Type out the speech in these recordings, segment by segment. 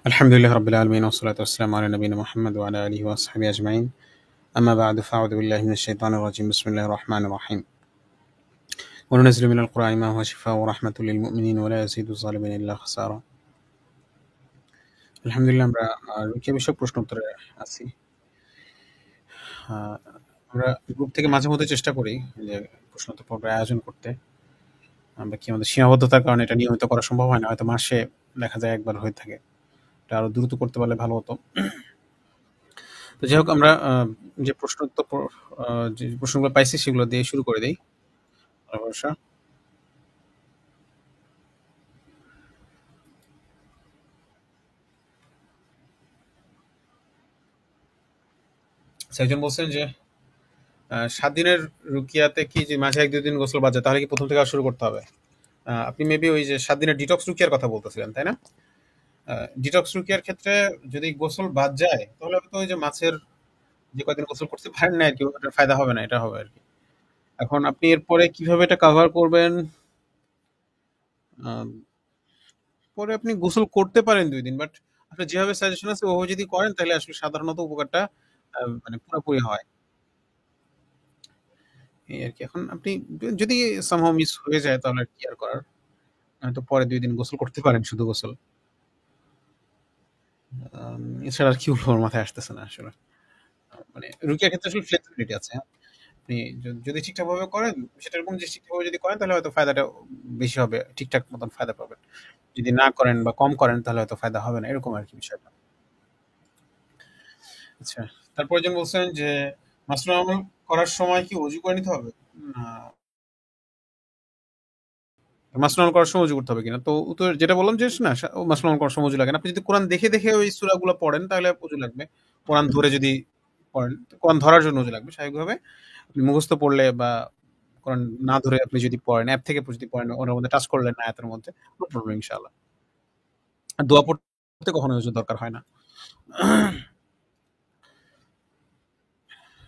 الحمد لله رب العالمين والصلاة والسلام على نبينا محمد وعلى آله وصحبه أجمعين. أما بعد فأعوذ بالله من الشيطان الرجيم. بسم الله الرحمن الرحيم. وننزل من القرآن ما هو شفاء ورحمة للمؤمنين ولا يزيد الظالمين إلا خسارة. আলহামদুলিল্লাহ আমরা রুকিয়া বিষয়ক প্রশ্ন উত্তরে আছি। আহ, আমরা গ্রুপ থেকে মাঝে মধ্যে চেষ্টা করি যে প্রশ্ন উত্তর পর্বের আয়োজন করতে। আমরা কি আমাদের সীমাবদ্ধতার কারণে এটা নিয়মিত করা সম্ভব হয় না, হয়তো মাসে দেখা যায় একবার হয়ে থাকে। এটা আরো দ্রুত করতে পারলে ভালো হতো। তো যাই হোক, আমরা যে প্রশ্ন উত্তর যে প্রশ্নগুলো পাইছি সেগুলো দিয়ে শুরু করে দিই। ভরসা। আচ্ছা, একজন বলছেন যে 7 দিনের রুকিয়াতে কি যে মাঝে 1-2 দিন গোসল বাদ যায়, তাহলে কি প্রথম থেকে আবার শুরু করতে হবে? আপনি মেবি ওই যে 7 দিনের ডিটক্স রুকিয়ার কথা বলতেছিলেন, তাই না? ডিটক্স রুকিয়ার ক্ষেত্রে যদি গোসল বাদ যায় তাহলে হয়তো ওই যে মাছের যে কয়দিন গোসল করতে পারেন না আর কি, ওটার ফায়দা হবে না, এটা হবে আর কি। এখন আপনি এরপরে কিভাবে এটা কাভার করবেন? আহ, পরে আপনি গোসল করতে পারেন 2 দিন, বাট আপনার যেভাবে সাজেশন আছে ওভাবে যদি করেন তাহলে আসলে সাধারণত উপকারটা মানে পুরোপুরি হয় এই আর কি। এখন আপনি যদি সামহাও মিস হয়ে যায় তাহলে আর কি আর করার, হয়তো পরে 2 দিন গোসল করতে পারেন, শুধু গোসল। এছাড়া আর কি বলবো, আমার মাথায় আসতেছে না আসলে। মানে রুকিয়ার ক্ষেত্রে আসলে ফ্লেক্সিবিলিটি আছে, হ্যাঁ। আপনি যদি ঠিকঠাক ভাবে করেন, সেটা এরকম যে ঠিকঠাক ভাবে যদি করেন তাহলে হয়তো ফায়দাটা বেশি হবে, ঠিকঠাক মতন ফায়দা পাবেন। যদি না করেন বা কম করেন তাহলে হয়তো ফায়দা হবে না, এরকম আর কি বিষয়টা। আচ্ছা, তারপর একজন বলছেন যে মাসরুম আমল করার সময় কি অজু করে নিতে হবে? না, মাসুল আমল করার সময় অজু করতে হবে কিনা, তো তো যেটা বললাম যে না, মাসুল আমল করার সময় অজু লাগে না। আপনি যদি কোরআন দেখে দেখে ওই সূরাগুলো পড়েন তাহলে অজু লাগবে। কোরআন ধরে যদি পড়েন, কোরআন ধরার জন্য অজু লাগবে স্বাভাবিকভাবে। আপনি মুখস্থ পড়লে বা কোরআন না ধরে আপনি যদি পড়েন, অ্যাপ থেকে যদি পড়েন, ওনার মধ্যে টাচ করলেন না আয়াতের মধ্যে, নো প্রবলেম ইনশাআল্লাহ। আর দোয়া পড়তে কখনোই অজু দরকার হয় না।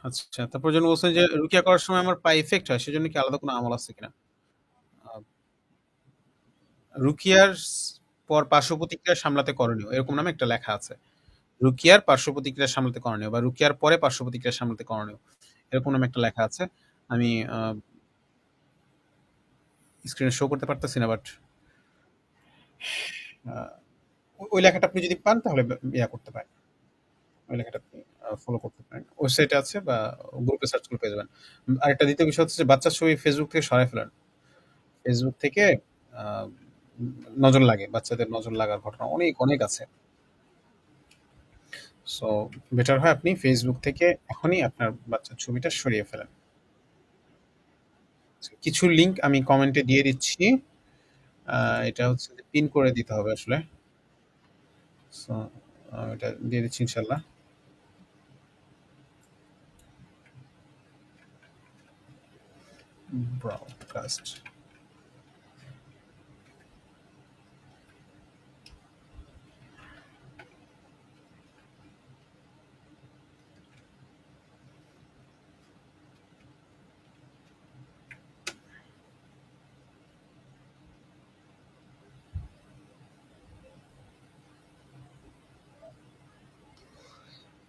আচ্ছা, তারপর যেন বলছেন যে রুকিয়া করার সময় আমার পায়ে ইফেক্ট হয়, সেজন্য কি আলাদা কোনো আমল আছে কিনা? আহ, রুকিয়ার পর পার্শ্ব প্রতিক্রিয়া সামলাতে করণীয়, এরকম নামে একটা লেখা আছে। রুকিয়ার পার্শ্ব প্রতিক্রিয়া সামলাতে করণীয় বা রুকিয়ার পরে পার্শ্ব প্রতিক্রিয়া সামলাতে করণীয়, এরকম নামে একটা লেখা আছে। আমি স্ক্রিনে শো করতে পারতেছি না, বাট ওই লেখাটা আপনি যদি পান তাহলে ইয়া করতে পারেন, ওই লেখাটা আপনি ফলো করতে পারেন। ওয়েবসাইটে আছে বা গ্রুপে সার্চ করে পেয়ে যাবেন। আরেকটা দ্বিতীয় বিষয় হচ্ছে যে বাচ্চার ছবি ফেসবুক থেকে সরাই ফেলেন। ফেসবুক থেকে আহ, নজর লাগে, বাচ্চাদের নজর লাগার ঘটনা অনেক অনেক আছে। সো বেটার হয় আপনি ফেসবুক থেকে এখনই আপনার বাচ্চার ছবিটা সরিয়ে ফেলেন। কিছু লিংক আমি কমেন্টে দিয়ে দিচ্ছি। এটা হচ্ছে যে পিন করে দিতে হবে আসলে। সো এটা দিয়ে দিচ্ছি ইনশাল্লাহ। ব্রডকাস্ট।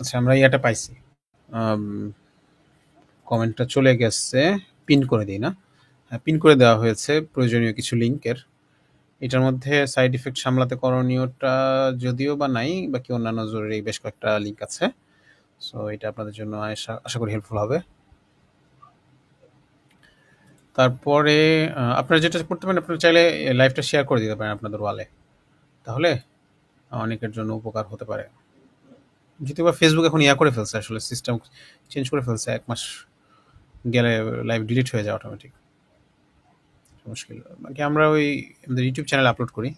আচ্ছা, আমরা ইয়াটা পাইছি। কমেন্টটা চলে গেছে। পিন করে দিই না? হ্যাঁ, পিন করে দেওয়া হয়েছে প্রয়োজনীয় কিছু লিংকের। এটার মধ্যে সাইড ইফেক্ট সামলাতে করণীয়টা যদিও বা নাই, বাকি অন্যান্য জরুরি বেশ কয়েকটা লিংক আছে। সো এটা আপনাদের জন্য আশা আশা করি হেল্পফুল হবে। তারপরে আপনারা যেটা করতে পারেন, আপনারা চাইলে লাইভটা শেয়ার করে দিতে পারেন আপনাদের ওয়ালে, তাহলে অনেকের জন্য উপকার হতে পারে। যদিও বা ফেসবুক এখন ইয়া করে ফেলছে, আসলে সিস্টেম চেঞ্জ করে ফেলছে, 1 মাস গেলে লাইভ ডিলিট হয়ে যায় অটোমেটিক। মুশকিল। বাকি আমরা ওই আমাদের ইউটিউব চ্যানেল আপলোড করি,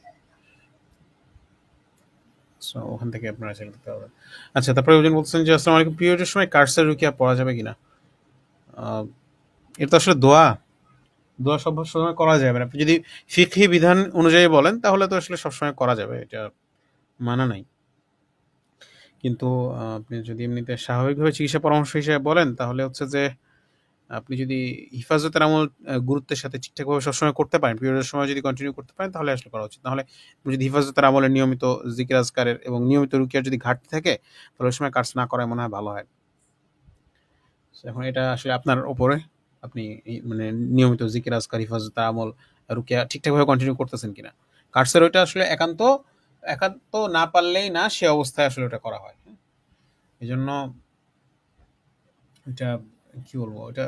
সো ওখান থেকে আপনারা চাইলে দেখতে পারবেন। আচ্ছা, তারপরে একজন বলছেন যে আসসালামু আলাইকুম, পিরিয়ডের সময় কার্সের রুকিয়া পড়া যাবে কিনা? আহ, এটা তো আসলে দোয়া, দোয়া সব সময় করা যাবে না। আপনি যদি ফিকহি বিধান অনুযায়ী বলেন তাহলে তো আসলে সবসময় করা যাবে, এটা মানা নাই। কিন্তু আপনি যদি এমনিতে স্বাভাবিকভাবে চিকিৎসা পরামর্শ হিসেবে বলেন তাহলে হচ্ছে যে আপনি যদি হিফাজতের আমল গুরুত্বের সাথে ঠিকঠাকভাবে সবসময় করতে পারেন, পিরিয়ডের সময় যদি কন্টিনিউ করতে পারেন তাহলে আসলে করা উচিত। নাহলে আপনি যদি হিফাজতের আমলে নিয়মিত জিকির আজকারের এবং নিয়মিত রুকিয়ার যদি ঘাটতি থাকে তাহলে ওই সময় কাজ না করাই মনে হয় ভালো হয়। এখন এটা আসলে আপনার উপরে, আপনি মানে নিয়মিত জিকির আজকার হিফাজতের আমল রুকিয়া ঠিকঠাকভাবে কন্টিনিউ করতেছেন কিনা। কার্সের ওইটা আসলে একান্ত একান্ত না পারলেই না সে অবস্থায় আসলে ওটা করা হয়। এই জন্য এটা কি বলবো, এটা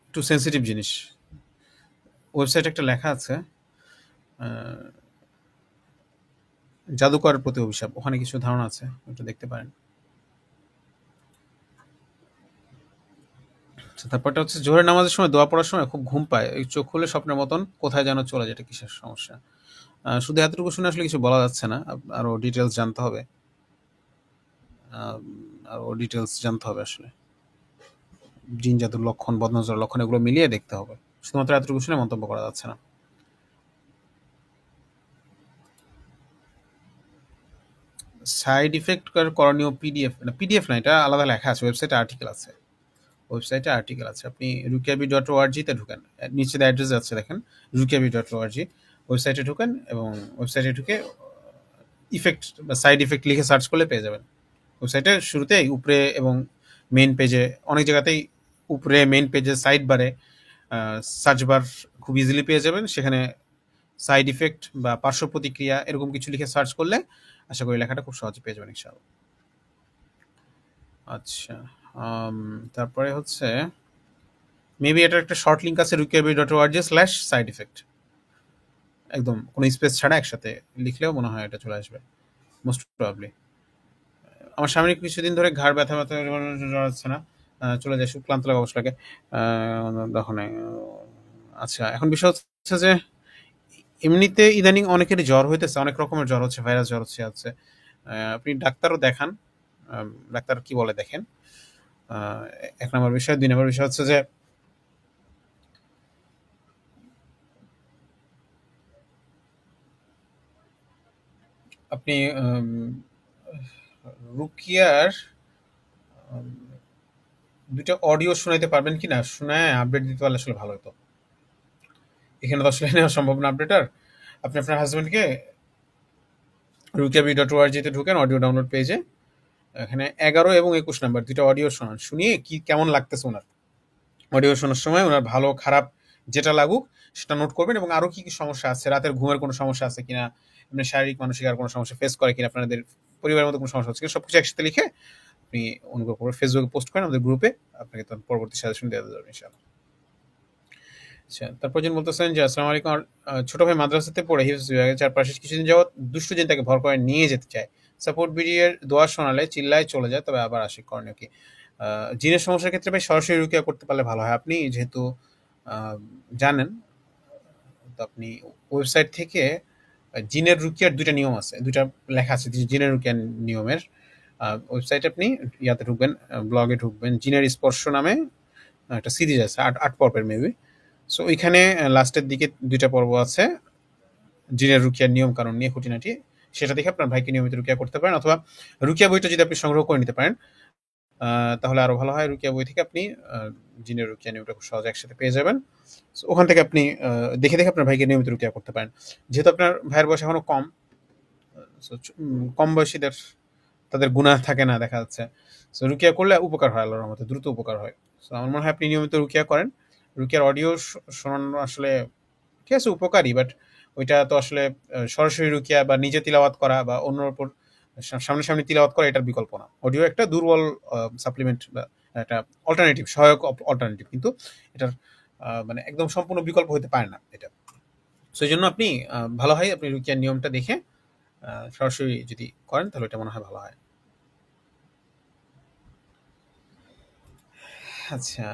একটু সেন্সিটিভ জিনিস। ওয়েবসাইটে একটা লেখা আছে জাদুকরের প্রতি অভিশাপ, ওখানে কিছু ধারণা আছে, ওটা দেখতে পারেন। আচ্ছা, তারপরটা হচ্ছে জোহরের নামাজের সময় দোয়া পড়ার সময় খুব ঘুম পায়, এই চোখ খুলে স্বপ্নের মতন কোথায় যেন চলে যায়, এটা কিসের সমস্যা? শুধু এতটুকু শুনে আসলে কিছু বলা যাচ্ছে না, আরো ডিটেলস জানতে হবে। আরো ডিটেলস জানতে হবে আসলে, জিন জাদুর লক্ষণ, বদনজর লক্ষণ এগুলো মিলিয়ে দেখতে হবে। শুধুমাত্র এতটুকু শুনে মন্তব্য করা যাচ্ছে না। সাইড ইফেক্ট করণীয় পিডিএফ না, পিডিএফ না, এটা আলাদা লেখা আছে, ওয়েবসাইটে আর্টিকেল আছে। ওয়েবসাইটে আর্টিকেল আছে, আপনি rukiabi.org-তে ঢুকেন, নিচে অ্যাড্রেস আছে দেখেন, rukiabi.org, ওয়েবসাইটে ঢুকেন এবং ওয়েবসাইটে ঢুকে ইফেক্ট বা সাইড ইফেক্ট লিখে সার্চ করলে পেয়ে যাবেন। ওয়েবসাইটের শুরুতেই উপরে এবং মেইন পেজে অনেক জায়গাতেই উপরে মেইন পেজে সাইড বারে সার্চ বার খুব ইজিলি পেয়ে যাবেন। সেখানে সাইড ইফেক্ট বা পার্শ্ব প্রতিক্রিয়া এরকম কিছু লিখে সার্চ করলে আশা করি লেখাটা খুব সহজে পেয়ে যাবেন ইনশাআল্লাহ। আচ্ছা, তারপরে হচ্ছে মেবি এটার একটা শর্ট লিঙ্ক আছে, rukiabi.org/সাইড ইফেক্ট, একদম কোনো স্পেস ছাড়া একসাথে লিখলেও মনে হয় এটা চলে আসবে মোস্ট প্রবাবলি। আমার সামনে কিছুদিন ধরে ঘাড় ব্যথা ব্যথা যাচ্ছে না, চলে যায়, ক্লান্ত লাগে, অবশ্য লাগে তখন। আচ্ছা, এখন বিষয় হচ্ছে যে এমনিতে ইদানিং অনেকেরই জ্বর হইতেছে, অনেক রকমের জ্বর হচ্ছে, ভাইরাস জ্বর হচ্ছে। আপনি ডাক্তারও দেখান, ডাক্তার কি বলে দেখেন, এক নম্বর বিষয়। দুই নম্বর বিষয় হচ্ছে যে আপনি রুকিয়ার দুইটা অডিও শোনাইতে পারবেন কিনা, শোনায় আপডেট দিতে পারলে আসলে ভালো হতো। এখানে তো আসলে নেওয়া সম্ভব না আপডেট আর। আপনি আপনার হাজবেন্ডকে rukiabi.org-তে ঢুকেন, অডিও ডাউনলোড পেজে, এখানে 11 এবং 21 নাম্বার দুইটা অডিও শোনান, শুনিয়ে কি কেমন লাগতেছে ওনার। অডিও শোনার সময় ওনার ভালো খারাপ যেটা লাগুক সেটা নোট করবেন, এবং আরো কি কি সমস্যা আছে, রাতের ঘুমের কোনো সমস্যা আছে কিনা, এমনি শারীরিক মানসিক আর কোনো সমস্যা ফেস করে কিনা, আপনাদের পরিবারের মধ্যে কোনো সমস্যা হচ্ছে কিনা, সবকিছু একসাথে লিখে আপনি অনুগ্রহ করে ফেসবুকে পোস্ট করেন আমাদের গ্রুপে, আপনাকে তখন পরবর্তী সাজেশন দেওয়া যাবে ইনশাআল্লাহ। আচ্ছা, তারপর যিনি বলতেছেন যে আসসালামু আলাইকুম, ছোট ভাই মাদ্রাসাতে পড়ে হিফজ বিভাগে, চারপাশে কিছুদিন যাবত দুষ্টু জিন তাকে ভর করে নিয়ে যেতে চায়। সাপোর্ট ভিডিওর দোয়া শোনালে চিল্লায় চলে যায়, তবে আবার আসে, করণীয় কি? জিনের সমস্যার ক্ষেত্রে ভাই সরাসরি রুকিয়া করতে পারলে ভালো হয়। আপনি যেহেতু জানেন, তো আপনি ওয়েবসাইট থেকে জিনের রুকিয়ার দুইটা নিয়ম আছে, দুইটা লেখা আছে জিনের রুকিয়ার নিয়মের। ওয়েবসাইটে আপনি ইয়াতে ঢুকবেন, ব্লগে ঢুকবেন, জিনের স্পর্শ নামে একটা সিরিজ আছে, আট আট পর্বের মেবি। সো ওইখানে লাস্টের দিকে দুইটা পর্ব আছে জিনের রুকিয়ার নিয়ম কানুন নিয়ে খুঁটিনাটি, সেটা দেখে আপনার ভাইকে নিয়মিত রুকিয়া করতে পারেন, অথবা রুকিয়া বইটা যদি আপনি সংগ্রহ করে নিতে পারেন তাহলে আরো ভালো হয়। রুকিয়া বই থেকে আপনি জিনের রুকিয়া নিয়মটা খুব সহজে একসাথে পেয়ে যাবেন। So, ওখান থেকে আপনি দেখে দেখে আপনার ভাইকে নিয়মিত রুকিয়া করতে পারেন। যেহেতু আপনার ভাইয়ের বয়স এখনো কম, কম বয়সীদের তাদের গুনাহ থাকে না দেখা যাচ্ছে। সো রুকিয়া করলে উপকার হয়, আল্লাহর রহমতে দ্রুত উপকার হয়। সো আমার মনে হয় আপনি নিয়মিত রুকিয়া করেন। রুকিয়ার অডিও শোনানো আসলে ঠিক আছে উপকারী, বাট ওইটা তো আসলে সরাসরি রুকিয়া বা নিজে তিলাওয়াত করা বা অন্যর উপর সামনাসামনি তিলাওয়াত করা এটার বিকল্প না। অডিও একটা দুর্বল সাপ্লিমেন্ট বা একটা অল্টারনেটিভ, সহায়ক অল্টারনেটিভ, কিন্তু এটার মানে একদম সম্পূর্ণ বিকল্প হতে পারে না এটা। সেই জন্য আপনি ভালো হয় আপনি রুকিয়ার নিয়মটা দেখে সরাসরি যদি করেন তাহলে এটা মনে হয় ভালো হয়। আচ্ছা,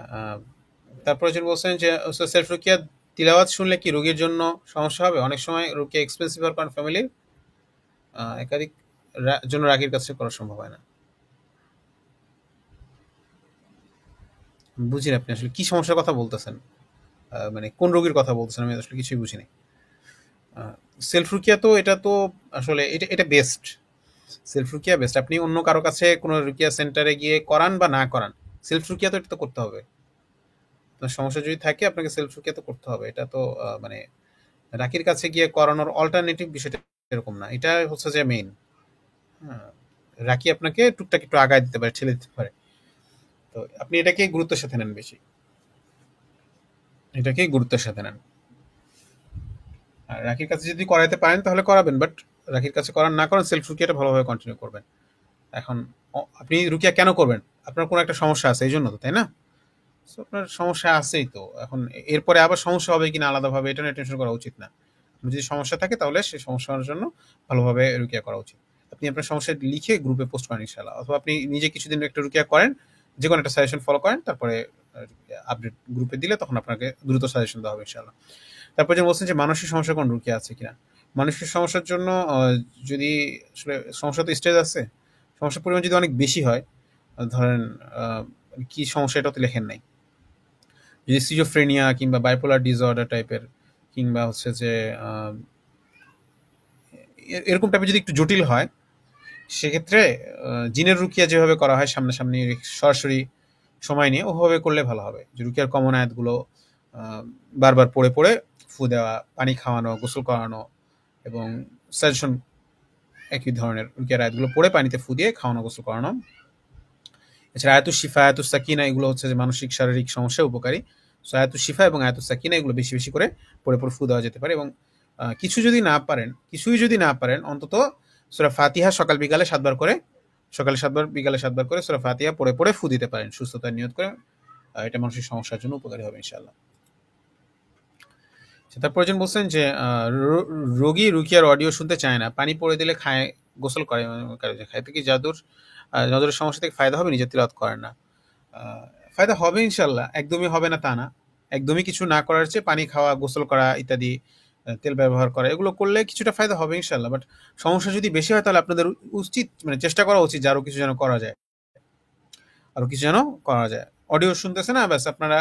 তারপরে যিনি বলছেন যে সেলফ রুকিয়া তিলাওয়াত শুনলে কি রোগীর জন্য সমস্যা হবে? অনেক সময় রুকিয়া এক্সপেন্সিভ হওয়ার কারণ ফ্যামিলির একাধিক জন্য রাগীর কাছে করা সম্ভব হয় না। বুঝি না আপনি আসলে কি সমস্যার কথা বলতেছেন, মানে কোন রোগীর কথা বলতেছেন, আমি আসলে কিছুই বুঝিনি। সেলফ রুকিয়া তো এটা তো আসলে এটা এটা বেস্ট, সেলফ রুকিয়া বেস্ট। আপনি অন্য কারো কাছে কোনো রুকিয়া সেন্টারে গিয়ে করান বা না করান, সেলফ রুকিয়া তো এটা তো করতে হবে। আপনার সমস্যা যদি থাকে আপনাকে সেলফ রুকিয়া তো করতে হবে। এটা তো মানে রাকির কাছে গিয়ে করানোর অল্টারনেটিভ বিষয়টা এরকম না। এটা হচ্ছে যে মেইন। হ্যাঁ, রাকি আপনাকে টুকটাক একটু আগায় দিতে পারে, ঠেলে দিতে পারে। তো আপনি এটাকে গুরুত্বের সাথে নেন বেশি। এটাকে গুরুত্বের সাথে নেন। আর রাকির কাছে যদি করাইতে পারেন তাহলে করাবেন, বাট রাকির কাছে করার না করেন সেলফ রুকিয়াটা ভালোভাবে কন্টিনিউ করবেন। এখন আপনি রুকিয়া কেন করবেন? আপনার কোনো একটা সমস্যা আছে এই জন্য তো, তাই না? So, আপনার সমস্যা আছেই তো। এখন এরপরে আবার সমস্যা হবে কিনা আলাদাভাবে এটা নিয়ে টেনশন করা উচিত না। আপনার যদি সমস্যা থাকে তাহলে সেই সমস্যার জন্য ভালোভাবে রুকিয়া করা উচিত। আপনি আপনার সমস্যা লিখে গ্রুপে পোস্ট করেন ইনশাআল্লাহ, অথবা আপনি নিজে কিছুদিন একটা রুকিয়া করেন, যে কোনো একটা সাজেশন ফলো করেন, তারপরে আপডেট গ্রুপে দিলে তখন আপনাকে দ্রুত সাজেশন দেওয়া হবে ইনশাআল্লাহ। তারপর যে বলছেন যে মানসিক সমস্যার কোন রুকিয়া আছে কিনা, মানসিক সমস্যার জন্য যদি আসলে সমস্যা তো স্টেজ আছে, সমস্যার পরিমাণ যদি অনেক বেশি হয়, ধরেন কি সমস্যা এটা তো লেখেন নাই, যদি সিজোফ্রেনিয়া কিংবা বাইপোলার ডিসঅর্ডার টাইপের, কিংবা হচ্ছে যে এরকম টাইপের যদি একটু জটিল হয়, সেক্ষেত্রে জিনের রুকিয়া যেভাবে করা হয় সামনাসামনি সরাসরি সময় নিয়ে, ওভাবে করলে ভালো হবে। যে রুকিয়ার কমন আয়াতগুলো বারবার পড়ে পড়ে ফু দেওয়া, পানি খাওয়ানো, গোসল করানো, এবং সাজেশন একই ধরনের রুকিয়ার আয়াতগুলো পড়ে পানিতে ফু দিয়ে খাওয়ানো, গোসল করানো। এছাড়া আয়াতুস শিফা, আয়াতুস সাকিনা এগুলো হচ্ছে যে মানসিক শারীরিক সমস্যা উপকারী। সো আয়াতুস শিফা এবং আয়াতুস সাকিনা এগুলো বেশি বেশি করে পড়ে পড়ে ফু দেওয়া যেতে পারে। এবং কিছুই যদি না পারেন অন্তত সূরা ফাতিহা সকাল বিকালে 7 বার করে, সকালে 7 বার বিকালে 7 বার করে সূরা ফাতিহা পড়ে পড়ে ফু দিতে পারেন সুস্থতার নিয়ত করে। এটা মানসিক সমস্যার জন্য উপকারী হবে ইনশাআল্লাহ। তারপর একজন বলছেন যে রোগী রুকিয়ার অডিও শুনতে চায় না, পানি পড়ে দিলে খায়, গোসল করে, খায় তো কি জাদুর সমস্যা থেকে ফায়দা হবে? নিজের তিলাওয়াত করেন না। ফায়দা হবে ইনশাল্লাহ, একদমই হবে না তা না। একদমই কিছু না করার চেয়ে পানি খাওয়া, গোসল করা ইত্যাদি, তেল ব্যবহার করা, এগুলো করলে কিছুটা ফায়দা হবে ইনশাল্লাহ। বাট সমস্যা যদি বেশি হয় তাহলে আপনাদের উচিত, মানে চেষ্টা করা উচিত যে আরো কিছু যেন করা যায়, আরো কিছু যেন করা যায়। অডিও শুনতেছে না, ব্যাস আপনারা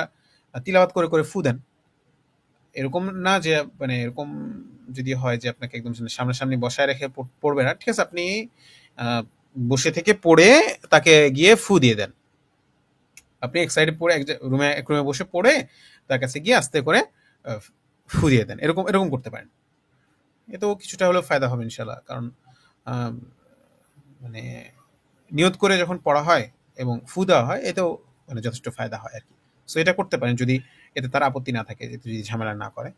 তিলাওয়াত করে করে ফু দেন। এরকম না যে, মানে এরকম যদি হয় যে আপনাকে একদম সামনাসামনি বসায় রেখে পড়বে না, ঠিক আছে, আপনি বসে থেকে পড়ে তাকে গিয়ে ফু দিয়ে দেন। আপনি এক সাইডে পড়ে এক রুমে বসে পড়ে তার কাছে গিয়ে আস্তে করে ফু দিয়ে দেন, এরকম এরকম করতে পারেন। এতেও কিছুটা হলেও ফায়দা হবে ইনশাল্লাহ। কারণ মানে নিয়ত করে যখন পড়া হয় এবং ফু দেওয়া হয়, এতেও মানে যথেষ্ট ফায়দা হয় আর কি। সো এটা করতে পারেন যদি এতে তার আপত্তি না থাকে, যদি ঝামেলা না করে।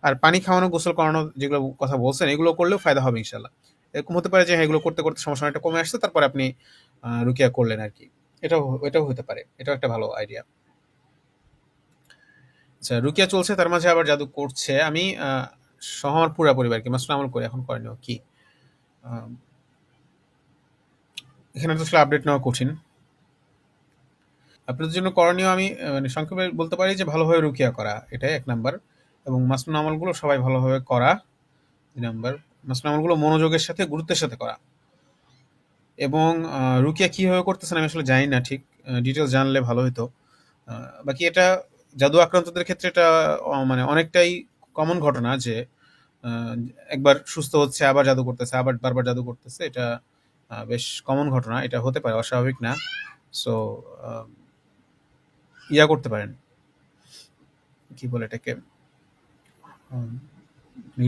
আর পানি খাওয়ানো, গোসল করানো, যেগুলো কথা বলছেন, এগুলো করলেও ফায়দা হবে ইনশাল্লাহ। এরকম হতে পারে যে হ্যাঁ, এগুলো করতে করতে সমস্যা অনেকটা কমে আসছে, তারপরে আপনি রুকিয়া করলেন আর কি। এটাও হতে পারে, এটাও একটা ভালো আইডিয়া। আচ্ছা, রুকিয়া চলছে তার মাঝে আবার জাদু করছে। আমি সহ আমার পুরা পরিবারকে মাসুল আমল করে এখন করেনি কি, এখানে তো আসলে আপডেট নেওয়া কঠিন। আপনাদের জন্য করণীয় আমি মানে সংক্ষেপে বলতে পারি যে ভালোভাবে রুকিয়া করা, এটাই 1 নাম্বার। এবং মাসনুন আমলগুলো সবাই ভালোভাবে করা 2 নাম্বার। মাসনুন আমলগুলো মনোযোগের সাথে, গুরুত্বের সাথে করা। এবং রুকিয়া কিভাবে করতেছেন আমি আসলে জানি না ঠিক, ডিটেলস জানলে ভালো হতো। বাকি এটা জাদু আক্রান্তদের ক্ষেত্রে এটা মানে অনেকটাই কমন ঘটনা যে একবার সুস্থ হচ্ছে, আবার জাদু করতেছে, আবার বারবার জাদু করতেছে। এটা বেশ কমন ঘটনা, এটা হতে পারে, অস্বাভাবিক না। সো ইয়া করতে পারেন, কি বলে এটাকে,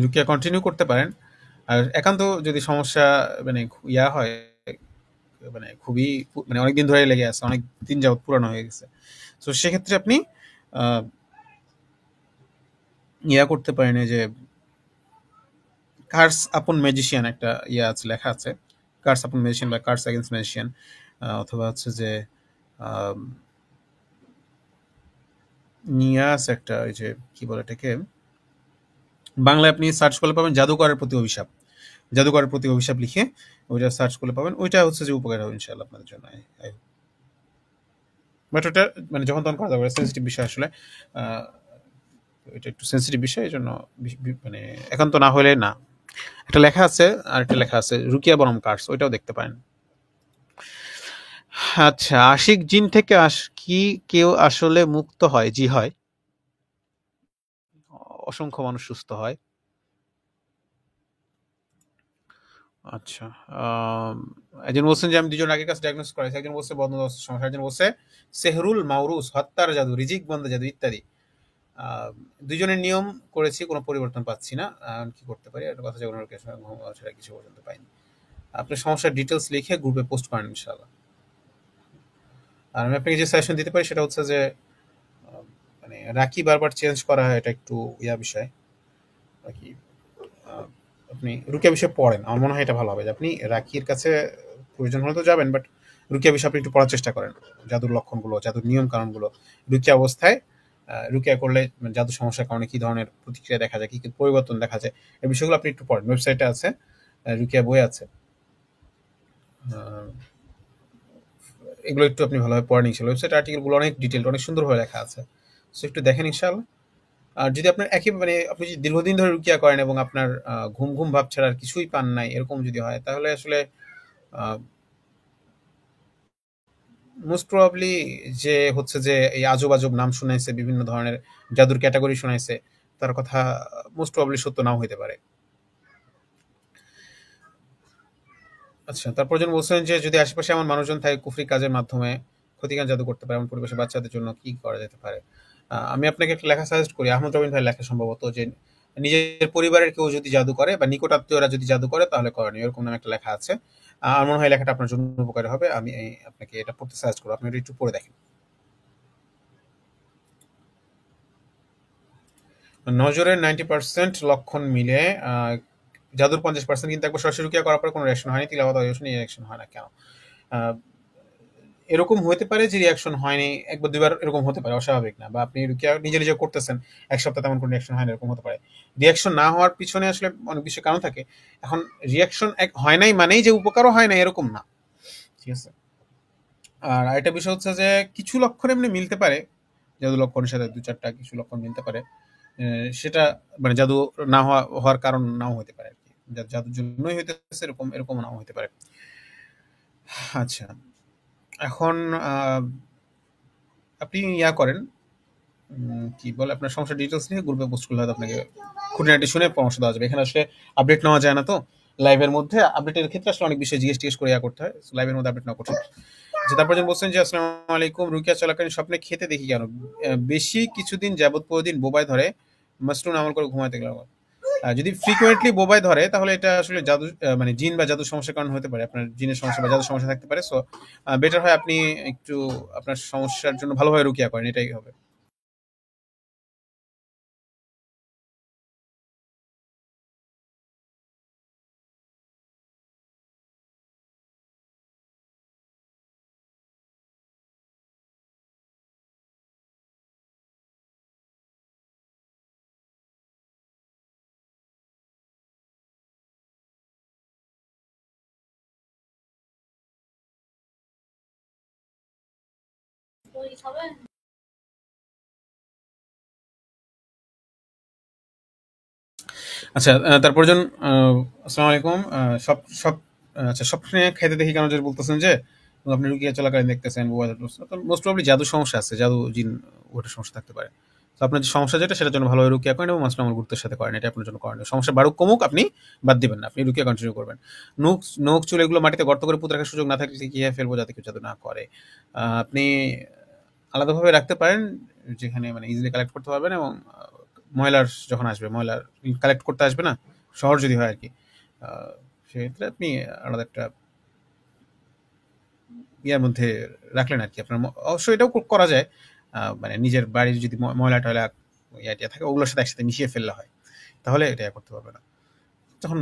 রুকিয়া কন্টিনিউ করতে পারেন। আর একান্ত যদি সমস্যা মানে ইয়া হয়, মানে খুবই মানে অনেকদিন ধরে লেগে আছে, অনেক দিন যাবত পুরানো হয়ে গেছে, তো সেক্ষেত্রে আপনি ইয়া করতে পারেন, এই যে কার্স আপন ম্যাজিশিয়ান একটা ইয়া আছে, লেখা আছে কার্স আপন ম্যাজিশিয়ান বা কার্স এগেন্স্ট ম্যাজিশিয়ান, অথবা হচ্ছে যে নিয়াস একটা, ওই যে কি বলে এটাকে, বাংলায় আপনি সার্চ করলে পাবেন জাদুকরের প্রতি অভিশাপ। জাদুকরের প্রতি অভিশাপ লিখে ওইটা সার্চ করলে পাবেন। ওইটা হচ্ছে যে উপকার হবে ইনশাআল্লাহ আপনাদের জন্য। বাট ওটা মানে যখন তখন করা যাবে, সেন্সিটিভ বিষয় আসলে। এটা একটু সেন্সিটিভ বিষয়, এই জন্য মানে একান্ত না হলে না। একটা লেখা আছে, আর একটা লেখা আছে রুকিয়া বনম কার্স, ওইটাও দেখতে পারেন। আচ্ছা, আশিক জিন থেকে কি কেউ আসলে মুক্ত হয়? জি হয়, অসংখ্য মানুষ সুস্থ হয়। আচ্ছা। আম একজন বলছেন যে, "আমি ২ জন আগের কাছে ডায়াগনোস করাইছি।" একজন বলছে বদনজর সমস্যা, একজন বলছে সেহরুল মাউরুস, হত্যার জাদু, রিজিক বন্ধ জাদু ইত্যাদি। আ ২ জনের নিয়ম করেছি, কোনো পরিবর্তন পাচ্ছি না। কি করতে পারি? একটা কথা জানানোর ছাড়া কিছু পর্যন্ত পাইনি। আপনার সমস্যার ডিটেইলস লিখে গ্রুপে পোস্ট করেন ইনশাআল্লাহ। আর আমি আপনাকে যে সাজেশন দিতে পারি সেটা হচ্ছে যে, আ মানে রাখি বারবার চেঞ্জ করা হয়, এটা একটু বিষয়। রাখি আ আপনি রুকিয়া বিষয়ে পড়েন। আমার মনে হয় এটা ভালো হবে যে আপনি রাকির কাছে প্রয়োজন হলে তো যাবেন, বাট রুকিয়া বিষয়ে আপনি একটু পড়ার চেষ্টা করেন। জাদুর লক্ষণগুলো, জাদুর নিয়ম কানুনগুলো। রুকিয়া অবস্থায় রুকিয়া করলে মানে জাদুর সমস্যার কারণে কি ধরনের প্রতিক্রিয়া দেখা যায়, কি পরিবর্তন দেখা যায়, এই বিষয়গুলো আপনি একটু পড়েন। ওয়েবসাইটে আছে, রুকিয়া বই আছে। আ এগুলো একটু আপনি ভালোভাবে পড়েন ইনশাআল্লাহ। ওয়েবসাইট আর্টিকেল গুলো অনেক ডিটেইলড, অনেক সুন্দরভাবে লেখা আছে। সো একটু দেখেন ইনশাআল্লাহ। আর যদি আপনার মানে আপনি যদি দীর্ঘদিন ধরে রুকিয়া করেন এবং আপনার ঘুম ভাব ছাড়া আর কিছুই পান নাই, এরকম যদি হয় তাহলে আসলে আ মোস্ট প্রবাবলি যে হচ্ছে যে এই আজব নাম শুনাইছে, বিভিন্ন ধরনের জাদুর ক্যাটেগরি শুনাইছে, তার কথা মোস্ট প্রবাবলি সত্য নাও হইতে পারে। আচ্ছা, তারপর যেন বলছেন যে যদি আশেপাশে এমন মানুষজন থাকে কুফরি কাজের মাধ্যমে ক্ষতিকারক জাদু করতে পারে, এমন পরিবেশে বাচ্চাদের জন্য কি করা যেতে পারে? আমি আপনাকে একটা লেখা সাজেস্ট করি। আহমদ রবিন ভাইয়ের লেখা সম্ভবত, যে নিজের পরিবারের কেউ যদি জাদু করে বা নিকট আত্মীয়রা যদি জাদু করে তাহলে করণীয়, এরকম নামে একটা লেখা আছে। আমার মনে হয় লেখাটা আপনার জন্য উপকারী হবে। আমি আপনাকে এটা পড়তে সাজেস্ট করব। আপনি এটা একটু পড়ে দেখেন। নজরের 90% লক্ষণ মিলে জাদুর 50%, কিন্তু একবার সরাসরি রুকিয়া করার পরে কোনো রিঅ্যাকশন হয়নি, তিলাওয়াত রিঅ্যাকশন হয় না কেন? আ এরকম হইতে পারে যে রিঅ্যাকশন হয়নি, ১ বা ২ বার এরকম হতে পারে, অস্বাভাবিক না। বা আপনি রুকিয়া নিজে করতেছেন, ১ সপ্তাহ তেমন কোনো রিঅ্যাকশন হয় না, এরকম হতে পারে। রিঅ্যাকশন না হওয়ার পিছনে আসলে অনেক বেশি কারণ থাকে। এখন রিঅ্যাকশন হয় নাই মানেই যে উপকারও হয় নাই এরকম না। ঠিক আছে? আর আরেকটা বিষয় হচ্ছে যে কিছু লক্ষণ এমনি মিলতে পারে। জাদু লক্ষণের সাথে ২-৪ টা কিছু লক্ষণ মিলতে পারে। সেটা মানে জাদু না হওয়ার কারণ নাও হইতে পারে আরকি। জাদুর জন্যই হইতেছে এরকমও নাও হইতে পারে। আচ্ছা। এখন আ আপনি করেন, কি বলে, আপনার সমস্যার ডিটেইলস নিয়ে গ্রুপে পোস্ট করলে হয়তো আপনাকে খুঁটিনাটি শুনে পরামর্শ দেওয়া যাবে। এখানে আসলে আপডেট নেওয়া যায় না তো। লাইভের মধ্যে আপডেটের ক্ষেত্রে আসলে অনেক বিষয় জিজ্ঞেস করে করতে হয়। লাইভের মধ্যে আপডেট নেওয়া কঠিন। আচ্ছা, তারপর যেন বলছেন যে, "আসসালামু আলাইকুম। রুকিয়া চলাকালীন স্বপ্নে খেতে দেখি কেন? বেশি কিছুদিন যাবৎ প্রতিদিন বোবায় ধরে, মাসনুন আমল করে ঘুমাইতে গেলাম।" যদি ফ্রিকোয়েন্টলি বোবায় ধরে তাহলে এটা আসলে জাদু, মানে জিন বা জাদুর সমস্যার কারণে হতে পারে। আপনার জিনের সমস্যা বা জাদুর সমস্যা থাকতে পারে। সো বেটার হয় আপনি একটু আপনার সমস্যার জন্য ভালোভাবে রুকিয়া করেন। এটাই হবে। আচ্ছা, তারপর জন আসসালামু আলাইকুম। সব সব আচ্ছা, স্বপ্নে খাইতে দেখি কেন যে বলতেছেন যে আপনি রুকিয়া চলাকালীন দেখতেছেন বোবা ধরতেছে। তো মোস্ট প্রবাবলি জাদুর সমস্যা আছে। জাদু, জিন ওটার সমস্যা থাকতে পারে। তো আপনার যে সমস্যা যেটা সেটার জন্য ভালোভাবে রুকিয়া করেন এবং মাসলামল গুরুত্বের সাথে করেন। এটা আপনার জন্য করণীয়। সমস্যা বাড়ুক কমুক আপনি বাদ দিবেন না। আপনি রুকিয়া কন্টিনিউ করবেন। নখ নখ চুল এগুলো মাটিতে গর্ত করে পুঁতে রাখার সুযোগ না থাকলে কিভাবে ফেলবো যাতে কেউ জাদু না করে? আপনি আলাদাভাবে রাখতে পারেন, যেখানে মানে ইজিলি কালেক্ট করতে পারবেন এবং ময়লার যখন আসবে, ময়লার কালেক্ট করতে আসবে না? শহর যদি হয় আরকি। আ সেক্ষেত্রে আপনি আলাদা একটা ইয়ার মধ্যে রাখলেন আরকি। আপনার অবশ্যই এটাও করা যায়। মানে নিজের বাড়ির যদি ময়লা-টয়লা টিয়া থাকে ওগুলোর সাথে একসাথে মিশিয়ে ফেললে হয়। তাহলে এটা করতে পারবে না। যখন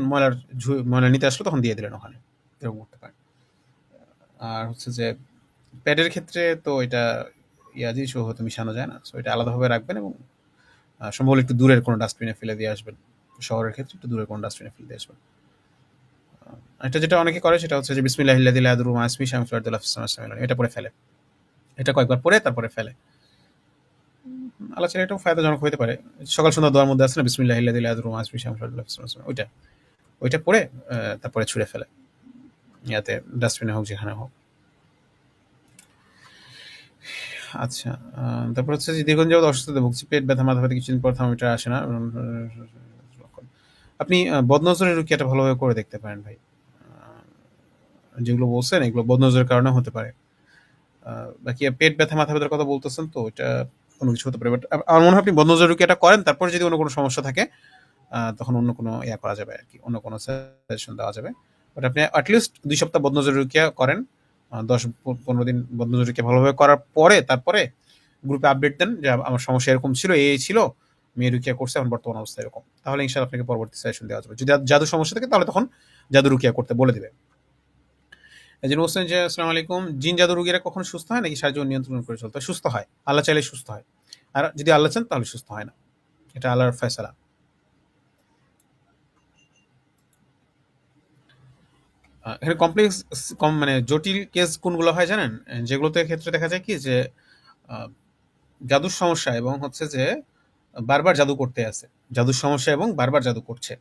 ময়লা নিতে আসলো তখন দিয়ে দিলেন ওখানে। এরকম করতে পারেন। আর হচ্ছে যে প্যাডের ক্ষেত্রে তো এটা জিনিসও হয়তো মিশানো যায় না। সো এটা আলাদাভাবে রাখবেন এবং সম্ভব হলে একটু দূরের কোনো ডাস্টবিনে ফেলে দিয়ে আসবেন। শহরের ক্ষেত্রে একটু দূরের কোনো ডাস্টবিনে ফেলে দিয়ে আসবেন। এটা যেটা অনেকে করে সেটা হচ্ছে যে বিসমিল্লাহিল্লাযী লা ইয়াদুররু মা ইসমিহি শাইউন ফিল আরদি ওয়ালা ফিস সামাই, এটা পড়ে ফেলে। এটা কয়েকবার পড়ে তারপরে ফেলে। আল্লাহ চাইলে এটাও ফায়দাজনক হইতে পারে। সকাল সন্ধ্যা দোয়ার মধ্যে আছে না, বিসমিল্লাহিল্লাযী লা ইয়াদুররু মা ইসমিহি শাইউন ফিল আরদি ওয়ালা ফিস সামাই, ওইটা পড়ে তারপরে ছুঁড়ে ফেলে। ইয়াতে ডাস্টবিনে হোক যেখানে হোক। আচ্ছা, তারপর হচ্ছে যে দীর্ঘদিন যাবত অসুস্থতায় ভুগছি। পেট ব্যথা, মাথা ব্যথা, কিছুদিন পর থার্মোমিটার আসে না। আপনি বদনজরের রুকিয়াটা ভালোভাবে করে দেখতে পারেন ভাই। যেগুলো বলছেন এগুলো বদনজরের কারণে হতে পারে। বাকি পেট ব্যথা, মাথা ব্যথার কথা বলতেছেন, তো এটা কোনো কিছু হতে পারে। বাট আমার মনে হয় আপনি বদনজর রুকিয়াটা করেন, তারপরে যদি অন্য কোনো সমস্যা থাকে তখন অন্য কোনো করা যাবে আর কি, অন্য কোনো সাজেশন দেওয়া যাবে। বাট আপনি অ্যাটলিস্ট 2 সপ্তাহ বদনজর রুকিয়া করেন, 10-15 দিন বদনজর রুকিয়া ভালোভাবে করার পরে তারপরে গ্রুপে আপডেট দেন যে আমার সমস্যা এরকম ছিল, এই ছিল, মেয়ে রুকিয়া করছে, এখন বর্তমান অবস্থা এরকম। তাহলে ইনশাআল্লাহ আপনাকে পরবর্তী সাজেশন দেওয়া যাবে। যদি জাদু সমস্যা থাকে তাহলে তখন জাদু রুকিয়া করতে বলে দিবে। এই জন্য বলছেন যে আসসালামু আলাইকুম, জিন জাদু রোগীরা কখন সুস্থ হয় নাকি সাহায্য নিয়ন্ত্রণ করে চলতে হয়? সুস্থ হয়, আল্লাহ চাইলে সুস্থ হয়। আর যদি আল্লাহ চান তাহলে সুস্থ হয় না, এটা আল্লাহর ফয়সালা। এখানে কমপ্লেক্স মানে জটিল কেস কোনগুলো হয় জানেন? যেগুলোতে ক্ষেত্রে দেখা যায় কি যে আহ, জাদুর সমস্যা এবং হচ্ছে যে বারবার জাদু করতে আছে, জাদুর সমস্যা এবং বারবার জাদু করছে,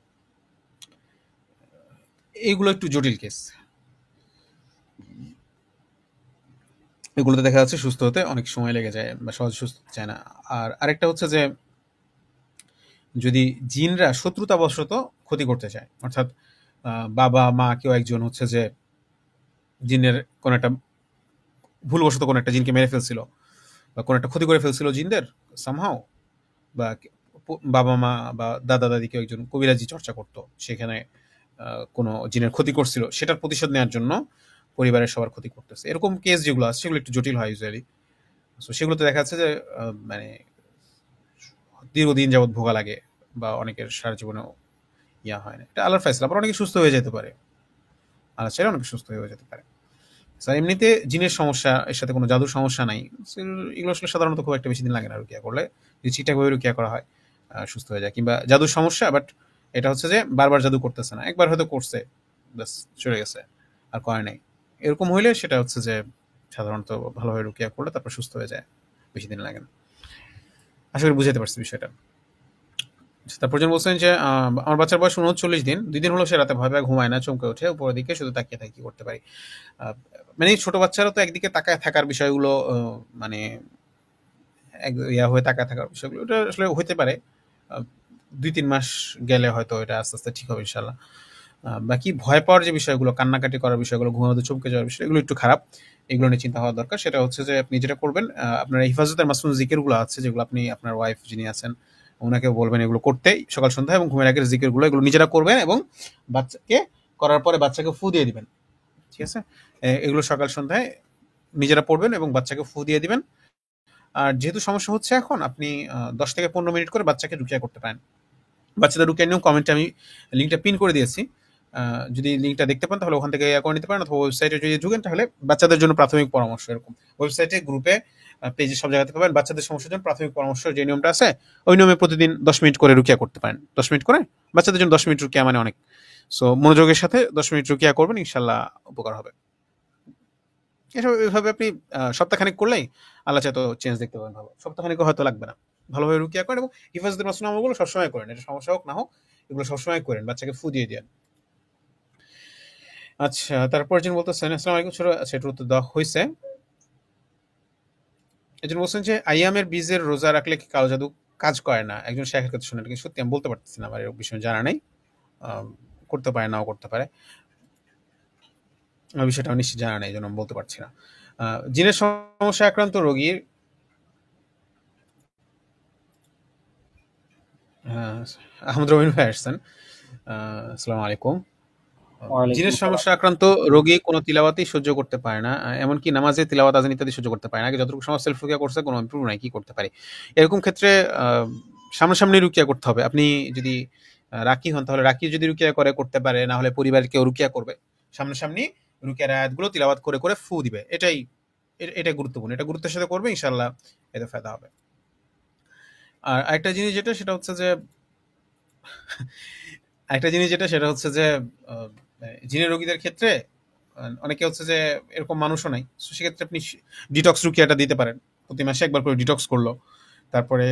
এইগুলো একটু জটিল কেস। এগুলোতে দেখা যাচ্ছে সুস্থ হতে অনেক সময় লেগে যায় বা সহজ সুস্থ হতে চায় না। আর আরেকটা হচ্ছে যে যদি জিনরা শত্রুতাবশত ক্ষতি করতে চায়, অর্থাৎ বাবা মা কেউ একজন হচ্ছে যে জিনের কোন একটা ভুলবশত কোন একটা জিনকে মেরে ফেলছিল বা কোন একটা ক্ষতি করে ফেলছিল জিনদের সামহাও, বা বাবা মা বা দাদা দাদি কেউ একজন কবিরাজি চর্চা করত, সেখানে কোনো জিনের ক্ষতি করছিল, সেটার প্রতিশোধ নেওয়ার জন্য পরিবারের সবার ক্ষতি করতেছে, এরকম কেস যেগুলো আছে সেগুলো একটু জটিল হয় ইউজুয়ালি। তো সেগুলোতে দেখা যাচ্ছে যে মানে দীর্ঘদিন যাবৎ ভোগা লাগে বা অনেকের সারা জীবনেও হয় না, এটা আল্লাহর ফয়সালা। আবার অনেকে সুস্থ হয়ে যেতে পারে, আল্লাহ চাইলে অনেকে সুস্থ হয়ে যেতে পারে। স্যার এমনিতে জিনের সমস্যা এর সাথে কোনো জাদুর সমস্যা নাই, এগুলো আসলে সাধারণত খুব একটা বেশি দিন লাগে না রুকিয়া করলে, যদি ঠিকঠাকভাবে রুকিয়া করা হয় সুস্থ হয়ে যায়। কিংবা জাদুর সমস্যা, বাট এটা হচ্ছে যে বারবার জাদু করতেছে না, একবার হয়তো করছে, ব্যাস চলে গেছে, আর করে নাই, এরকম হইলে সেটা হচ্ছে যে সাধারণত ভালোভাবে রুকিয়া করলে তারপর সুস্থ হয়ে যায়, বেশি দিন লাগে না। আশা করি বুঝাতে পারছি বিষয়টা। তারপর যেন বলছেন যে আমার বাচ্চার বয়স 39 দিন, 2 দিন হলো সে রাতে ভয় পায়, ঘুমায় না, চমকে ওঠে, উপরের দিকে শুধু তাকিয়ে থাকে, কি করতে পারি? মানে ছোট বাচ্চারা তো একদিকে তাকায় থাকার বিষয়গুলো মানে হয়ে তাকায় থাকার বিষয়গুলো এটা আসলে হইতে পারে। 2-3 মাস গেলে হয়তো এটা আস্তে আস্তে ঠিক হবে ইনশাল্লাহ। বাকি ভয় পাওয়ার যে বিষয়গুলো, কান্নাকাটি করার বিষয়গুলো, ঘুমাতে চমকে যাওয়ার বিষয়, এগুলো একটু খারাপ, এগুলো নিয়ে চিন্তা হওয়া দরকার। সেটা হচ্ছে যে আপনি যেটা করবেন, আপনার হিফাজতের মাসনুন জিকিরগুলো আছে, যেগুলো আপনি আপনার ওয়াইফ যিনি আছেন ওনাকে বলবেন এগুলো করতে সকাল সন্ধ্যা, এবং ঘুমের আগের জিকিরগুলো এগুলো নিজেরা করবেন, এবং বাচ্চাকে করার পরে বাচ্চাকে ফু দিয়ে দিবেন। ঠিক আছে, এগুলো সকাল সন্ধ্যায় নিজেরা পড়বেন এবং বাচ্চাকে ফু দিয়ে দিবেন। আর যেহেতু সমস্যা হচ্ছে এখন, আপনি 10 থেকে 15 মিনিট করে বাচ্চাকে রুকিয়া করতে পারেন। বাচ্চাদের রুকিয়া নিয়েও কমেন্টে আমি লিঙ্কটা পিন করে দিয়েছি, যদি লিঙ্কটা দেখতে পান তাহলে ওখান থেকে করে নিতে পারেন, অথবা ওয়েবসাইটে যদি ঢুকেন তাহলে বাচ্চাদের জন্য প্রাথমিক পরামর্শ, এরকম ওয়েবসাইটে, গ্রুপে, পেজে, সব জায়গাতে পাবেন বাচ্চাদের সমস্যার জন্য প্রাথমিক পরামর্শ, যে নিয়মটা আছে ওই নিয়মে প্রতিদিন 10 মিনিট করে রুকিয়া করতে পারেন। 10 মিনিট করে বাচ্চাদের জন্য 10 মিনিট রুকিয়া মানে অনেক। সো মনোযোগের সাথে 10 মিনিট রুকিয়া করবেন, ইনশাল্লাহ উপকার হবে। এসব এভাবে আপনি সপ্তাহখানেক করলেই আল্লাহ চায় তো চেঞ্জ দেখতে পাবেন ভালো। সপ্তাহখানেকও হয়তো লাগবে না, ভালোভাবে রুকিয়া করেন এবং হিফাজতের মাসুল আমলগুলো সবসময় করেন, এটা সমস্যা হোক না হোক এগুলো সবসময় করেন, বাচ্চাকে ফু দিয়ে দেন। আচ্ছা, তারপর যিনি বলতেছেন আসসালামু আলাইকুম, ছোট আচ্ছা এটার উত্তর দেওয়া হয়েছে। একজন বলছেন যে আইয়ামের বীজের রোজা রাখলে কি কালো জাদু কাজ করে না? একজন শেখের কথা শুনে, কিন্তু সত্যি আমি বলতে পারতেছি না, আমার এর বিষয়ে জানা নেই। করতে পারে, নাও করতে পারে, আমার বিষয়টা আমার নিশ্চিত জানা নেই, এই জন্য আমি বলতে পারছি না। জিনের সমস্যা আক্রান্ত রোগীর আহমদ রবিন ভাই আসছেন, আসসালামু আলাইকুম। ওয়ালাইকুম জিনের সালাম। সমস্যা আক্রান্ত রোগী কোনো তিলাওয়াতই সহ্য করতে পারে না, এমনকি নামাজে তিলাওয়াত, আযান ইত্যাদি সহ্য করতে পারে না, আগে যতটুকু সময় সেলফ রুকিয়া করছে কোনো ইমপ্রুভ নাই, কি করতে পারি? এরকম ক্ষেত্রে সামনাসামনি রুকিয়া করতে হবে। আপনি যদি রাকি হন তাহলে রাকি যদি রুকিয়া করে করতে পারে, না হলে পরিবারের কেউ রুকিয়া করবে, সামনাসামনি রুকিয়ার আয়াতগুলো তিলাওয়াত করে করে ফু দিবে, এটাই এটা গুরুত্বপূর্ণ, এটা গুরুত্বের সাথে করবে, ইনশাল্লাহ এতে ফায়দা হবে। আর আরেকটা জিনিস যেটা সেটা হচ্ছে যে আরেকটা জিনিস যেটা সেটা হচ্ছে যে আহ, জিনের রোগীদের ক্ষেত্রে অনেকে হচ্ছে যে এরকম মানুষও নাই, তো সেক্ষেত্রে আপনি ডিটক্স রুকিয়াটা দিতে পারেন, প্রতি মাসে একবার করে ডিটক্স করলো, তারপরে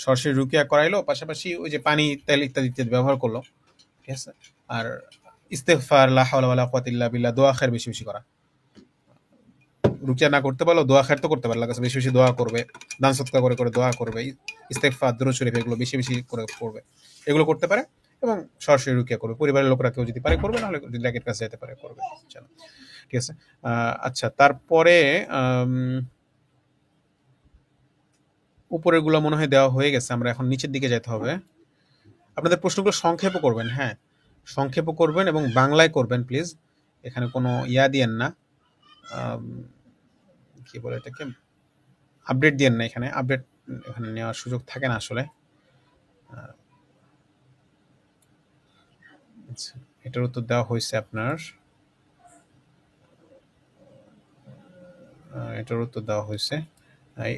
সরাসরি রুকিয়া করাইলো, পাশাপাশি ওই যে পানি, তেল ইত্যাদি ইত্যাদি ব্যবহার করলো। ঠিক আছে, আর ইস্তেগফার, লা হাওলা ওয়ালা কুওয়াতা ইল্লা বিল্লাহ, দোয়া খায়ের বেশি বেশি করা। রুকিয়া না করতে পারলো দোয়া খায়ের তো করতে পারলো, কাছে বেশি বেশি দোয়া করবে, দান সৎকার করে করে দোয়া করবে, ইস্তেগফার, দুরূদ শরীফ এগুলো বেশি বেশি করে করবে, এগুলো করতে পারে। এবং সরাসরি রুকিয়া করবে। পরিবারের লোকরা কেউ যদি পারে করবে, নাহলে যদি লেকের কাছে যেতে পারে করবে। চলো, ঠিক আছে। আচ্ছা, তারপরে উপরের গুলো মনে হয় দেওয়া হয়ে গেছে, আমরা এখন নিচের দিকে যেতে হবে। আপনাদের প্রশ্নগুলো সংক্ষেপও করবেন, হ্যাঁ, সংক্ষেপও করবেন এবং বাংলায় করবেন প্লিজ। এখানে কোনো ইয়া দিয়েন না, আম, কি বলে এটাকে, আপডেট দিয়েন না। এখানে আপডেট এখানে নেওয়ার সুযোগ থাকে না আসলে। আচ্ছা, এটার উত্তর দেওয়া হয়েছে আপনার, এটার উত্তর দেওয়া হয়েছে।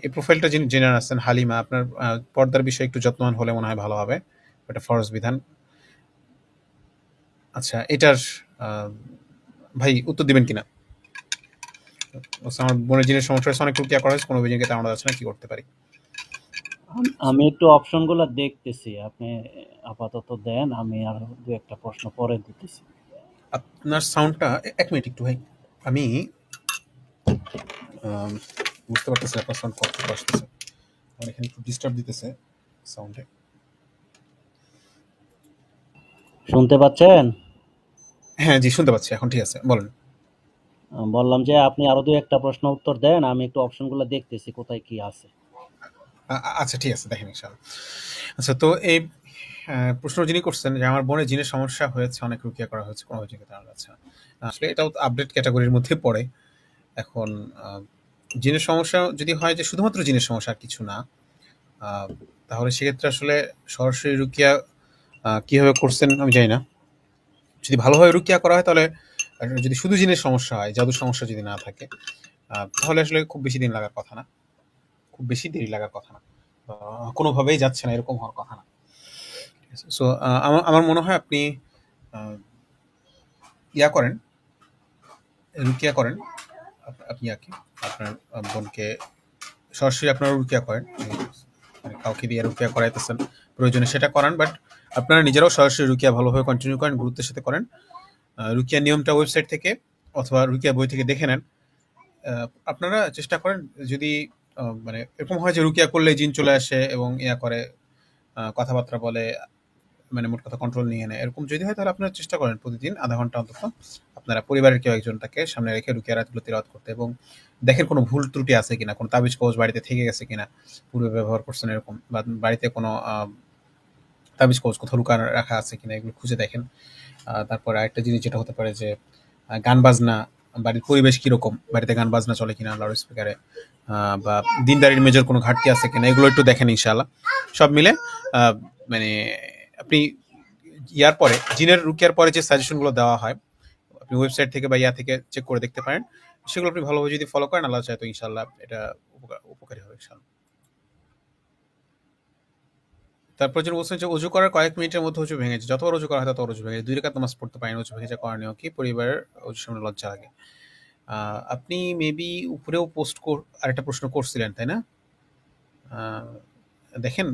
এই প্রোফাইলটা যিনি জেনে আসছেন হালিমা, আপনার পর্দার বিষয়ে একটু যত্নবান হলে মনে হয় ভালো হবে, এটা ফরজ বিধান। আচ্ছা, এটার ভাই উত্তর দিবেন কিনা? আমার বোনের জিনের সমস্যা হয়েছে, অনেক রুকিয়া করা হয়েছে, কোনো অভিযোগে তাড়ানো যাচ্ছে না, কি করতে পারি? আমি একটু অপশনগুলো দেখতেছি, আপনি আপাতত দেন, আমি আর দু একটা প্রশ্ন পরে দিতেছি। আপনার সাউন্ডটা এক মিনিট একটু ভাই, আমি বুঝতে পারতেছি আপনার সাউন্ড কত আসতেছে, আমার এখানে একটু ডিস্টার্ব দিতেছে সাউন্ডে। শুনতে পাচ্ছেন? হ্যাঁ জি, শুনতে পাচ্ছি এখন, ঠিক আছে বলেন। বললাম যে আপনি আরো দু একটা প্রশ্ন উত্তর দেন, আমি একটু অপশনগুলো দেখতেছি কোথায় কি আছে। আচ্ছা ঠিক আছে, দেখেন ইনশাআল্লাহ। আচ্ছা, তো এই প্রশ্ন যিনি করছেন যে আমার বোনের জিনের সমস্যা হয়েছে, অনেক রুকিয়া করা হয়েছে, কোনো অভিযোগে তাড়ানো যাচ্ছে না, আসলে এটাও আপডেট ক্যাটাগরির মধ্যে পড়ে। এখন জিনের সমস্যা যদি হয় যে শুধুমাত্র জিনের সমস্যা আর কিছু না, তাহলে সেক্ষেত্রে আসলে সরাসরি রুকিয়া কিভাবে করছেন আমি জানি না। যদি ভালোভাবে রুকিয়া করা হয় তাহলে, যদি শুধু জিনের সমস্যা হয়, জাদুর সমস্যা যদি না থাকে, তাহলে আসলে খুব বেশি দিন লাগার কথা না, খুব বেশি দেরি লাগার কথা না, কোনোভাবেই যাচ্ছে না এরকম হওয়ার কথা না। সো আমার আমার মনে হয় আপনি ইয়া করেন, রুকিয়া করেন, আপনি ইয়াকে আপনার বোনকে সরাসরি আপনারা রুকিয়া করেন, মানে কাউকে দিয়ে রুকিয়া করাইতেছেন, প্রয়োজনে সেটা করান, বাট আপনারা নিজেরাও সরাসরি রুকিয়া ভালোভাবে কন্টিনিউ করেন, গুরুত্বের সাথে করেন। রুকিয়া নিয়মটা ওয়েবসাইট থেকে অথবা রুকিয়া বই থেকে দেখে নেন। আপনারা চেষ্টা করেন, যদি মানে এরকম হয় যে রুকিয়া করলে জিন চলে আসে এবং ইয়া করে, কথাবার্তা বলে, মানে মোট কথা কন্ট্রোল নিয়ে নেয়, এরকম যদি হয় তাহলে আপনারা চেষ্টা করেন প্রতিদিন আধা ঘন্টা অন্তত আপনারা পরিবারের কেউ একজনটাকে সামনে রেখে রুকিয়া রাতগুলো তিলাওয়াত করতে, এবং দেখেন কোনো ভুল ত্রুটি আছে কিনা, কোনো তাবিজ কবজ বাড়িতে থেকে গেছে কিনা, পূর্বে ব্যবহার করছেন এরকম, বা বাড়িতে কোনো তাবিজ কবজ কোথাও লুকানো রাখা আছে কিনা, এগুলো খুঁজে দেখেন। তারপরে আরেকটা জিনিস যেটা হতে পারে যে গান বাজনা, বাড়ির পরিবেশ কিরকম, বাড়িতে গান বাজনা চলে কিনা লাউড স্পিকারে, বা দিনদারির মেজর কোনো ঘাটতি আছে কিনা, এগুলো একটু দেখেন ইনশাআল্লাহ। সব মিলে মানে আপনি ইয়ার পরে, জিনের রুকিয়ার পরে যে সাজেশনগুলো দেওয়া হয়, আপনি ওয়েবসাইট থেকে বা ইয়া থেকে চেক করে দেখতে পারেন, সেগুলো আপনি ভালোভাবে যদি ফলো করেন, আল্লাহ চায় তো ইনশাআল্লাহ এটা উপকারী হবে ইনশাআল্লাহ। তারপর যেটা বলছেন যে অজু করার কয়েক মিনিটের মধ্যে অজু ভেঙে যায়, যতবার অজু করা হয় ততবার অজু ভেঙে যায়, 2 রাকাত নামাজ পড়তে পারেন, অজু ভেঙে যায় করণীয় কি? পরিবারের অজুর সামনে লজ্জা লাগে। আপনি মেবি উপরেও আরেকটা প্রশ্ন করছিলেন, তাই না? আহ, দেখেন,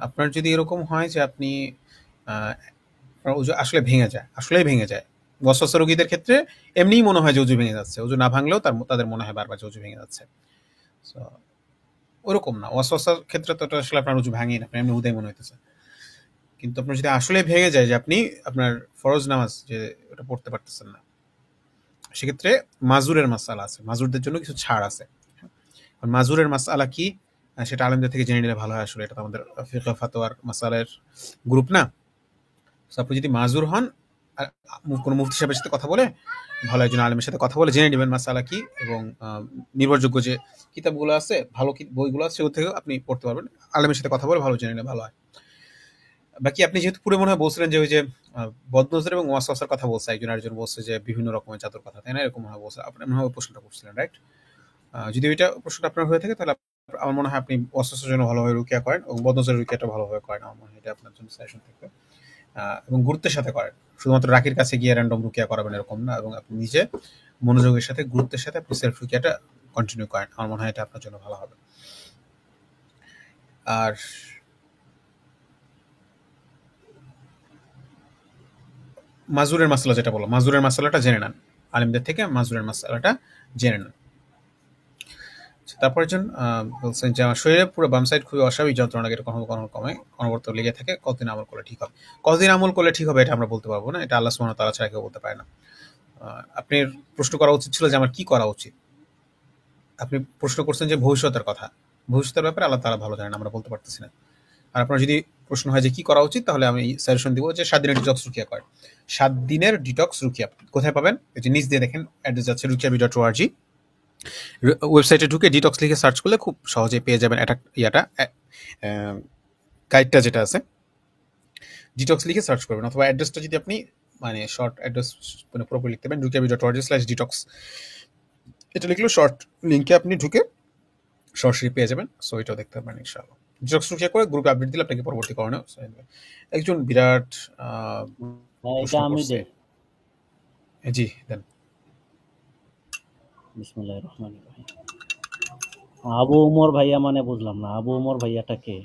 আপনার যদি এরকম হয় যে আপনি আহ, আপনার অজু আসলে ভেঙে যায়, আসলেই ভেঙে যায়, ওয়াসওয়াসা রোগীদের ক্ষেত্রে এমনিই মনে হয় যে অজু ভেঙে যাচ্ছে, অজু না ভাঙলেও তাদের মনে হয় বারবার যে অজু ভেঙে যাচ্ছে। So, ওরকম না, ওয়াসওয়াসার ক্ষেত্রে তো এটা আসলে আপনার অজু ভাঙেই না, আপনার এমনি উদয় মনে হইতেছে। কিন্তু আপনার যদি আসলে ভেঙে যায় যে আপনি আপনার ফরজ নামাজ যে ওটা পড়তে পারতেছেন না, সেক্ষেত্রে মাজুরের মাসালা আছে, মাজুরদের জন্য কিছু ছাড় আছে। আর মাজুরের মাসালা কি, সেটা আলেমদের থেকে জেনে নিলে ভালো হয়, আসলে এটা তো আমাদের ফিকহ ফাতোয়ার মাসালের গ্রুপ না। So, আপনি যদি মাজুর হন, আর কোনো মুফতি সাহেবের সাথে কথা বলে, ভালো একজন আলেমের সাথে কথা বলে জেনে নেবেন মাসালা কি, এবং নির্ভরযোগ্য যে কিতাবগুলো আছে, ভালো বইগুলো আছে, সেগুলো থেকে আপনি পড়তে পারবেন, আলেমের সাথে কথা বলে ভালো জেনে নিলে ভালো হয়। বাকি আপনি যেহেতু পুরো মনে হয় বলছিলেন যে ওই যে বদনজর এবং ওয়াসওয়াসার কথা বলছে, একজন আরেকজন বলছে যে বিভিন্ন রকমের জাদুর কথা, তাই না? এরকম মনে হয় বলছে, আপনি মনে হয় প্রশ্নটা করছিলেন, রাইট? যদি ওইটা প্রশ্নটা আপনার হয়ে থাকে, তাহলে আমার মনে হয় আপনি ওয়াসওয়াসার জন্য ভালোভাবে রুকিয়া করেন এবং বদনজরের রুকিয়াটা ভালোভাবে করেন, আমার মনে হয় এটা আপনার জন্য সাজেশন থাকবে। এবং গুরুত্বের সাথে করেন, শুধুমাত্র রাকির কাছে গিয়ে র্যান্ডম রুকিয়া করাবেন এরকম না, এবং আপনি নিজে মনোযোগের সাথে গুরুত্বের সাথে আপনি সেলফ রুকিয়াটা কন্টিনিউ করেন, আমার মনে হয় এটা আপনার জন্য ভালো হবে। আর মাজুরের মাসালা যেটা বলো, মাজুরের মাসালাটা জেনে নেন আলিমদের থেকে, মাজুরের মাসালাটা জেনে নেন। তারপর একজন বলছেন যে আমার শরীরে পুরো বাম সাইড খুবই অস্বাভাবিক যন্ত্রণা লাগে, এটা কখনো কখনো কমে, অনবরত লেগে থাকে, কতদিন আমল করলে ঠিক হবে? কতদিন আমল করলে ঠিক হবে এটা আমরা বলতে পারবো না, এটা আল্লাহ সুবহানাহু ওয়া তাআলা ছাড়া কেউ বলতে পারে না। আপনার প্রশ্ন করা উচিত ছিল যে আমার কি করা উচিত। আপনি প্রশ্ন করছেন যে ভবিষ্যতের কথা, ভবিষ্যতের ব্যাপারে আল্লাহ তাআলা ভালো জানেন, আমরা বলতে পারতেছি না। আর আপনার যদি প্রশ্ন হয় যে কি করা উচিত, তাহলে আমি সাজেশন দিব যে 7 দিনের ডিটক্স রুকিয়া করেন। 7 দিনের ডিটক্স রুকিয়া কোথায় পাবেন? এই যে নিচ দিয়ে দেখেন অ্যাড্রেস যাচ্ছে rukiabi.org, ওয়েবসাইটে ঢুকে ডিটক্স লিখে সার্চ করলে খুব সহজেই পেয়ে যাবেন এটা গাইডটা যেটা আছে। ডিটক্স লিখে সার্চ করবেন, অথবা অ্যাড্রেসটা যদি আপনি মানে শর্ট অ্যাড্রেস মানে পুরোপুরি লিখতে পারেন rukiabi.org/detox, এটা লিখলে শর্ট লিংকে আপনি ঢুকে সরাসরি পেয়ে যাবেন। সো এটাও দেখতে পারেন ইনশাআল্লাহ। ডিটক্স রুকিয়া করে গ্রুপে আপডেট দিলে আপনাকে পরবর্তী করণীয় একজন বিরাট হ্যাঁ, প্রশ্ন এটা আমি করছে। দেই। জি দেন। বিসমিল্লাহির রহমানির রহিম। আবু উমর ভাইয়া মানে বুঝলাম না, আবু উমর ভাইয়াটা কে?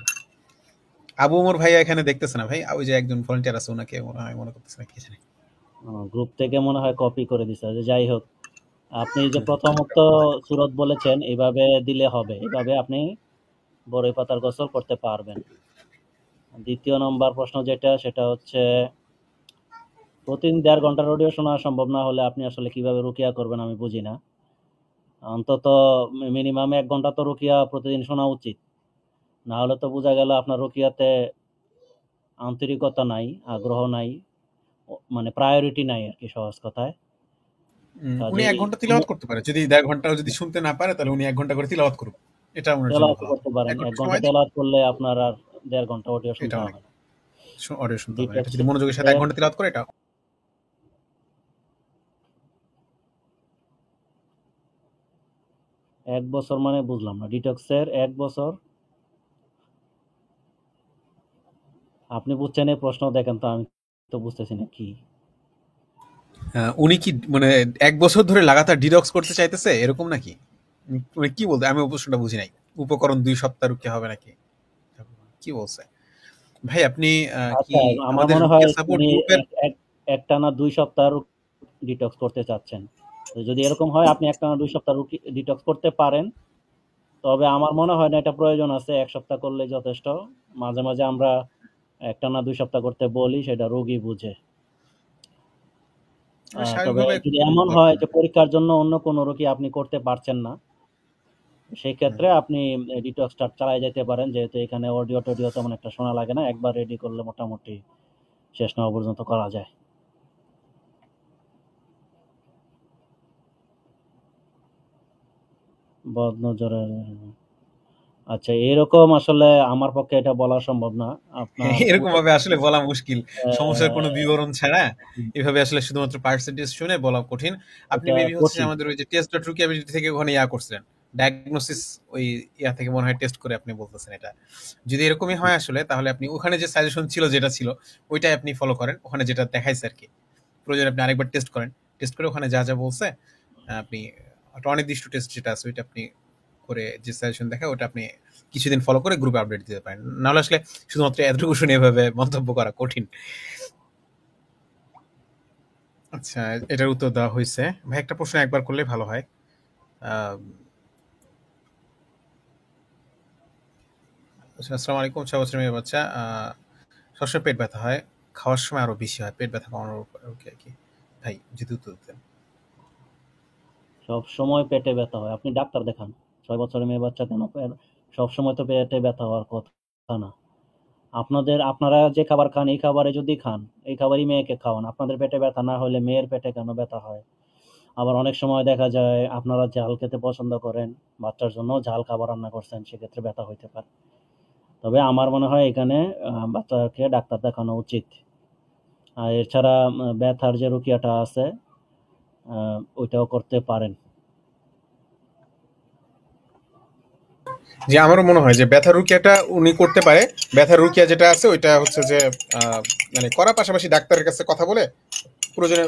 আবু ওমর ভাইয়া এখানে দেখতেছে না ভাই, ওই যে একজন ভলান্টিয়ার আছে ওনাকে মনে হয় মনে করতেছে না, কি জানি। গ্রুপ থেকে মনে হয় কপি করে দিছে। যাই হোক, আপনি যে হুম, প্রথমত সুরত বলেছেন এইভাবে দিলে হবে, এইভাবে আপনি বড়ই পাতার গোসল করতে পারবেন। দ্বিতীয় নম্বর প্রশ্ন যেটা, সেটা হচ্ছে প্রতিদিন 1.5 ঘন্টার অডিও শোনা সম্ভব না হলে আপনি আসলে কিভাবে রুকিয়া করবেন আমি বুঝি না। অন্তত মিনিমাম 1 ঘন্টা তো রুকিয়া প্রতিদিন শোনা উচিত, না হলে তো বোঝা গেল আপনার রুকিয়াতে আন্তরিকতা নাই, আগ্রহ নাই, মানে প্রায়োরিটি নাই আর কি, সহজ কথায়। উনি কাজেই 1 ঘন্টা তিলাওয়াত করতে পারে, যদি 1.5 ঘন্টাও যদি শুনতে না পারে তাহলে উনি 1 ঘন্টা করে তিলাওয়াত করুক, এটা ওনার জন্য তেলাওয়াত ভালো হবে। করতে পারেন, 1 1 ঘন্টা ঘন্টা সময় দিন, তেলাওয়াত করলে আপনার আর 1.5 ঘন্টা অডিও এটা শুনতে অনেক হবে না। অডিও শুনতে হবে না। এটা যদি মনোযোগের সাথে 1 ডিটক্সের ঘন্টা তিলাওয়াত করে, এটা 1 বছর মানে বুঝলাম না, ডিটক্সের 1 বছর? আপনি বুঝছেন এই প্রশ্ন, দেখেন তো, আমি তো বুঝতেছি না কি। উনি কি মানে 1 বছর ধরে লাগাতার ডিডক্স করতে চাইতেছে এরকম নাকি? মানে কি বলতে, আমি প্রশ্নটা বুঝি নাই। উপকরণ 2 সপ্তাহ রুকিয়া হবে নাকি? কি বলছে? ভাই আপনি কি আচ্ছা, আমার আমাদের মনে হয় রুকিয়া সাপোর্ট উনি গ্রুপের একটানা 2 সপ্তাহ ডিটক্স করতে চাচ্ছেন। তো যদি এরকম হয় আপনি একটানা 2 সপ্তাহ ডিটক্স করতে পারেন, তবে আমার মনে হয় না এটা প্রয়োজন আছে, 1 সপ্তাহ করলে যথেষ্ট। মাঝে মাঝে আমরা একটানা 2 সপ্তাহ করতে বলি, সেটা রোগী বুঝে। তবে স্বাভাবিকভাবে যদি এমন হয় দরকার। যে পরীক্ষার জন্য অন্য কোনো রোগী আপনি করতে পারছেন না, সেই হুম। ক্ষেত্রে আপনি ডিটক্সটা চালায় যেতে পারেন, যেহেতু এখানে অডিও টডিও তেমন একটা শোনা লাগে না, একবার রেডি করলে মোটামুটি শেষ না হওয়া পর্যন্ত করা যায়। বদনজরের, আচ্ছা, এরকম আসলে আমার পক্ষে এটা বলা সম্ভব না। আপনার এরকম ভাবে আসলে বলা মুশকিল। সমস্যার কোনো আহ, বিবরণ ছাড়া এভাবে আসলে শুধুমাত্র পার্সেন্টেজ শুনে বলা কঠিন। আপনি এটা মেবি হচ্ছে যে কঠিন। আমাদের ওই যে test.rukiability থেকে ওখানে করছিলেন। ডায়াগনোসিস ওই থেকে মনে হয় টেস্ট করে আপনি বলতেছেন এটা। যদি এরকমই হয় আসলে, তাহলে আপনি ওখানে যে সাজেশন ছিল যেটা ছিল ওইটাই আপনি ফলো করেন। ওখানে যেটা দেখাইছে আরকি। প্রয়োজনে আপনি আরেকবার টেস্ট করেন। টেস্ট করে ওখানে যা যা বলছে আপনি একটা অনির্দিষ্ট টেস্ট যেটা আছে ওইটা আপনি করে যে সাজেশন দেখায় ওটা আপনি কিছুদিন ফলো করে গ্রুপে আপডেট দিতে পারেন। নাহলে আসলে শুধুমাত্র এতটুকু শুনে এভাবে মন্তব্য করা কঠিন। আচ্ছা, এটার উত্তর দেওয়া হয়েছে। ভাই একটা প্রশ্ন একবার করলে ভালো হয়। আহ, আচ্ছা, আসসালামু আলাইকুম। 6 বছরের মেয়ে বাচ্চা, সবসময় পেট ব্যথা হয়, খাওয়ার সময় আরো বেশি হয়, পেট ব্যথা কমানোর উপায় কি আর কি? ভাই যদি উত্তর দিতেন। সব সময় পেটে ব্যথা হয়, আপনি ডাক্তার দেখান। 6 বছরের মেয়ে বাচ্চা কেন সব সময় তো পেটে ব্যথা হওয়ার কথা না। আপনারা যে খাবার খান, এই খাবারে যদি খান, এই খাবারই মেয়েকে খাওয়ান, আপনাদের পেটে ব্যথা না হলে মেয়ের পেটে কেন ব্যথা হয়? আবার অনেক সময় দেখা যায় আপনারা ঝাল খেতে পছন্দ করেন, বাচ্চার জন্য ঝাল খাবার রান্না করছেন, সেক্ষেত্রে ব্যথা হইতে পারে। তবে আমার মনে হয় এখানে বাচ্চাকে ডাক্তার দেখানো উচিত। আর এছাড়া ব্যথার যে রুকিয়াটা আছে, ওইটাও করতে পারেন। যে আমারও মনে হয় যে ব্যথার রুকিয়াটা উনি করতে পারে। ব্যথার রুকিয়া যেটা আছে ওইটা হচ্ছে যে আহ, মানে করার পাশাপাশি ডাক্তারের কাছে কথা বলে প্রয়োজনে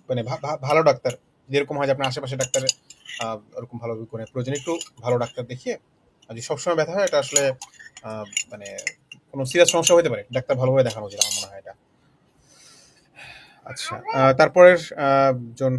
মানে ভালো ডাক্তার, যেরকম হয় যে আপনার আশেপাশে ডাক্তার ওরকম ভালো করে প্রয়োজনে একটু ভালো ডাক্তার দেখিয়ে, আর যদি সবসময় ব্যথা হয় এটা আসলে মানে কোনো সিরিয়াস সমস্যা হতে পারে, ডাক্তার ভালোভাবে দেখানো উচিত আমার মনে হয় এটা। আচ্ছা, তারপরের জন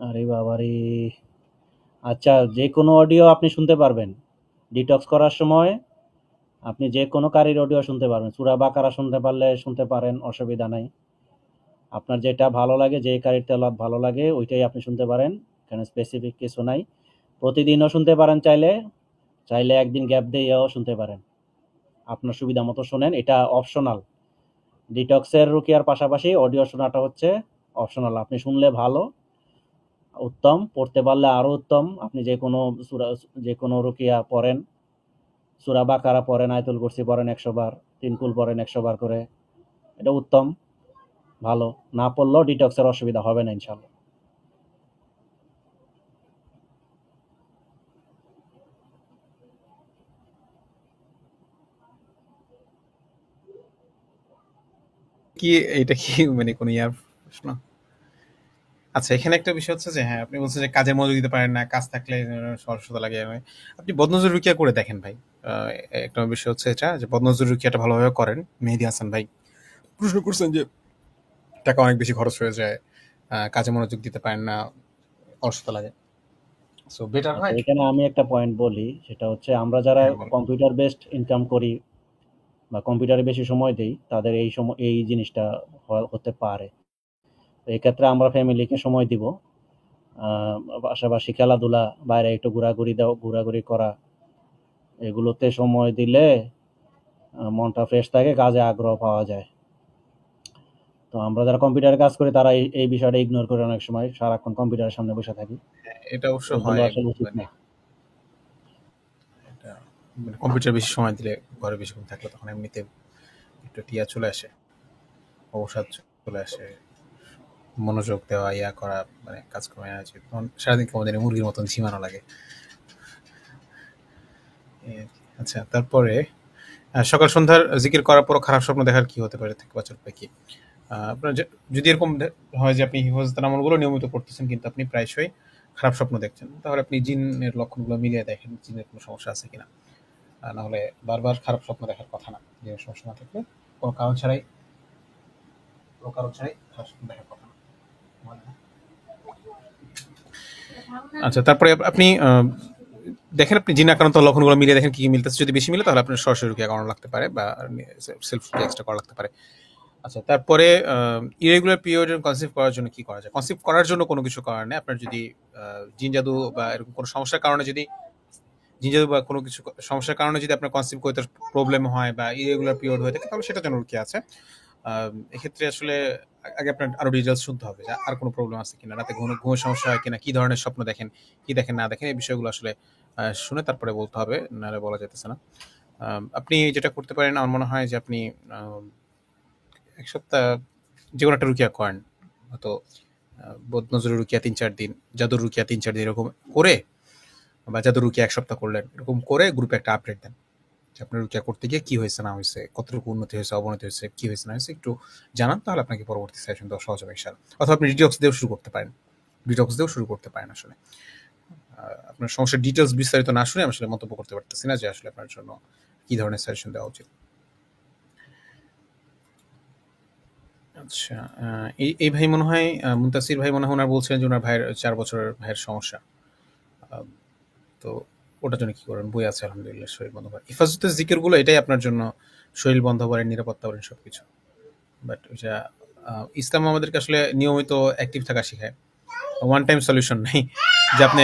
আরে বাবারে! আচ্ছা, যেকোনো অডিও আপনি শুনতে পারবেন। ডিটক্স করার সময় আপনি যেকোনো কারির অডিও শুনতে পারবেন। সূরা বাকারা শুনতে পারলে শুনতে পারেন, অসুবিধা নাই। আপনার যেটা ভালো লাগে, যে কারির তেলাওয়াত ভালো লাগে ওইটাই আপনি শুনতে পারেন। এখানে স্পেসিফিক কিছু নাই। প্রতিদিনও শুনতে পারেন চাইলে, চাইলে একদিন গ্যাপ দিয়েও শুনতে পারেন। আপনার সুবিধা মতো শোনেন, এটা অপশনাল। ডিটক্সের রুকিয়ার পাশাপাশি অডিও শোনাটা হচ্ছে অপশনাল। আপনি শুনলে ভালো, উত্তম, পড়তে পারলে আরও উত্তম। আপনি যে কোনো সূরা, যে কোনো রুকিয়া পড়েন, সূরা বাকারা পড়েন, আয়াতুল কুরসি পড়েন 100 বার, তিনকুল পড়েন 100 বার করে, এটা উত্তম, ভালো। না পড়লেও ডিটক্সের অসুবিধা হবে না ইনশাল্লাহ। কি এটা কি মানে কোন ইয়ার প্রশ্ন? আচ্ছা, এখানে একটা বিষয় হচ্ছে যে হ্যাঁ, আপনি বলছেন যে কাজের মনোযোগ দিতে পারেন না, কাজ থাকলে অলসতা লাগে। আপনি বদনজর রুকিয়া করে দেখেন ভাই। একটা বিষয় হচ্ছে এটা যে বদনজর রুকিয়াটা ভালোভাবে করেন। মেহেদী হাসান ভাই প্রশ্ন করছেন যে টাকা অনেক বেশি খরচ হয়ে যায়, কাজে মনোযোগ দিতে পারেন না, অলসতা লাগে। সো বেটার আচ্ছা, হয়। এখানে আমি একটা পয়েন্ট বলি, সেটা হচ্ছে আমরা যারা হ্যাঁ, বল। কম্পিউটার বেসড ইনকাম করি বা কম্পিউটারে বেশি সময় দেই, তাদের এই সময় এই জিনিসটা হতে পারে। তো এক্ষেত্রে আমরা ফ্যামিলিকে সময় দিব, পাশাপাশি খেলাধুলা, বাইরে একটু ঘোরাঘুরি করা, এগুলোতে সময় দিলে মনটা ফ্রেশ থাকে, কাজে আগ্রহ পাওয়া যায়। তো আমরা যারা কম্পিউটারে কাজ করি তারা এই বিষয়টা ইগনোর করে অনেক সময় সারাক্ষণ কম্পিউটারের সামনে বসে থাকি। এটা অবশ্য এগুলো হয় আসলে উচিত মানে না। এটা মানে কম্পিউটার বেশি সময় দিলে, ঘরে বেশিক্ষণ থাকলে তখন এমনিতে একটু টিয়া চলে আসে, অবসাদ চলে আসে, মনোযোগ দেওয়া, ইয়া করা, মানে কাজকর্মে আছে তখন সারাদিন কেমন জানি মুরগির মতন ঝিমানো লাগে। এই আর কি। আচ্ছা, তারপরে সকাল সন্ধ্যার জিকির করার পরও খারাপ স্বপ্ন দেখার কি হতে পারে, থেকে বাঁচার উপায় কি? আপনার যদি এরকম হয় যে আপনি হিফাজতের আমলগুলো নিয়মিত করতেছেন কিন্তু আপনি প্রায়শই খারাপ স্বপ্ন দেখছেন, তাহলে আপনি জিনের লক্ষণগুলো মিলিয়ে দেখেন জিনের কোনো সমস্যা আছে কিনা। না হলে বারবার খারাপ স্বপ্ন দেখার কথা না। জিনের সমস্যা না থাকলে কোনো কারণ ছাড়াই খারাপ স্বপ্ন দেখার কথা না। আচ্ছা, তারপরে আপনি দেখেন আপনি জিন আক্রান্ত লক্ষণগুলো মিলিয়ে দেখেন কি কি মিলতেছে। যদি বেশি মিলে তাহলে আপনার সরাসরি রুকিয়া করানো লাগতে পারে বা সেলফ এক্সট্রা করা লাগতে পারে। আচ্ছা, তারপরে ইরেগুলার পিরিয়ড কনসিভ করার জন্য কি করা যায়? কনসিভ করার জন্য কোনো কিছু করার নেই। আপনার যদি জিন জাদু বা এরকম কোনো সমস্যার কারণে যদি জিন জাদু বা কোনো কিছু সমস্যার কারণে যদি আপনার কনসিভ করতে প্রবলেম হয় বা ইরেগুলার পিরিয়ড হয়ে থাকে তাহলে সেটার জন্য রুকিয়া আছে। এক্ষেত্রে আসলে আগে আপনার আরো ডিটেলস শুনতে হবে যে আর কোনো প্রবলেম আছে কিনা, রাতে ঘুমের সমস্যা হয় কিনা, কি ধরনের স্বপ্ন দেখেন, কি দেখেন না দেখেন, এই বিষয়গুলো আসলে শুনে তারপরে বলতে হবে, নাহলে বলা যেতেছে না। আপনি যেটা করতে পারেন আমার মনে হয় যে আপনি এক সপ্তাহ যে কোনো একটা রুকিয়া করেন, হয়তো বদনজরের রুকিয়া 3-4 দিন, জাদুর রুকিয়া 3-4 দিন, এরকম করে, বা জাদুর রুকিয়া 1 সপ্তাহ করলেন, এরকম করে গ্রুপে একটা আপডেট দেন যে আপনার রুকিয়া করতে গিয়ে কি হয়েছে না হয়েছে, কতটুকু উন্নতি হয়েছে, অবনতি হয়েছে, কি হয়েছে না হয়েছে একটু জানান, তাহলে আপনাকে পরবর্তী সেশন দেওয়া সহজ হবে ইনশাআল্লাহ। অথবা আপনি ডিটক্স দিয়েও শুরু করতে পারেন আসলে। আপনার সমস্যার ডিটেলস বিস্তারিত না শুনে আমি আসলে মন্তব্য করতে পারতেছি না যে আসলে আপনার জন্য কি ধরনের সাজেশন দেওয়া উচিত। আচ্ছা, এই এই ভাই মনে হয় মুনতাসির ভাই মনে হয় ওনার বলছিলেন যে ওনার ভাইয়ের 4 বছরের ভাইয়ের সমস্যা। আহ, তো ওটার জন্য কি করেন? বই আছে আলহামদুলিল্লাহ, শরীর বন্ধ করে হিফাজতের জিকির গুলো, এটাই আপনার জন্য শরীর বন্ধ করেন, নিরাপত্তা করেন, সবকিছু। বাট ওইটা ইসলাম আমাদেরকে আসলে নিয়মিত অ্যাক্টিভ থাকা শেখায়। ওয়ান টাইম সলিউশন নেই যে আপনি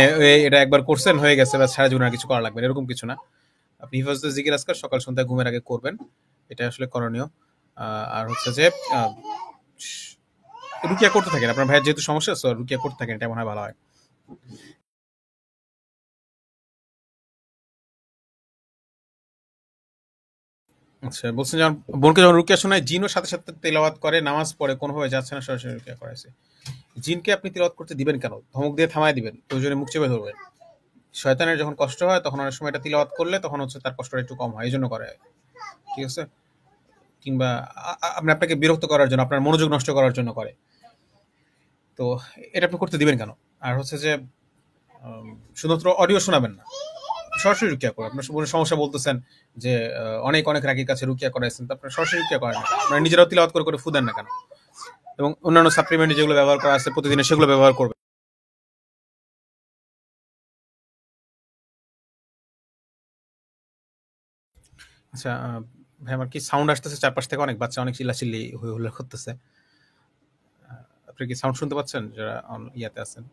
এটা একবার করছেন হয়ে গেছে বা সারা জীবন আর কিছু করা লাগবে না, এরকম কিছু না। আপনি হিফাজতের জিকির আজকাল সকাল সন্ধ্যা ঘুমের আগে করবেন, এটা আসলে করণীয়। আর হচ্ছে যে রুকিয়া করতে থাকেন, আপনার ভাইয়ের যেহেতু সমস্যা আছে রুকিয়া করতে থাকেন, এটা মনে হয় ভালো হয়। আচ্ছা, বলছেন যখন বোনকে যখন রুকিয়া শোনায় জিনও সাথে সাথে তেলাওয়াত করে, নামাজ পড়ে, কোনোভাবে যাচ্ছে না, সরাসরি রুকিয়া করাইছে। জিনকে আপনি তেলাওয়াত করতে দিবেন কেন? ধমক দিয়ে থামায় দিবেন, প্রয়োজনে মুখ চেপে ধরবেন। শয়তানের যখন কষ্ট হয় তখন অনেক সময় এটা তিলাওয়াত করলে তখন হচ্ছে তার কষ্টটা একটু কম হয়, এই জন্য করে। ঠিক আছে? কিংবা আপনি আপনাকে বিরক্ত করার জন্য, আপনার মনোযোগ নষ্ট করার জন্য করে। তো এটা আপনি করতে দিবেন কেন? আর হচ্ছে যে উম, শুধুমাত্র অডিও শোনাবেন না, সরাসরি রুকিয়া করুন। আপনার কোনো সমস্যা বলতেছেন যে অনেক অনেক রাগীর কাছে রুকিয়া করাইছেন, তো আপনার সরাসরি রুকিয়া করেন না, আপনারা নিজেরাও তিলাওয়াত করে করে ফুদেন না কেন? এবং অন্যান্য সাপ্লিমেন্ট যেগুলো ব্যবহার করা আছে প্রতিদিনে সেগুলো ব্যবহার করবেন। আচ্ছা, ভাই আমার কি সাউন্ড আসতেছে চারপাশ থেকে? অনেক বাচ্চা অনেক চিল্লাচিল্লি হই হুল্লোড় করতেছে। আপনি কি সাউন্ড শুনতে পাচ্ছেন যারা ইয়াতে আছেন?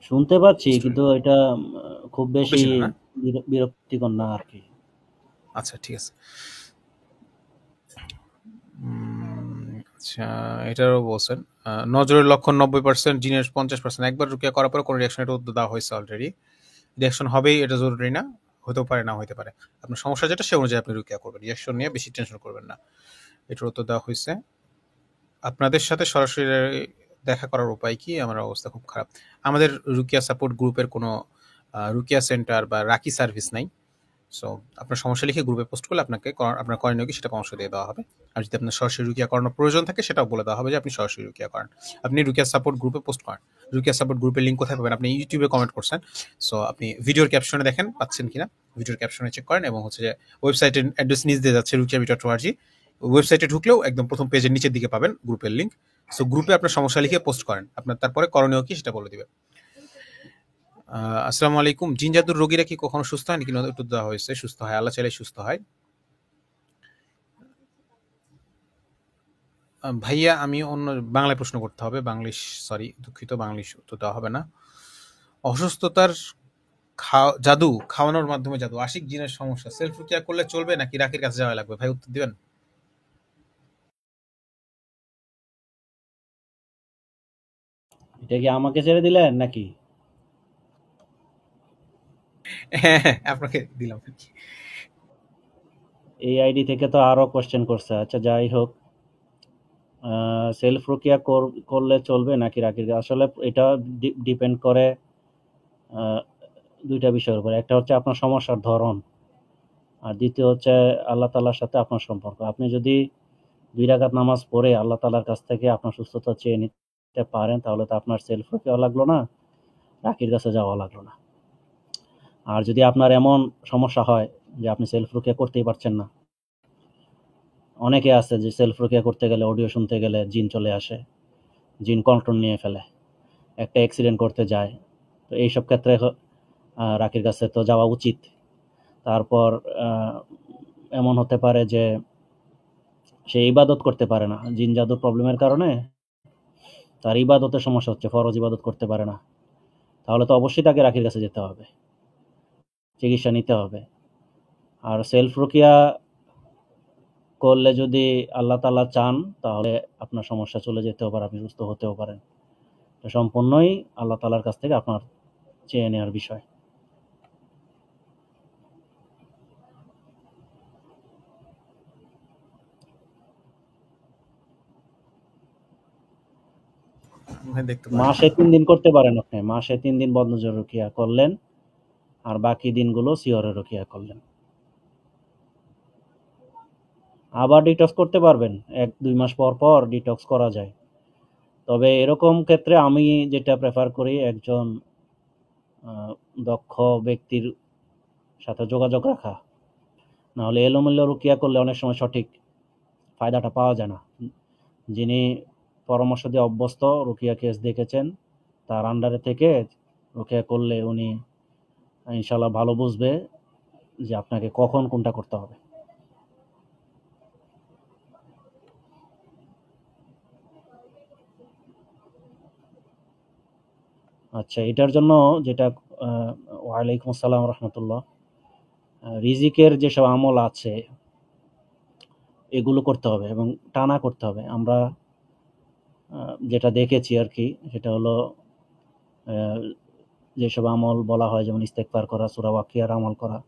শুনতে পাচ্ছি, স্টুডিও কিন্তু এটা খুব খুব বেশি বেশি না, না? বিরক্তিকর না আর কি। আচ্ছা, ঠিক আছে। আচ্ছা, এটারও বলছেন নজরের লক্ষণ 90%, জিনের 50%। একবার রুকিয়া করার পরে কোনো রিয়াকশন, এটা উত্তর দেওয়া হয়েছে অলরেডি। রিয়াকশন হবেই, এটা জরুরি না, হতেও পারে না হতে পারে। আপনার সমস্যা যেটা সে অনুযায়ী আপনি রুকিয়া করবেন, রিয়াকশন নিয়ে বেশি টেনশন করবেন না। এটার উত্তর দেওয়া হয়েছে। আপনাদের সাথে সরাসরি দেখা করার উপায় কি? আমার অবস্থা খুব খারাপ। আমাদের রুকিয়া সাপোর্ট গ্রুপের কোনো রুকিয়া সেন্টার বা রাকি সার্ভিস নাই। সো আপনার সমস্যা লিখে গ্রুপে পোস্ট করলে আপনাকে আপনার করণীয় কি সেটা পরামর্শ দিয়ে দেওয়া হবে। আর যদি আপনার সরাসরি রুকিয়া করানোর প্রয়োজন থাকে সেটাও বলে দেওয়া হবে যে আপনি সরাসরি রুকিয়া করান। আপনি রুকিয়া সাপোর্ট গ্রুপে পোস্ট করেন। রুকিয়া সাপোর্ট গ্রুপের লিঙ্ক কোথায় পাবেন? আপনি ইউটিউবে কমেন্ট করছেন। সো আপনি ভিডিওর ক্যাপশনে দেখেন পাচ্ছেন কিনা, ভিডিওর ক্যাপশনে চেক করেন, এবং হচ্ছে যে ওয়েবসাইটের অ্যাড্রেস নিচ দিয়ে যাচ্ছে rukiabit.org। ওয়েবসাইটে ঢুকলেও একদম প্রথম পেজের নিচের দিকে পাবেন গ্রুপের লিঙ্ক। সো গ্রুপে আপনার সমস্যা লিখে পোস্ট করেন, আপনার তারপরে করণীয় কি সেটা বলে দিবে। আসসালামু আলাইকুম। জিন জাদুর রোগীরা কি কখনো সুস্থ হয় নাকি? একটু দেওয়া হয়েছে, সুস্থ হয়, আল্লাহ চাইলে সুস্থ হয়। ভাইয়া আমি অন্য বাংলায় প্রশ্ন করতে হবে, বাংলিশ, সরি দুঃখিত, বাংলিশ উত্তর দেওয়া হবে না। অসুস্থতার জাদু খাওয়ানোর মাধ্যমে জাদু, আশিক জিনের সমস্যা, সেলফ রুকিয়া করলে চলবে নাকি রাকির কাছে যাওয়া লাগবে? ভাই উত্তর দিবেন। এটা কি আমাকে ছেড়ে দিলেন নাকি? হ্যাঁ, হ্যাঁ, আপনাকে দিলাম। এই আইডি থেকে তো আরো কোশ্চেন করছে। আচ্ছা, যাই হোক, সেলফ রুকিয়া করলে চলবে নাকি রাকির? আসলে এটা ডিপেন্ড করে দুইটা বিষয়ের উপর। একটা হচ্ছে আপনার সমস্যার ধরন, আর দ্বিতীয় হচ্ছে আল্লাহ তাআলার সাথে আপনার সম্পর্ক। আপনি যদি 2 রাকাত নামাজ পড়ে আল্লাহ তাআলার কাছ থেকে আপনার সুস্থতা চেয়ে নিতে পারেন, তাহলে তো আপনার সেলফ রুকিয়া লাগলো না, রাকির কাছে যাওয়া লাগলো না। আর যদি আপনার এমন সমস্যা হয় যে আপনি সেলফ রুকিয়া করতেই পারছেন না, অনেকে আছে যে সেলফ রুকিয়া করতে গেলে, অডিও শুনতে গেলে জিন চলে আসে, জিন কন্ট্রোল নিয়ে ফেলে, একটা অ্যাক্সিডেন্ট করতে যায়। তো এইসব ক্ষেত্রে রাকির কাছে তো যাওয়া উচিত। তারপর এমন হতে পারে যে সে ইবাদত করতে পারে না, জিন জাদুর প্রবলেমের কারণে তার ইবাদতের সমস্যা হচ্ছে, ফরজ ইবাদত করতে পারে না। তাহলে তো অবশ্যই তাকে রাকির কাছে যেতে হবে, চিকিৎসা নিতে হবে। আর সেলফ রুকিয়া করলে যদি আল্লাহ তাআলা চান, তাহলে আপনার সমস্যা চলে যেতেও পারে, আপনি সুস্থ হতেও পারেন। এটা সম্পূর্ণই আল্লাহ তাআলার কাছ থেকে আপনার চেয়ে নেওয়ার বিষয়। ভাই দেখতে পারেন। মাসে 3 দিন করতে পারেন আপনি। মাসে 3 দিন বদনজর রুকিয়া করলেন, আর বাকি দিনগুলো সিহরের রুকিয়া করলেন। আবার ডিটক্স করতে পারবেন। 1-2 মাস পর, পর ডিটক্স করা যায়। তবে এরকম ক্ষেত্রে আমি যেটা প্রেফার করি, একজন দক্ষ ব্যক্তির সাথে যোগাযোগ রাখা। নাহলে এলোমেলো রুকিয়া করলে অনেক সময় সঠিক ফায়দাটা পাওয়া যায় না। যিনি পরামর্শ দিয়ে অভ্যস্ত, রুকিয়া কেস দেখেছেন, তার আন্ডারে থেকে রুকিয়া করলে উনি ইনশাল্লাহ ভালো বুঝবে যে আপনাকে কখন কোনটা করতে হবে। আচ্ছা, এটার জন্য যেটা ওয়ালাইকুম আসসালাম রহমতুল্লাহ, রিজিকের যেসব আমল আছে এগুলো করতে হবে এবং টানা করতে হবে। আমরা যেটা দেখেছি আর কি, সেটা হলো যেসব আমল বলা হয়, যেমন ইস্তেগফার করা, সূরা ওয়াকিয়ার আমল করা,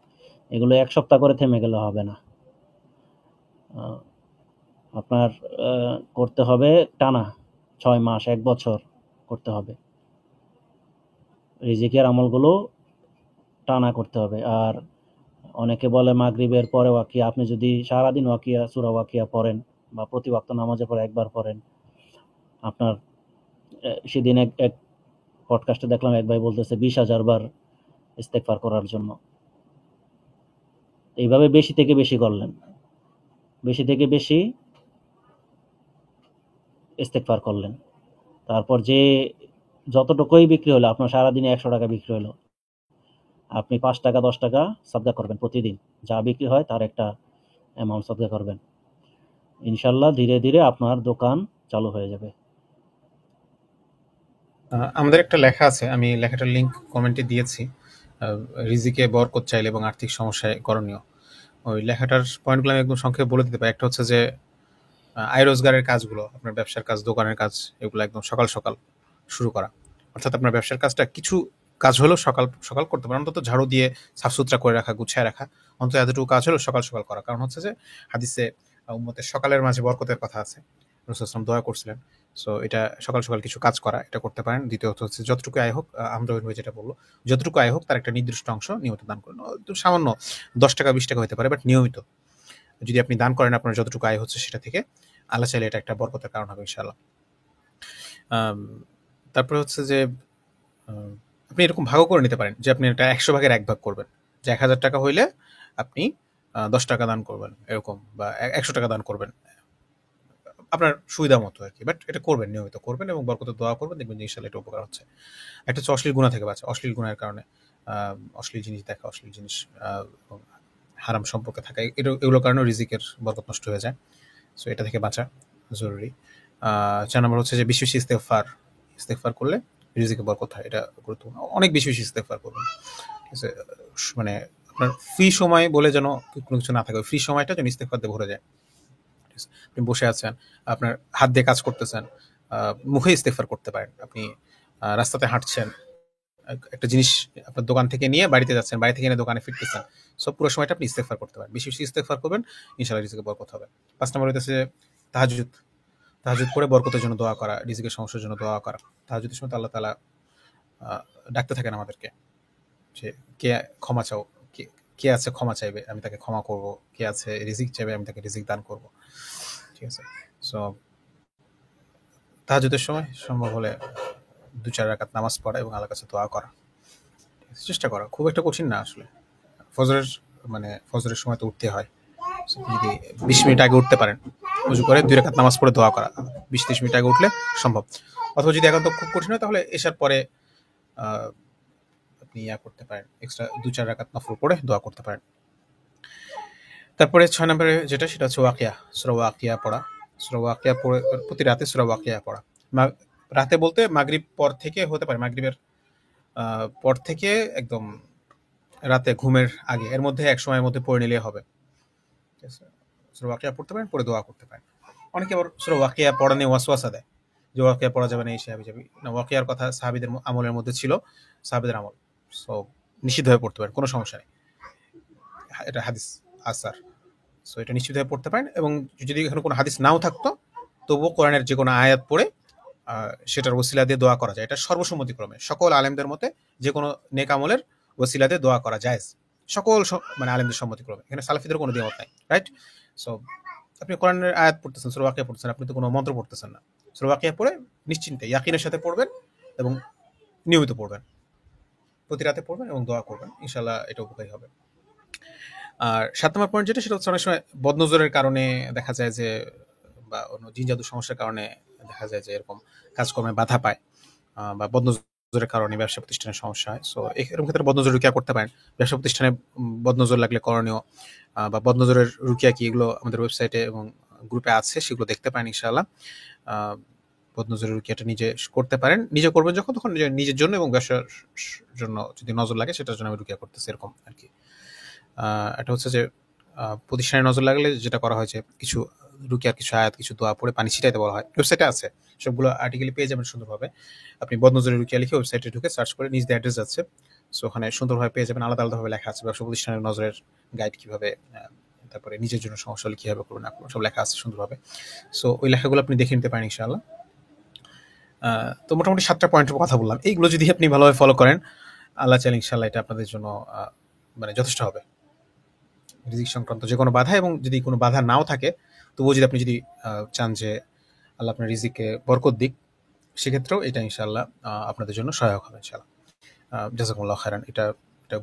এগুলো 1 সপ্তাহ করে থেমে গেলে হবে না। আপনার করতে হবে টানা 6 মাস, 1 বছর করতে হবে। রিজিকের আমলগুলো টানা করতে হবে। আর অনেকে বলে মাগরিবের পরে ওয়াকিয়া, আপনি যদি সারাদিন ওয়াকিয়া, সূরা ওয়াকিয়া পড়েন বা প্রতি ওয়াক্ত নামাজের পরে একবার পড়েন, আপনার সেদিন এক পডকাস্টে দেখলাম এক ভাই বলতেছে 20,000 বার ইস্তেগফার করার জন্য। এইভাবে বেশি থেকে বেশি করলেন, বেশি থেকে বেশি ইস্তেগফার করলেন। তারপর যে যতটুকুই বিক্রি হলো, আপনার সারাদিনে 100 টাকা বিক্রি হলো, আপনি 5 টাকা 10 টাকা সাদকা করবেন প্রতিদিন। যা বিক্রি হয় তার একটা অ্যামাউন্ট সাদকা করবেন। ইনশাল্লাহ ধীরে ধীরে আপনার দোকান চালু হয়ে যাবে। আমাদের একটা লেখা আছে, আমি লেখাটার লিংক কমেন্টে দিয়েছি। রিজিকে বরকত চাইলে এবং আর্থিক সমস্যায় করণীয়। ওই লেখাটার পয়েন্টগুলো আমি একদম সংক্ষেপে বলে দিতে পারি। একটা হচ্ছে যে আয় রোজগারের কাজগুলো, আপনার ব্যবসার কাজ, দোকানের কাজ, এগুলো একদম সকাল সকাল শুরু করা। অর্থাৎ আপনার ব্যবসার কাজটা কিছু কাজ হলেও সকাল সকাল করতে পারেন, অন্তত ঝাড়ু দিয়ে সাফ সুতরা করে রাখা, গুছিয়ে রাখা, অন্তত এতটুকু কাজ হলেও সকাল সকাল করা। কারণ হচ্ছে যে হাদিসে উম্মতের সকালের মাঝে বরকতের কথা আছে, রাসূল সাল্লাল্লাহু আলাইহি ওয়াসাল্লাম দোয়া করছিলেন। সো এটা সকাল সকাল কিছু কাজ করা, এটা করতে পারেন। দ্বিতীয়ত হচ্ছে যতটুকু আয় হোক, আমরা যেটা বললো, যতটুকু আয় হোক তার একটা নির্দিষ্ট অংশ নিয়মিত দান করুন। তো সামান্য 10 টাকা 20 টাকা হতে পারে, বাট নিয়মিত যদি আপনি দান করেন আপনার যতটুকু আয় হচ্ছে সেটা থেকে, আল্লাহ চাইলে এটা একটা বরকতের কারণ হবে ইনশাআল্লাহ। তারপরে হচ্ছে যে আপনি এরকম ভাগও করে নিতে পারেন যে আপনি এটা 100 ভাগের 1 ভাগ করবেন, যে 1000 টাকা হইলে আপনি 10 টাকা দান করবেন এরকম, বা 100 টাকা দান করবেন, আপনার সুবিধা মতো আর কি। বাট এটা করবেন, নিয়মিত করবেন এবং বরকতের দোয়া করবেন, দেখবেন যে ইনশাআল্লাহ এটা উপকার হচ্ছে। একটা হচ্ছে অশ্লীল গুণা থেকে বাঁচা। অশ্লীল গুণের কারণে অশ্লীল জিনিস দেখা, অশ্লীল জিনিস এবং হারাম সম্পর্কে থাকা, এগুলোর কারণেও রিজিকের বরকত নষ্ট হয়ে যায়। সো এটা থেকে বাঁচা জরুরি। 4 নম্বর হচ্ছে যে বেশি বেশি ইস্তেগফার করলে রিজিকে বরকত হয়, এটা গুরুত্বপূর্ণ। অনেক বেশি বেশি ইস্তেগফার করবেন, ঠিক আছে? মানে আপনার ফ্রি সময় বলে যেন কোনো কিছু না থাকে, ওই ফ্রি সময়টা যেন ইস্তেগফার দিয়ে ভরে যায়। আপনি বসে আছেন, আপনার হাত দিয়ে কাজ করতেছেন, মুখে ইস্তেগফার করতে পারেন। আপনি রাস্তাতে হাঁটছেন, একটা জিনিস আপনার দোকান থেকে নিয়ে বাড়িতে যাচ্ছেন, বাড়ি থেকে এনে দোকানে ফিরতেছেন, সব পুরো সময়টা আপনি ইস্তেগফার করতে পারেন। বেশি বেশি ইস্তেগফার করবেন, ইনশাআল্লাহ রিজিকে বরকত হবে। 5 নম্বর হইতেছে তাহাজ্জুদ। তাহাজ্জুদ পড়ে বরকতের জন্য দোয়া করা, রিজিকের সমস্যার জন্য দোয়া করা। তাহাজ্জুদের সময় তো আল্লাহ তাআলা ডাকতে থাকেন আমাদেরকে যে কে ক্ষমা চাও, কে কে আছে ক্ষমা চাইবে, আমি তাকে ক্ষমা করব, কে আছে রিজিক চাইবে, আমি তাকে রিজিক দান করব, ঠিক আছে? সো তাহাজ্জুদের সময় সম্ভব হলে 2-4 রাকাত নামাজ পড়া এবং আল্লাহর কাছে দোয়া করা, চেষ্টা করা। খুব একটা কঠিন না আসলে। ফজরের ফজরের সময় তো উঠতে হয়। So, আপনি যদি 20 মিনিট আগে উঠতে পারেন, উজু করে 2 রাকাত নামাজ পড়ে দোয়া করা, 20-30 মিনিট আগে উঠলে সম্ভব। অথবা যদি একান্ত খুব কঠিন হয় তাহলে এশার পরে আহ, আপনি করতে পারেন, এক্সট্রা 2-4 রাকাত নফল পড়ে দোয়া করতে পারেন। তারপরে 6 নম্বরে যেটা, সেটা হচ্ছে ওয়াকিয়া, সূরা ওয়াকিয়া পড়া। সূরা ওয়াকিয়া পড়ে প্রতি রাতে সূরা ওয়াকিয়া পড়া। রাতে বলতে মাগরিব পর থেকে হতে পারে, মাগরিবের পর থেকে একদম রাতে ঘুমের আগে, এর মধ্যে এক সময়ের মধ্যে পড়ে নিলেই হবে, ঠিক আছে? সূরা ওয়াকিয়া পড়তে পারেন, পড়ে দোয়া করতে পারেন। অনেকে আবার সূরা ওয়াকিয়া পড়া নিয়ে ওয়াসওয়াসা দেয় যে ওয়াকিয়া পড়া যাবে না, এই সাহাবি যাবি না। ওয়াকিয়ার কথা সাহাবিদের আমলের মধ্যে ছিল, সাহাবিদের আমল। সো নিষিদ্ধ হয়ে পড়তে পারেন, কোনো সমস্যা নেই, এটা হাদিস আসার। সো এটা নিশ্চিতভাবে পড়তে পারেন। এবং যদি এখানে কোনো হাদিস নাও থাকতো, তবুও কোরআনের যে কোনো আয়াত পড়ে সেটার ওসিলা দিয়ে দোয়া করা যায়। এটা সর্বসম্মতিক্রমে সকল আলেমদের মতে যে কোনো নেক আমলের ওসিলা দিয়ে দোয়া করা যায়, সকল মানে আলেমদের সম্মতিক্রমে। এখানে সালাফিদের কোনো দ্বিমত নাই, রাইট? সো আপনি কোরআনের আয়াত পড়তেছেন, সূরা ওয়াকিয়া পড়তেছেন, আপনি তো কোনো মন্ত্র পড়তেছেন না। সূরা ওয়াকিয়া পড়ে নিশ্চিন্তে ইয়াকিনের সাথে পড়বেন এবং নিয়মিত পড়বেন, প্রতি রাতে পড়বেন এবং দোয়া করবেন, ইনশাআল্লাহ এটা উপকারী হবে। আর 7 নম্বর পয়েন্ট যেটা, সেটা হচ্ছে অনেক সময় বদনজরের কারণে দেখা যায় যে, বা অন্য জিন জাদু সমস্যার কারণে দেখা যায় যে এরকম কাজকর্মে বাধা পায়, বা বদনজরের কারণে ব্যবসা প্রতিষ্ঠানের সমস্যা হয়। সো এরকম ক্ষেত্রে বদনজর রুকিয়া করতে পারেন। ব্যবসা প্রতিষ্ঠানে বদনজর লাগলে করণীয়, বা বদনজরের রুকিয়া কি, এগুলো আমাদের ওয়েবসাইটে এবং গ্রুপে আছে, সেগুলো দেখতে পারেন ইনশাআল্লাহ। বদনজরের রুকিয়াটা নিজে করতে পারেন, নিজে করবেন যখন, তখন নিজের জন্য এবং ব্যবসার জন্য যদি নজর লাগে সেটার জন্য আমি রুকিয়া করতেছি, এরকম আর কি। এটা হচ্ছে যে প্রতিষ্ঠানে নজর লাগলে যেটা করা হয় যে কিছু রুকিয়ার কিছু আয়াত, কিছু দোয়া পড়ে পানি ছিটাইতে বলা হয়। ওয়েবসাইটে আছে, সবগুলো আর্টিকেল পেয়ে যাবেন সুন্দরভাবে। আপনি বদনজরের রুকিয়া লিখে ওয়েবসাইটে ঢুকে সার্চ করে, নিজ দিয়ে অ্যাড্রেস আছে, সো ওখানে সুন্দরভাবে পেয়ে যাবেন। আলাদা আলাদাভাবে লেখা আছে ব্যবসা প্রতিষ্ঠানের নজরের গাইড কিভাবে, তারপরে নিজের জন্য সমস্যা হলে কিভাবে করবেন না করবেন, সব লেখা আছে সুন্দরভাবে। সো ওই লেখাগুলো আপনি দেখে নিতে পারেন ইনশাআল্লাহ। তো মোটামুটি 7টা পয়েন্টের কথা বললাম। এইগুলো যদি আপনি ভালোভাবে ফলো করেন, আল্লাহ চাইলে ইনশাআল্লাহ এটা আপনাদের জন্য মানে যথেষ্ট হবে। রিজিক সংক্রান্ত যে কোনো বাধা, এবং যদি কোনো বাধা নাও থাকে তবুও যদি আপনি চান যে আল্লাহ আপনার রিজিকে বরকত দিক, সেক্ষেত্রেও এটা ইনশাআল্লাহ আপনাদের জন্য সহায়ক হবে ইনশাআল্লাহ। জাযাকুমুল্লাহ খাইরান। এটা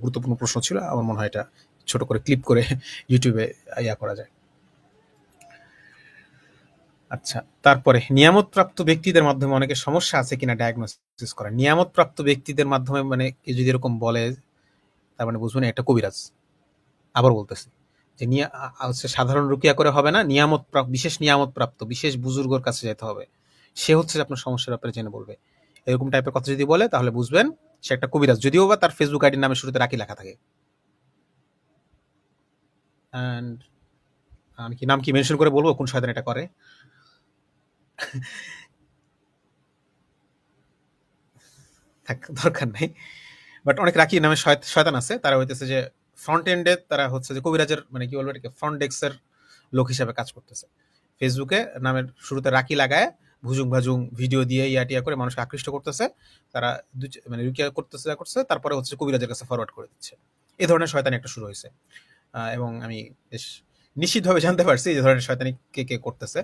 গুরুত্বপূর্ণ প্রশ্ন ছিল, আমার মনে হয় এটা ছোট করে ক্লিপ করে ইউটিউবে করা যায়। আচ্ছা, তারপরে নিয়ামত প্রাপ্ত ব্যক্তিদের মাধ্যমে অনেকের সমস্যা আছে কিনা ডায়াগনোসিস করা। নিয়ামত প্রাপ্ত ব্যক্তিদের মাধ্যমে মানে কেউ যদি এরকম বলে, তার মানে বুঝবেন একটা কবিরাজ। আবার বলতেছি, যে হচ্ছে সাধারণ রুকিয়া করে হবে না, বিশেষ নিয়ামত প্রাপ্ত বিশেষ বুজুর্গর কাছে যেতে হবে। সে হচ্ছে আপনার সমস্যার ব্যাপারে জেনে বলবে। এরকম টাইপের কথা যদি বলে তাহলে বুঝবেন সে একটা কবিরাজ, যদিও বা তার ফেসবুক আইডির নামে শুরুতে রাকি লেখা থাকে। অ্যান্ড আমি কি নাম কি মেনশন করে বলবো কোন শয়তান এটা করে? থাক, দরকার নাই। বাট অনেক রাকি নামে শয়তান আছে, তারা হইতেছে যে ফ্রন্ট এন্ডে তারা হচ্ছে যে কবিরাজের মানে কি বলবো এটাকে ফ্রন্ট ডেস্কের লোক হিসাবে কাজ করতেছে। ফেসবুকে নামের শুরুতে রাকি লাগায় ভুজুং ভাজুং ভিডিও দিয়ে ইয়াটিয়া করে মানুষকে আকৃষ্ট করতেছে। তারা মানে রুকিয়া করতেছে যা করছে, তারপরে হচ্ছে কবিরাজের কাছে ফরওয়ার্ড করে দিচ্ছে। এই ধরনের শয়তানি একটা শুরু হয়েছে। এবং আমি বেশ নিশ্চিতভাবে জানতে পারছি যে ধরনের শয়তানি কে কে করতেছে,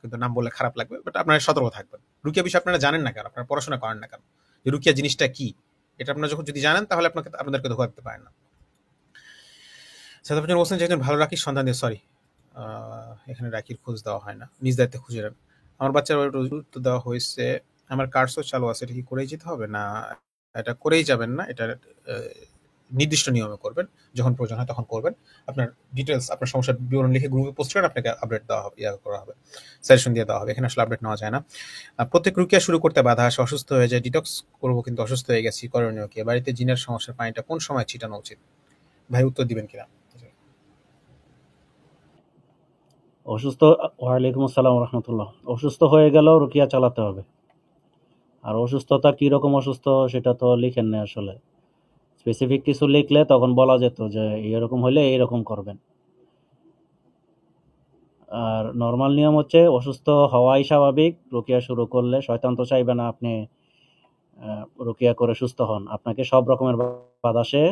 কিন্তু নাম বললে খারাপ লাগবে। বাট আপনারা সতর্ক থাকবেন। রুকিয়া বিষয়ে আপনারা জানেন না কেন, আপনারা পড়াশোনা করেন না কেন, যে রুকিয়া জিনিসটা কি, এটা আপনারা যখন যদি জানেন তাহলে আপনাদেরকে ধোকা দিতে পারেন না। সাদাফ বলছেন যে একজন ভালো রাখির সন্ধান দিয়ে, সরি এখানে রাখির খোঁজ দেওয়া হয় না, নিজ দায়িত্বে খুঁজে নেন। আমার বাচ্চার উত্তর দেওয়া হয়েছে, আমার কার্ডসও চালু আছে, এটা কি করেই যেতে হবে না? এটা করেই যাবেন না, এটা নির্দিষ্ট নিয়মে করবেন, যখন প্রয়োজন হয় তখন করবেন। আপনার ডিটেলস, আপনার সমস্যার বিবরণ লিখে গ্রুপে পোস্ট করেন, আপনাকে আপডেট দেওয়া হবে, করা হবে, সাজেশন দিয়ে দেওয়া হবে। এখানে আসলে আপডেট নেওয়া যায় না। প্রত্যেক রুকিয়া শুরু করতে বাধা আসে, অসুস্থ হয়ে যায়, ডিটক্স করবো কিন্তু অসুস্থ হয়ে গেছি, করণীয় কি? বাড়িতে জিনের সমস্যার পানিটা কোন সময় ছিটানো উচিত? ভাই উত্তর দিবেন কিনা? অসুস্থ, ওয়ালাইকুম আসসালাম রহমতুল্লাহ। অসুস্থ হয়ে গেলেও রুকিয়া চালাতে হবে। আর অসুস্থতা কীরকম অসুস্থ সেটা তো লিখেন না আসলে। স্পেসিফিক কিছু লিখলে তখন বলা যেত যে এরকম হলে এইরকম করবেন। আর নর্মাল নিয়ম হচ্ছে অসুস্থ হওয়াই স্বাভাবিক। রুকিয়া শুরু করলে শয়তান তো চাইবে না আপনি রুকিয়া করে সুস্থ হন। আপনাকে সব রকমের বাধা সে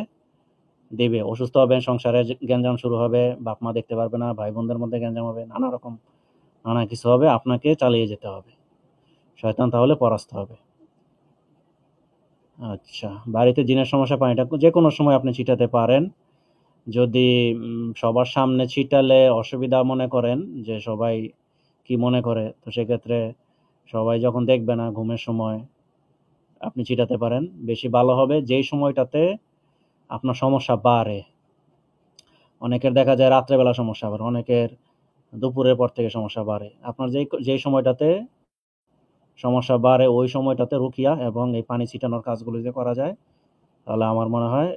দেবে। অসুস্থ হবেন, সংসারে গ্যাঞ্জাম শুরু হবে, বাপ মা দেখতে পারবে না, ভাই বোনদের মধ্যে গ্যাঞ্জাম হবে, নানা কিছু হবে, আপনাকে চালিয়ে যেতে হবে। শয়তান তাহলে পরাস্ত হবে। আচ্ছা, বাড়িতে জিনের সমস্যা পানিটা যে কোনো সময় আপনি ছিটাতে পারেন। যদি সবার সামনে ছিটালে অসুবিধা মনে করেন যে সবাই কি মনে করে, তো সেক্ষেত্রে সবাই যখন দেখবে না ঘুমের সময় আপনি ছিটাতে পারেন, বেশি ভালো হবে। যেই সময়টাতে আপনার সমস্যা বাড়ে, অনেকের দেখা যায় রাত্রেবেলা সমস্যা বাড়ে, অনেকের দুপুরের পর থেকে সমস্যা বাড়ে। আপনার যেই সময়টাতে সমস্যা বাড়ে ওই সময়টাতে রুকিয়া এবং এই পানি ছিটানোর কাজগুলো যদি করা যায় তাহলে আমার মনে হয়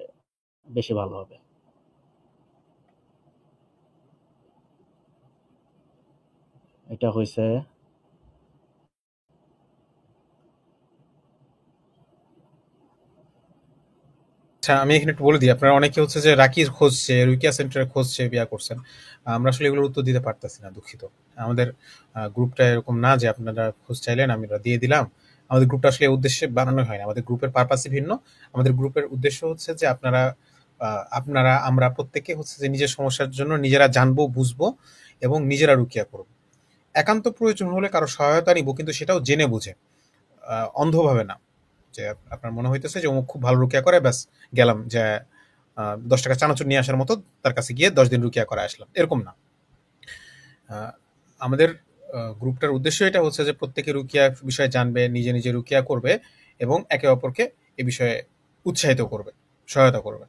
বেশি ভালো হবে। এটা হয়েছে। আচ্ছা, আমি এখানে একটু বলে দিই, আপনারা অনেকে হচ্ছে যে রাকির খুঁজছে, রুকিয়া সেন্টারে খুঁজছে, বিয়া করছেন। আমরা আসলে এগুলোর উত্তর দিতে পারতেছি না, দুঃখিত। আমাদের গ্রুপটা এরকম না যে আপনারা খোঁজ চাইলেন আমরা দিয়ে দিলাম। আমাদের গ্রুপটা আসলে এই উদ্দেশ্যে বানানো হয় না, আমাদের গ্রুপের পারপাসই ভিন্ন। আমাদের গ্রুপের উদ্দেশ্য হচ্ছে যে আমরা প্রত্যেকে হচ্ছে যে নিজের সমস্যার জন্য নিজেরা জানবো, বুঝবো এবং নিজেরা রুকিয়া করবো। একান্ত প্রয়োজন হলে কারো সহায়তা নিব, কিন্তু সেটাও জেনে বুঝে, অন্ধভাবে না। যে আপনার মনে হইতেছে যে অমুক খুব ভালো রুকিয়া করে, ব্যাস গেলাম যে 10 টাকা চানাচুর নিয়ে আসার মতো তার কাছে গিয়ে 10 দিন রুকিয়া করে আসলাম, এরকম না। আহ, আমাদের গ্রুপটার উদ্দেশ্য এটা হচ্ছে যে প্রত্যেকে রুকিয়া বিষয়ে জানবে, নিজে নিজে রুকিয়া করবে এবং একে অপরকে এ বিষয়ে উৎসাহিত করবে, সহায়তা করবে।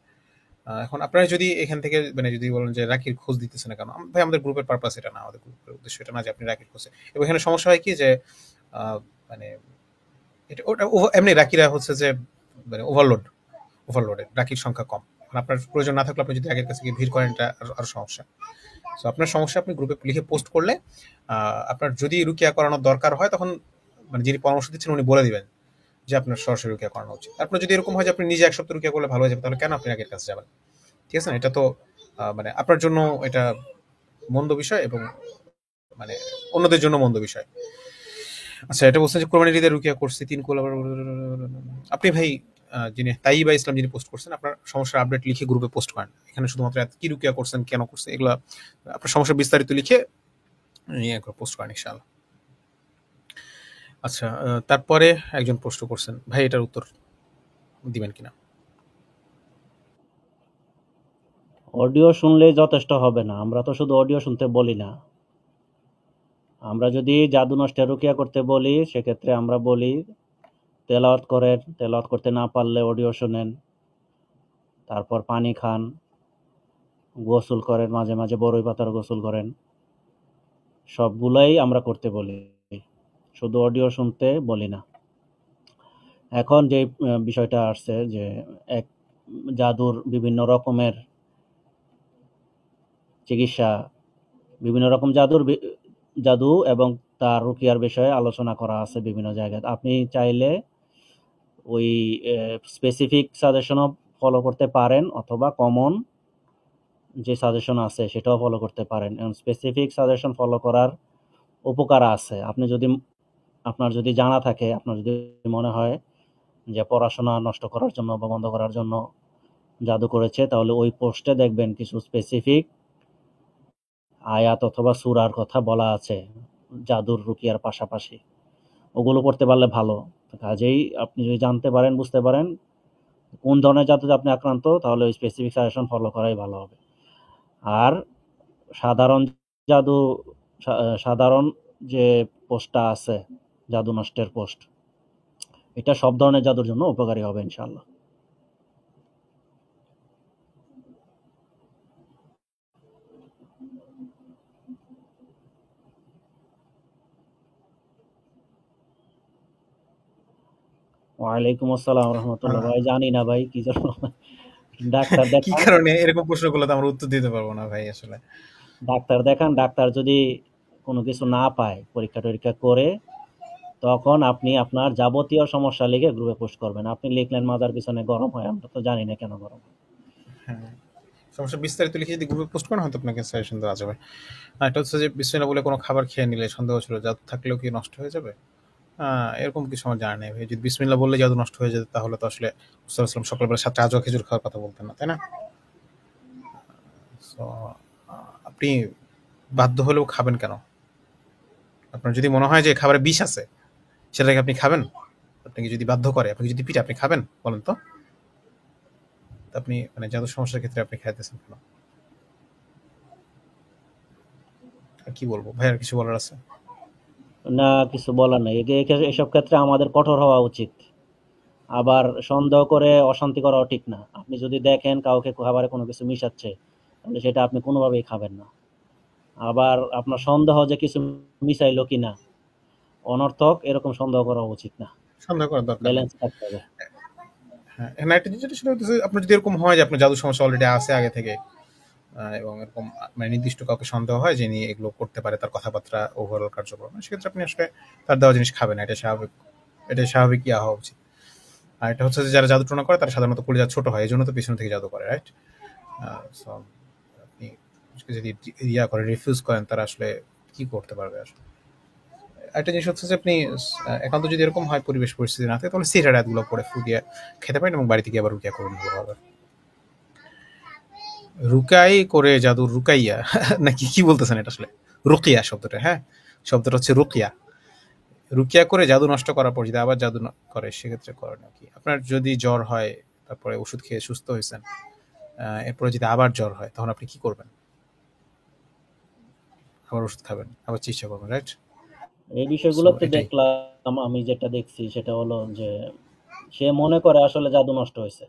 এখন আপনারা যদি এখান থেকে মানে যদি বলেন যে রাকির খোঁজ দিতেছে না কেন, ভাই আমাদের গ্রুপের পারপাস এটা না, আমাদের গ্রুপের উদ্দেশ্য এটা না যে আপনি রাকির খোঁজে। এবং এখানে সমস্যা হয় কি যে মানে এটা ওটা এমনি রাকিরা হচ্ছে যে মানে ওভারলোডেড, রাকির সংখ্যা কম। আপনার প্রয়োজন না থাকলে আপনি যদি আগের কাছে গিয়ে ভিড় করেন, এটা আরো সমস্যা। তো আপনার সমস্যা আপনি গ্রুপে লিখে পোস্ট করলে আপনার যদি রুকিয়া করানোর দরকার হয় তখন মানে যিনি পরামর্শ দিচ্ছেন উনি বলে দিবেন যে আপনার সরাসরি রুকিয়া করানো উচিত। আপনার যদি এরকম হয় যে আপনি নিজে 1 সপ্তাহ রুকিয়া করলে ভালো হয়ে যাবে, তাহলে কেন আপনি আগের কাছে যাবেন? ঠিক আছে না? এটা তো মানে আপনার জন্য এটা মন্দ বিষয় এবং মানে অন্যদের জন্য মন্দ বিষয়। আচ্ছা, এটা বলছেন যে কোরবানির ঈদে রুকিয়া করছি 3 কোলা। আপনি ভাই যিনি তাইবা ইসলাম যিনি পোস্ট করছেন, আপনার সমস্যার আপডেট লিখে গ্রুপে পোস্ট করেন। এখানে শুধুমাত্র কি রুকিয়া করছেন, কেন করছেন, এগুলো আপনার সমস্যার বিস্তারিত লিখে পোস্ট করেন ইনশাআল্লাহ। আচ্ছা, তারপরে একজন পোস্ট করছেন, ভাই এটার উত্তর দিবেন কিনা? অডিও শুনলে যথেষ্ট হবে না, আমরা তো শুধু অডিও শুনতে বলি না। আমরা যদি জাদু নষ্টের রুকিয়া করতে বলি সেক্ষেত্রে আমরা বলি তেলাওয়াত করেন, তেলাওয়াত করতে না পারলে অডিও শোনেন, তারপর পানি খান, গোসল করেন, মাঝে মাঝে বড়ই পাতার গোসল করেন, সবগুলাই আমরা করতে বলি, শুধু অডিও শুনতে বলি না। এখন যে বিষয়টা আসছে যে এক জাদুর বিভিন্ন রকমের চিকিৎসা, বিভিন্ন রকম জাদু এবং তার রুকিয়ার বিষয়ে আলোচনা করা আছে বিভিন্ন জায়গায়। আপনি চাইলে ওই স্পেসিফিক সাজেশনও ফলো করতে পারেন, অথবা কমন যে সাজেশন আছে সেটাও ফলো করতে পারেন। এবং স্পেসিফিক সাজেশন ফলো করার উপকার আছে। আপনার যদি জানা থাকে, আপনার যদি মনে হয় যে পড়াশোনা নষ্ট করার জন্য বা বন্ধ করার জন্য জাদু করেছে, তাহলে ওই পোস্টে দেখবেন কিছু স্পেসিফিক আয়াত অথবা সূরার কথা বলা আছে জাদুর রুকিয়ার পাশাপাশি। ওগুলো করতে পারলে ভালো। কাজেই আপনি যদি জানতে পারেন, বুঝতে পারেন কোন ধরনের জাদুতে আপনি আক্রান্ত, তাহলে ওই স্পেসিফিক সাজেশন ফলো করাই ভালো হবে। আর সাধারণ জাদু, সাধারণ যে পোস্টটা আছে জাদু নষ্টের পোস্ট, এটা সব ধরনের জাদুর জন্য উপকারী হবে ইনশাআল্লাহ। ওয়ালাইকুম আসসালাম রহমতুল্লাহ। আহ, ভাই জানি না ভাই কি জন্য। ডাক্তার কি দেখান, কারণে এরকম প্রশ্নগুলো তো আমরা উত্তর দিতে পারবো না ভাই আসলে। ডাক্তার দেখান। ডাক্তার যদি কোনো কিছু না পায়, পরীক্ষা টরীক্ষা করে, তখন আপনি আপনার যাবতীয় সমস্যা লিখে গ্রুপে পোস্ট করবেন। আপনি লিখলেন মাজার পিছনে গরম হয়, আমরা তো জানি না কেন গরম হয়। হ্যাঁ, সমস্যা বিস্তারিত লিখে যদি গ্রুপে পোস্ট করেন হয়তো আপনাকে সাজেশন দেওয়া যাবে। আর এটা হচ্ছে যে বিসমিল্লাহ বলে কোনো খাবার খেয়ে নিলে সন্দেহ ছিল জাদু থাকলেও কি নষ্ট হয়ে যাবে? এরকম কিছু আমার জানা নেই ভাই। যদি বিসমিল্লাহ বললে জাদু নষ্ট হয়ে যেত তাহলে তো আসলে রাসূলুল্লাহ সাল্লাল্লাহু আলাইহি ওয়াসাল্লাম সকালবেলা ৭টা আজওয়া খেজুর খাওয়ার কথা বলতেন না, তাই না? সো আপনি বাধ্য হলেও খাবেন কেন? আপনার যদি মনে হয় যে খাবারে বিষ আছে সেটাকে আপনি খাবেন? আপনাকে যদি বাধ্য করে, আপনাকে যদি পিটে আপনি খাবেন? বলেন তো? তো আপনি মানে জাদুর সমস্যার ক্ষেত্রে আপনি খাইতেছেন কেন? আর কি বলবো? ভাই আর কিছু বলার আছে? না, কিছু বলার নেই। এসব ক্ষেত্রে আমাদের কঠোর হওয়া উচিত। আবার সন্দেহ করে অশান্তি করাও ঠিক না। আপনি যদি দেখেন কাউকে খাবারে কোনো কিছু মিশাচ্ছে, তাহলে সেটা আপনি কোনোভাবেই খাবেন না। আবার আপনার সন্দেহ যে কিছু মিশাইলো কিনা, অনর্থক এরকম সন্দেহ করা উচিত না। সন্দেহ করার দরকার নেই। ব্যালেন্স থাকতে হবে। হ্যাঁ, এখানে একটা জিনিস যেটা সেটা হচ্ছে আপনার যদি এরকম হয় যে আপনার জাদুর সমস্যা অলরেডি আছে আগে থেকে, এবং এরকম মানে নির্দিষ্ট কাউকে সন্দেহ হয় যে নিয়ে এগুলো করতে পারে, তার কথাবার্তা ওভারঅল কার্যক্রম, সেক্ষেত্রে আপনি আসলে তার দেওয়া জিনিস খাবেন না। এটা স্বাভাবিক, এটা স্বাভাবিক ইয়া হওয়া উচিত। আর এটা হচ্ছে যে যারা জাদু টনা করে তারা সাধারণত কলিজা ছোট হয়, এই জন্য তো পিছন থেকে জাদু করে, রাইট? সো আপনি যদি ইয়া করে রিফিউজ করেন তারা আসলে কি করতে পারবে আসলে? একটা জিনিস হচ্ছে যে আপনি একান্ত যদি এরকম হয় পরিবেশ পরিস্থিতি না থাকে তাহলে সিটার রাতগুলো পরে ফুটিয়ে খেতে পারেন এবং বাড়িতে গিয়ে আবার রুকিয়া করুন ভালোভাবে। রুকাই করে জাদুর রুকাইয়া নাকি কি বলতেছেন এটা আসলে? রুকিয়া শব্দটা, হ্যাঁ, শব্দটা হচ্ছে রুকিয়া। রুকিয়া করে জাদু নষ্ট করার পর যদি আবার জাদু করে সেক্ষেত্রে করণীয় কি? আপনার যদি জ্বর হয়, তারপরে ওষুধ খেয়ে সুস্থ হয়েছেন, এরপরে যদি আবার জ্বর হয় তখন আপনি কি করবেন? আবার ওষুধ খাবেন, আবার চিকিৎসা করবেন, রাইট? এই সো বিষয়গুলোতে এটাই। দেখলাম, আমি যেটা দেখছি সেটা হলো যে সে মনে করে আসলে জাদু নষ্ট হয়েছে।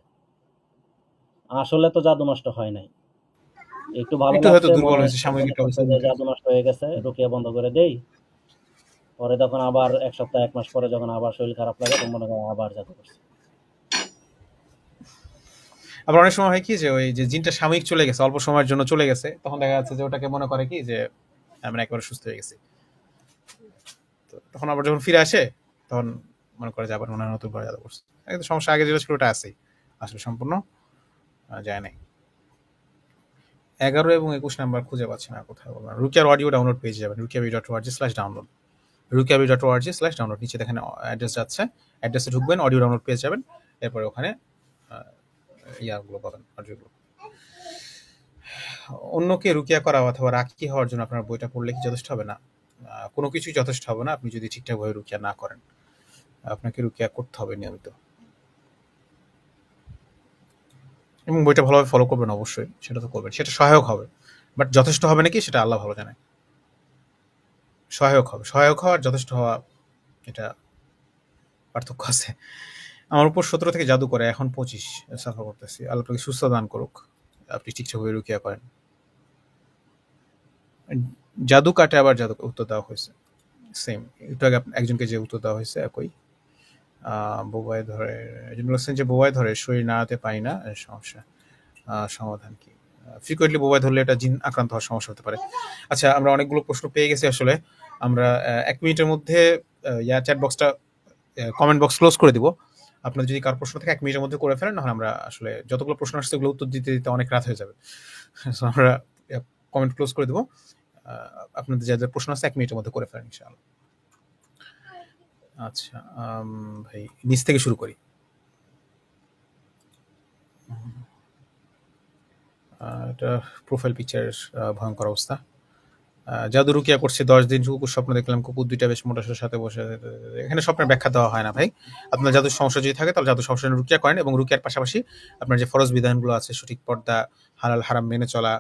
আসলে তো জাদু নষ্ট হয় নাই। একটু ভালো একটু হয়তো লাগছে, দুর্বল হয়েছে, সাময়িক মনে একটা করছে অবস্থা যে উন্নতি জাদু হয়েছে। নষ্ট হয়ে গেছে, রুকিয়া বন্ধ করে দেই। পরে তখন আবার ১ সপ্তাহ ১ মাস পরে যখন আবার শরীর খারাপ লাগে, তখন মনে করে আবার জাদু করছে। আবার অনেক সময় হয় কি যে ওই যে জিনটা সাময়িক চলে গেছে, অল্প সময়ের জন্য চলে গেছে, তখন দেখা যাচ্ছে যে ওটাকে মনে করে কি যে আমরা একেবারে সুস্থ হয়ে গেছি। তো তখন আবার যখন ফিরে আসে তখন মনে করে যে আবার মনে হয় নতুন করে জাদু করছে। কিন্তু সমস্যা আগে যেটা ছিল ওটা আছেই, আসলে সম্পূর্ণ যায় নাই। 11 এবং 21 নাম্বার খুঁজে পাচ্ছি না কোথায় বলবেন। রুকিয়ার অডিও ডাউনলোড পেজে যাবেন, rukiabi.org/download, rukiabi.org/download। নিচে দেখেন অ্যাড্রেস যাচ্ছে, অ্যাড্রেসে ঢুকবেন, অডিও ডাউনলোড পেয়ে যাবেন। এরপরে ওখানে আহ, ইয়াগুলো পাবেন, অডিওগুলো। অন্যকে রুকিয়া করা অথবা রাকি হওয়ার জন্য আপনার বইটা পড়লে কি যথেষ্ট হবে না? কোনো কিছুই যথেষ্ট হবে না আপনি যদি ঠিকঠাকভাবে রুকিয়া না করেন। আপনাকে রুকিয়া করতে হবে নিয়মিত এবং বইটা ভালোভাবে ফলো করবেন অবশ্যই, সেটা তো করবেন, সেটা সহায়ক হবে। বাট যথেষ্ট হবে নাকি সেটা আল্লাহ ভালো জানে। সহায়ক হবে, সহায়ক হওয়া আর যথেষ্ট হওয়া, এটা পার্থক্য আছে। আমার উপর 17 থেকে জাদু করে, এখন 25 সাফার করতেছি। আল্লাহ আপনাকে সুস্থ দান করুক, আপনি ঠিকঠাকভাবে রুকিয়া করেন। জাদু কাটে আবার জাদু উত্তর দেওয়া হয়েছে সেম। একটু আগে একজনকে যে উত্তর দেওয়া হয়েছে একই। বোবায় ধরে, একজন বলেছেন যে বোবায় ধরে শরীর নাড়াতে পারি না, এর সমস্যা, সমাধান কি? ফ্রিকোয়েন্টলি বোবায় ধরলে এটা জিন আক্রান্ত হওয়ার সমস্যা হতে পারে। আচ্ছা, আমরা অনেকগুলো প্রশ্ন পেয়ে গেছি আসলে। আমরা 1 মিনিটের মধ্যে চ্যাট বক্সটা, কমেন্ট বক্স ক্লোজ করে দিব। আপনার যদি কার প্রশ্ন থাকে 1 মিনিটের মধ্যে করে ফেলেন, নাহলে আমরা আসলে যতগুলো প্রশ্ন আসছে ওগুলো উত্তর দিতে দিতে অনেক রাত হয়ে যাবে। So, আমরা কমেন্ট ক্লোজ করে দিব। আপনাদের যা যা প্রশ্ন আছে 1 মিনিটের মধ্যে করে ফেলেন ইনশাআল্লাহ। আচ্ছা, ভাই নিচ থেকে শুরু করি। এটা প্রোফাইল পিকচারের ভয়ঙ্কর অবস্থা। জাদু রুকিয়া করছে 10 দিন, কুকুর স্বপ্ন দেখলাম, কুকুর দুইটা বেশ মোটাসোটার সাথে বসে। এখানে স্বপ্নের ব্যাখ্যা দেওয়া হয় না ভাই। আপনার জাদুর সমস্যা যদি থাকে তাহলে জাদুর সমস্যা নিয়ে রুকিয়া করেন, এবং রুকিয়ার পাশাপাশি আপনার যে ফরজ বিধানগুলো আছে, সঠিক পর্দা, হালাল হারাম মেনে চলা,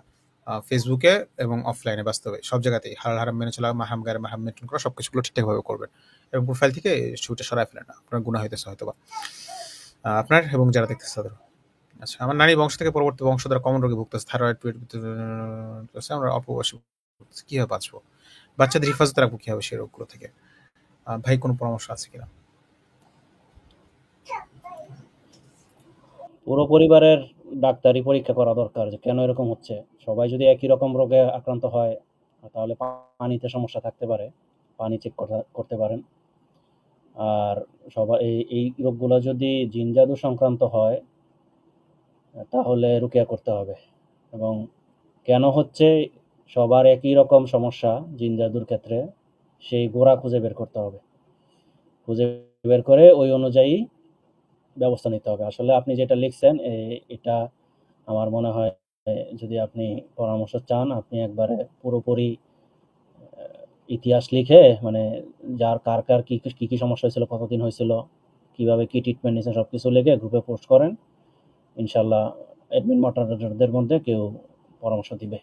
ফেসবুকে এবং অফলাইনে বাস্তবে সব জায়গাতেই হালাল হারাম মেনে চলা, মাহারাম গায়ে মাহারাম মেনটেন করা, সবকিছুগুলো ঠিকঠাকভাবে করবেন। এবং প্রোফাইল থেকে ছবিটা সরাই ফেলেন না, আপনার গুনাহ হইতেছে হয়তোবা আপনার এবং যারা দেখতেছে তাদের। আচ্ছা, আমার নারী বংশ থেকে পরবর্তী বংশধর কমন রোগে ভুগতেছে, থাইরয়েড, আমরা অপবাসী, কিভাবে বাঁচবো? বাচ্চাদের হেফাজতে রাখবো কিভাবে সেই রোগগুলো থেকে? ভাই কোনো পরামর্শ আছে কিনা? পুরো পরিবারের ডাক্তারি পরীক্ষা করা দরকার যে কেন এরকম হচ্ছে। সবাই যদি একই রকম রোগে আক্রান্ত হয় তাহলে পানিতে সমস্যা থাকতে পারে, পানি চেক করতে পারেন। আর সবাই এই রোগগুলো যদি জিন জাদু সংক্রান্ত হয় তাহলে রুকিয়া করতে হবে। এবং কেন হচ্ছে সবার একই রকম সমস্যা জিন জাদুর ক্ষেত্রে, সেই গোড়া খুঁজে বের করতে হবে। খুঁজে বের করে ওই অনুযায়ী ব্যবস্থা নিতে হবে। আসলে আপনি যেটা লিখছেন এটা আমার মনে হয় যদি আপনি পরামর্শ চান, আপনি একবারে পুরোপুরি ইতিহাস লিখে, মানে যার কার কার কি কি সমস্যা হয়েছিল, কতদিন হয়েছিল, কিভাবে কি ট্রিটমেন্ট নিয়েছেন, সবকিছু লিখে গ্রুপে পোস্ট করেন। ইনশাল্লাহ অ্যাডমিন মডারেটরদের মধ্যে কেউ পরামর্শ দিবে।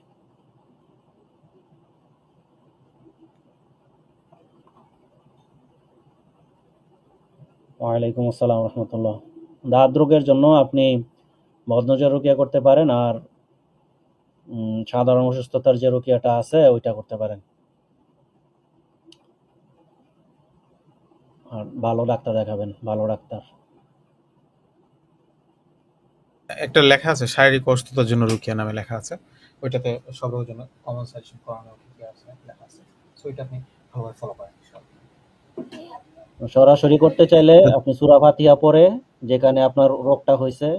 ওয়ালাইকুম আসসালাম রহমতুল্লাহ। দাঁত রোগের জন্য আপনি বদনজর রুকিয়া করতে পারেন, আর সাধারণ অসুস্থতার যে রুকিয়াটা আছে ওইটা করতে পারেন। আর ভালো ডাক্তার দেখাবেন, ভালো ডাক্তার। একটা লেখা আছে শারীরিক অসুস্থতার জন্য রুকিয়া নামে লেখা আছে, ওইটাতে সব রোগের জন্য কমন সাজেশন করানো আছে লেখা আছে। সো এটা আপনি ভালোভাবে ফলো করেন ইনশাআল্লাহ। সরাসরি করতে চাইলে আপনি সূরা ফাতিহা পড়ে, যেখানে আপনার রোগটা হয়েছে,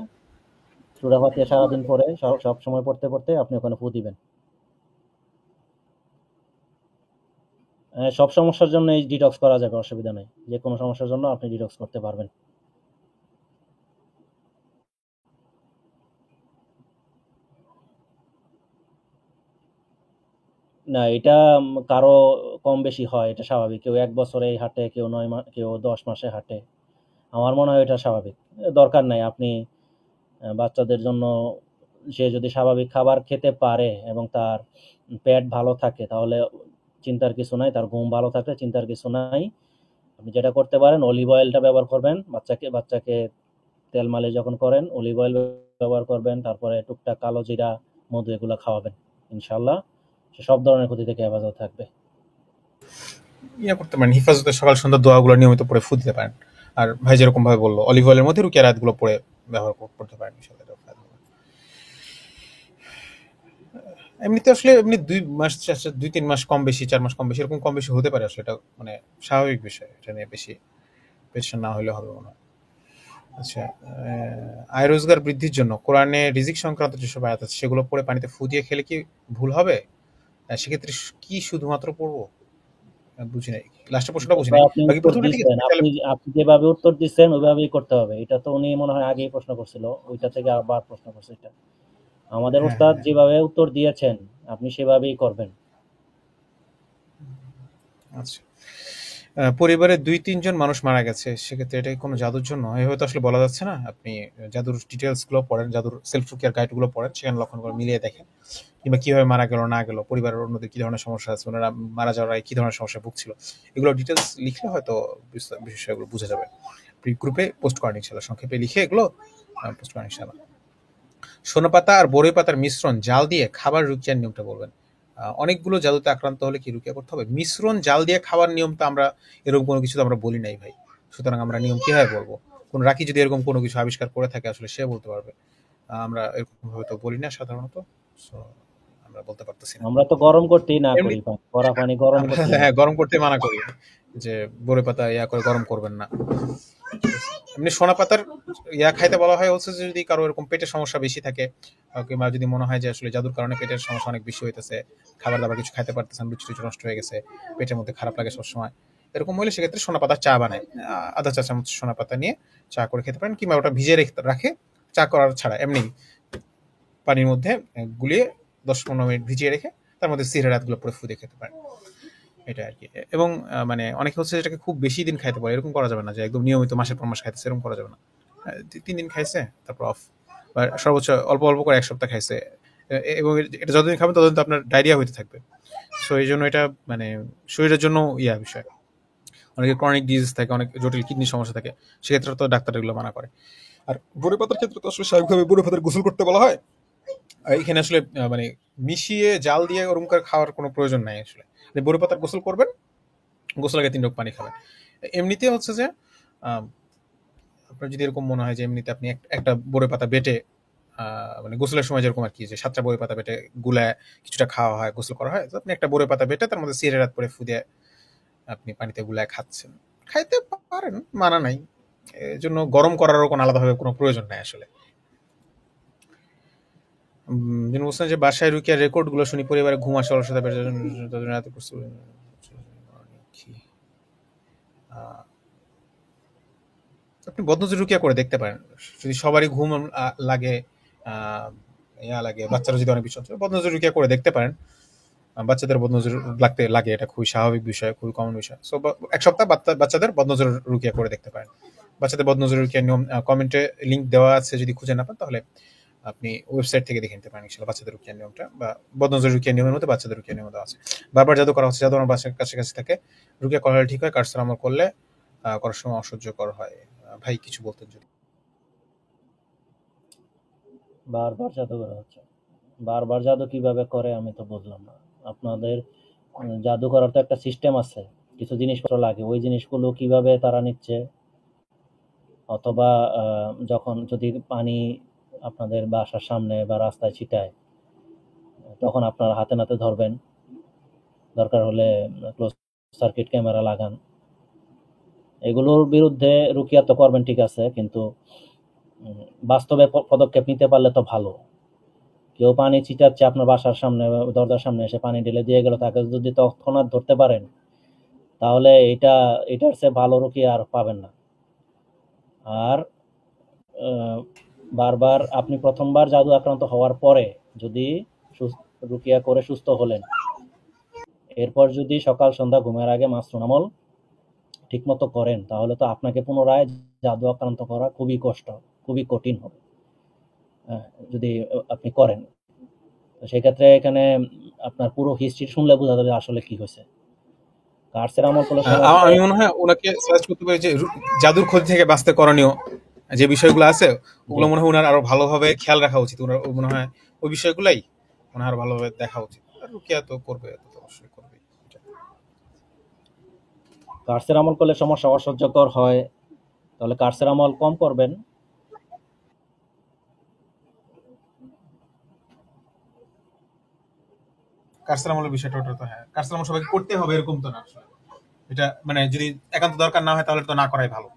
সূরা ফাতিহা সারাদিন পড়ে, সব সময় পড়তে পড়তে আপনি ওখানে ফু দিবেন। সব সমস্যার জন্য এই ডিটক্স করা যাবে, অসুবিধা নেই। যে কোনো সমস্যার জন্য আপনি ডিটক্স করতে পারবেন। না, এটা কারো কম বেশি হয়, এটা স্বাভাবিক। কেউ 1 বছরে হাঁটে, কেউ 9 মাস, কেউ 10 মাসে হাঁটে। আমার মনে হয় এটা স্বাভাবিক। দরকার নাই। আপনি বাচ্চাদের জন্য, সে যদি স্বাভাবিক খাবার খেতে পারে এবং তার পেট ভালো থাকে তাহলে চিন্তার কিছু নাই। তার ঘুম ভালো থাকলে চিন্তার কিছু নাই। আপনি যেটা করতে পারেন, অলিভ অয়েলটা ব্যবহার করবেন। বাচ্চাকে তেল মালিশ যখন করেন অলিভ অয়েল ব্যবহার করবেন। তারপরে টুকটাক কালো জিরা, মধু এগুলো খাওয়াবেন। ইনশাল্লাহ সে সব ধরনের ক্ষতি থেকে হেফাজত থাকবে। করতে পারেন, হিফাজতে সকাল সন্ধ্যা দোয়াগুলো নিয়মিত পড়ে ফু দিতে পারেন। আর ভাই যেরকম ভাবে বললো, অলিভ অয়েলের মধ্যে রুকিয়া রাতগুলো পড়ে ব্যবহার করতে পারেন ইনশাআল্লাহ। এমনিতে আসলে এমনি 2 মাস 2-3 মাস কম বেশি, 4 মাস কম বেশি, এরকম কম বেশি হতে পারে। আসলে এটা মানে স্বাভাবিক বিষয়, এটা নিয়ে বেশি টেনশন না হলে হবে মনে হয়। আচ্ছা, আয় রোজগার বৃদ্ধির জন্য কোরআনে রিজিক সংক্রান্ত যেসব আয়াত আছে সেগুলো পড়ে পানিতে ফু দিয়ে খেলে কি ভুল হবে? সেক্ষেত্রে কি শুধুমাত্র পড়বো? বুঝি নাই, লাস্টের প্রশ্নটা বুঝি নাই। আপনি বাকি উত্তর প্রথমটা ঠিক আছে। দিচ্ছেন, আপনি যেভাবে উত্তর দিচ্ছেন ওইভাবেই করতে হবে। এটা তো উনি মনে হয় আগেই প্রশ্ন করছিল, ওইটা থেকে আবার প্রশ্ন করছে। এটা আমাদের হ্যাঁ, ওস্তাদ হ্যাঁ, যেভাবে উত্তর দিয়েছেন আপনি সেভাবেই করবেন। আচ্ছা। পরিবারে 2-3 জন মানুষ মারা গেছে, সেক্ষেত্রে এটা কোনো জাদুর জন্য? এভাবে তো আসলে বলা যাচ্ছে না। আপনি জাদুর ডিটেলস গুলো পড়েন, জাদুর সেলফ রুকিয়ার গাইড গুলো পড়েন, সেখানে লক্ষণগুলো মিলিয়ে দেখেন। কিংবা কিভাবে মারা গেল না গেল, পরিবারের অন্যদের কি ধরনের সমস্যা আছে, ওনারা মারা যাওয়ার আগে কি ধরনের সমস্যা ভুগছিল, এগুলো ডিটেলস লিখলে হয়তো বিষয়গুলো বোঝা যাবে। গ্রুপে পোস্ট করেন ইনশাল্লাহ, সংক্ষেপে লিখে এগুলো পোস্ট করেন ইনশাল্লাহ। সোনা পাতা আর বড়ই পাতার মিশ্রণ জাল দিয়ে খাবার রুকিয়ার নিয়মটা বলবেন। অনেকগুলো জাদুতে আক্রান্ত হলে কি রুকিয়া করতে হবে? মিশ্রণ জাল দিয়ে খাওয়ার নিয়ম তো আমরা এরকম কোনো কিছু তো আমরা বলি নাই ভাই। সুতরাং আমরা নিয়ম কিভাবে বলবো? কোন রাখি যদি এরকম কোনো কিছু আবিষ্কার করে থাকে আসলে সে বলতে পারবে। আমরা এরকম ভাবে তো বলি না সাধারণত। সো আমরা বলতে পারতেছি না। আমরা তো গরম করতেই না এমনি করি, কড়া পানি গরম আমরা করতেই না হ্যাঁ, করি। গরম করতে মানা করি যে বড়ই পাতা করে গরম করবেন না। এমনি সোনা পাতার খাইতে বলা হয় হচ্ছে যে যদি কারো এরকম পেটের সমস্যা বেশি থাকে, কিংবা যদি মনে হয় যে আসলে জাদুর কারণে পেটের সমস্যা অনেক বেশি হইতেছে, খাবার দাবার কিছু খাইতে পারতেছেন, রুচি টুচি নষ্ট হয়ে গেছে, পেটের মধ্যে খারাপ লাগে সবসময়, এরকম হলে সেক্ষেত্রে সোনা পাতার চা বানায়। আধা চা চামচ সোনা পাতা নিয়ে চা করে খেতে পারেন, কিংবা ওটা ভিজিয়ে রাখে চা করার ছাড়া এমনি পানির মধ্যে গুলিয়ে 10-15 মিনিট ভিজিয়ে রেখে তার মধ্যে সিরা রাতগুলো পুরো ফুদে খেতে পারেন। এটা আর কি। এবং মানে অনেকে হচ্ছে এটাকে খুব বেশি দিন খাইতে পারে, এরকম করা যাবে না যে একদম নিয়মিত মাসের পর মাস খাইতেছে, এরকম করা যাবে না। 3 দিন খাইছে তারপর অফ, বা সর্বোচ্চ অল্প অল্প করে 1 সপ্তাহ খাইছে, এবং এটা যতদিন খাবেন ততদিন তো আপনার ডায়রিয়া হইতে থাকবে। সো এই জন্য এটা মানে শরীরের জন্য বিষয়। অনেকের ক্রনিক ডিজিজ থাকে, অনেক জটিল কিডনির সমস্যা থাকে, সেক্ষেত্রে তো ডাক্তার এগুলো মানা করে। আর বড়ি পাতার ক্ষেত্রে তো আসলে স্বাভাবিকভাবে বড়ি পাতার গোসল করতে বলা হয়। আর এখানে আসলে মানে মিশিয়ে জাল দিয়ে ওরকম করে খাওয়ার কোনো প্রয়োজন নাই আসলে। বড়ি পাতার গোসল করবেন, গোসল আগে 3 ঢোক পানি খাবেন। এমনিতে হচ্ছে যে আপনার যদি এরকম মনে হয় যে এমনিতে আপনি একটা বড়ই পাতা বেটে মানে গোসলের সময় যেরকম আর কি যে 7টা বড়ই পাতা বেটে গুলায় কিছুটা খাওয়া হয়, গোসল করা হয়, তো আপনি একটা বড়ই পাতা বেটে তার মধ্যে সিরে রাত পরে ফুদিয়ে আপনি পানিতে গুলায় খাচ্ছেন, খাইতে পারেন, মানা নাই। এর জন্য গরম করারও কোনো আলাদাভাবে কোনো প্রয়োজন নাই আসলে। যিনি বলছেন যে বাসায় রুকিয়ার রেকর্ড গুলো শুনি, পরিবারে ঘুম আসে, অলসতা বেড়ে যায়, তাদের রাতে আপনি বদনজর রুকিয়া করে দেখতে পারেন। যদি সবারই ঘুম লাগে, লাগে, বাচ্চারা যদি অনেক বেশি বদনজর রুকিয়া করে দেখতে পারেন। বাচ্চাদের বদনজর লাগে, এটা খুবই স্বাভাবিক বিষয়, খুবই কমন বিষয়। সো 1 সপ্তাহ বাচ্চাদের বদনজর রুকিয়া করে দেখতে পারেন। বাচ্চাদের বদনজর রুকিয়া নিয়ম কমেন্টে লিঙ্ক দেওয়া আছে, যদি খুঁজে না পান তাহলে আপনি ওয়েবসাইট থেকে দেখে নিতে পারেন ইনশাআল্লাহ বাচ্চাদের রুকিয়া নিয়মটা, বা বদনজর রুকিয়া নিয়মের মধ্যে বাচ্চাদের রুকিয়া নিয়ম দেওয়া আছে। বারবার জাদু করা হচ্ছে, জাদু আমার বাসার কাছে থাকে, রুকিয়া করা হলে ঠিক হয়, কারসার আমল করলে করার সময় অসহ্যকর হয়। ভাই কিছু বলতেন যদি। বারবার জাদু করা হচ্ছে, বারবার জাদু কিভাবে করে আমি তো বুঝলাম না। আপনাদের জাদু করার তো একটা সিস্টেম আছে, কিছু জিনিসপত্র লাগে, ওই জিনিসগুলো কিভাবে তারা নিচ্ছে, অথবা যখন যদি পানি আপনাদের বাসার সামনে বা রাস্তায় ছিটায়, তখন আপনারা হাতে নাতে ধরবেন, দরকার হলে ক্লোজ সার্কিট ক্যামেরা লাগান। এগুলোর বিরুদ্ধে রুকিয়া তো করবেন, ঠিক আছে, কিন্তু বাস্তবে পদক্ষেপ নিতে পারলে তো ভালো। কেউ পানি ছিটাচ্ছে আপনার বাসার সামনে, দরজার সামনে এসে পানি ঢেলে দিয়ে গেল, তাকে যদি তৎক্ষণাৎ ধরতে পারেন, তাহলে এটার চেয়ে ভালো রুকিয়া আর পাবেন না। আর বারবার আপনি প্রথমবার জাদু আক্রান্ত হওয়ার পরে যদি রুকিয়া করে সুস্থ হলেন, এরপর যদি সকাল সন্ধ্যা ঘুমের আগে মাসরুন আমল ঠিক মতো করেন, তাহলে তো আপনাকে পুনরায় জাদু আক্রান্ত করা খুবই কষ্ট, খুবই কঠিন হবে যদি আপনি করেন। সেক্ষেত্রে এখানে আপনার পুরো হিস্ট্রি শুনলে বোঝা যাবে আসলে কি হয়েছে। কার্সের আমল করলে আমি মনে হয় ওনাকে সাজেস্ট করতে পারি যে জাদুর ক্ষতি থেকে বাঁচতে করণীয় যে বিষয়গুলো আছে, ওগুলো মনে হয় ওনার আরো ভালোভাবে খেয়াল রাখা উচিত। ওনার মনে হয় ওই বিষয়গুলাই ওনার আরো ভালোভাবে দেখা উচিত। আর রুকিয়া তো করবে, তো অবশ্যই করবে। কার্সের আমল করলে সমস্যা অসহ্যকর হয়, তাহলে কার্সের আমল কম করবেন। কার্সের আমলের বিষয়টা ওটা তো হ্যাঁ, কার্সের আমল সবাইকে করতে হবে এরকম তো না আসলে। এটা মানে যদি একান্ত দরকার না হয় তাহলে তো না করাই ভালো।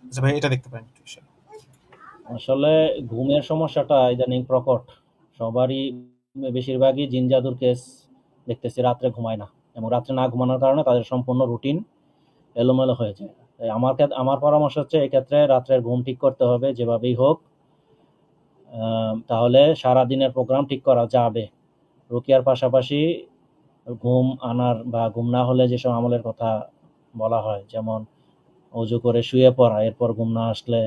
আচ্ছা ভাই, এটা দেখতে পারেন একটু ইনশাআল্লাহ। আসলে ঘুমের সমস্যাটা ইদানিং প্রকট, সবারই, বেশিরভাগই জিন জাদুর কেস দেখতেছি রাত্রে ঘুমায় না, এবং রাত্রে না ঘুমানোর কারণে তাদের সম্পূর্ণ রুটিন এলোমেলো হয়ে যায়। তাই আমার পরামর্শ হচ্ছে এক্ষেত্রে রাত্রের ঘুম ঠিক করতে হবে যেভাবেই হোক, তাহলে সারাদিনের প্রোগ্রাম ঠিক করা যাবে। রুকিয়ার পাশাপাশি ঘুম আনার বা ঘুম না হলে যেসব আমলের কথা বলা হয়, যেমন অজু করে শুয়ে পড়া, এরপর ঘুম না আসলে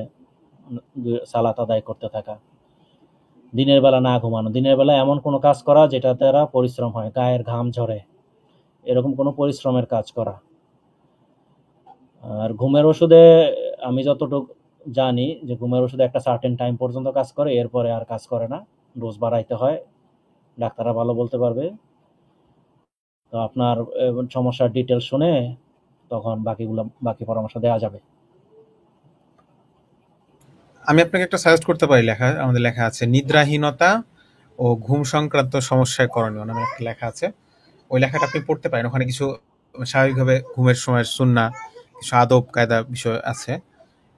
সালাত আদায় করতে থাকা, দিনের বেলা না ঘুমানো, দিনের বেলা এমন কোনো কাজ করা যেটা দ্বারা পরিশ্রম হয়, গায়ের ঘাম ঝরে, এরকম কোনো পরিশ্রমের কাজ করা। আর ঘুমের ওষুধে আমি যতটুকু জানি যে ঘুমের ওষুধে একটা সার্টেন টাইম পর্যন্ত কাজ করে, এরপরে আর কাজ করে না, ডোজ বাড়াইতে হয়। ডাক্তাররা ভালো বলতে পারবে। তো আপনার সমস্যার ডিটেলস শুনে তখন বাকি পরামর্শ দেওয়া যাবে। আমি আপনাকে একটা সাজেস্ট করতে পারি, আমাদের লেখা আছে নিদ্রাহীনতা ও ঘুম সংক্রান্ত সমস্যায় করণীয় নামে একটা লেখা আছে। ওই লেখাটা আপনি পড়তে পারেন। ওখানে কিছু স্বাভাবিকভাবে ঘুমের সময় সুন্নাহ, কিছু আদব কায়দা বিষয় আছে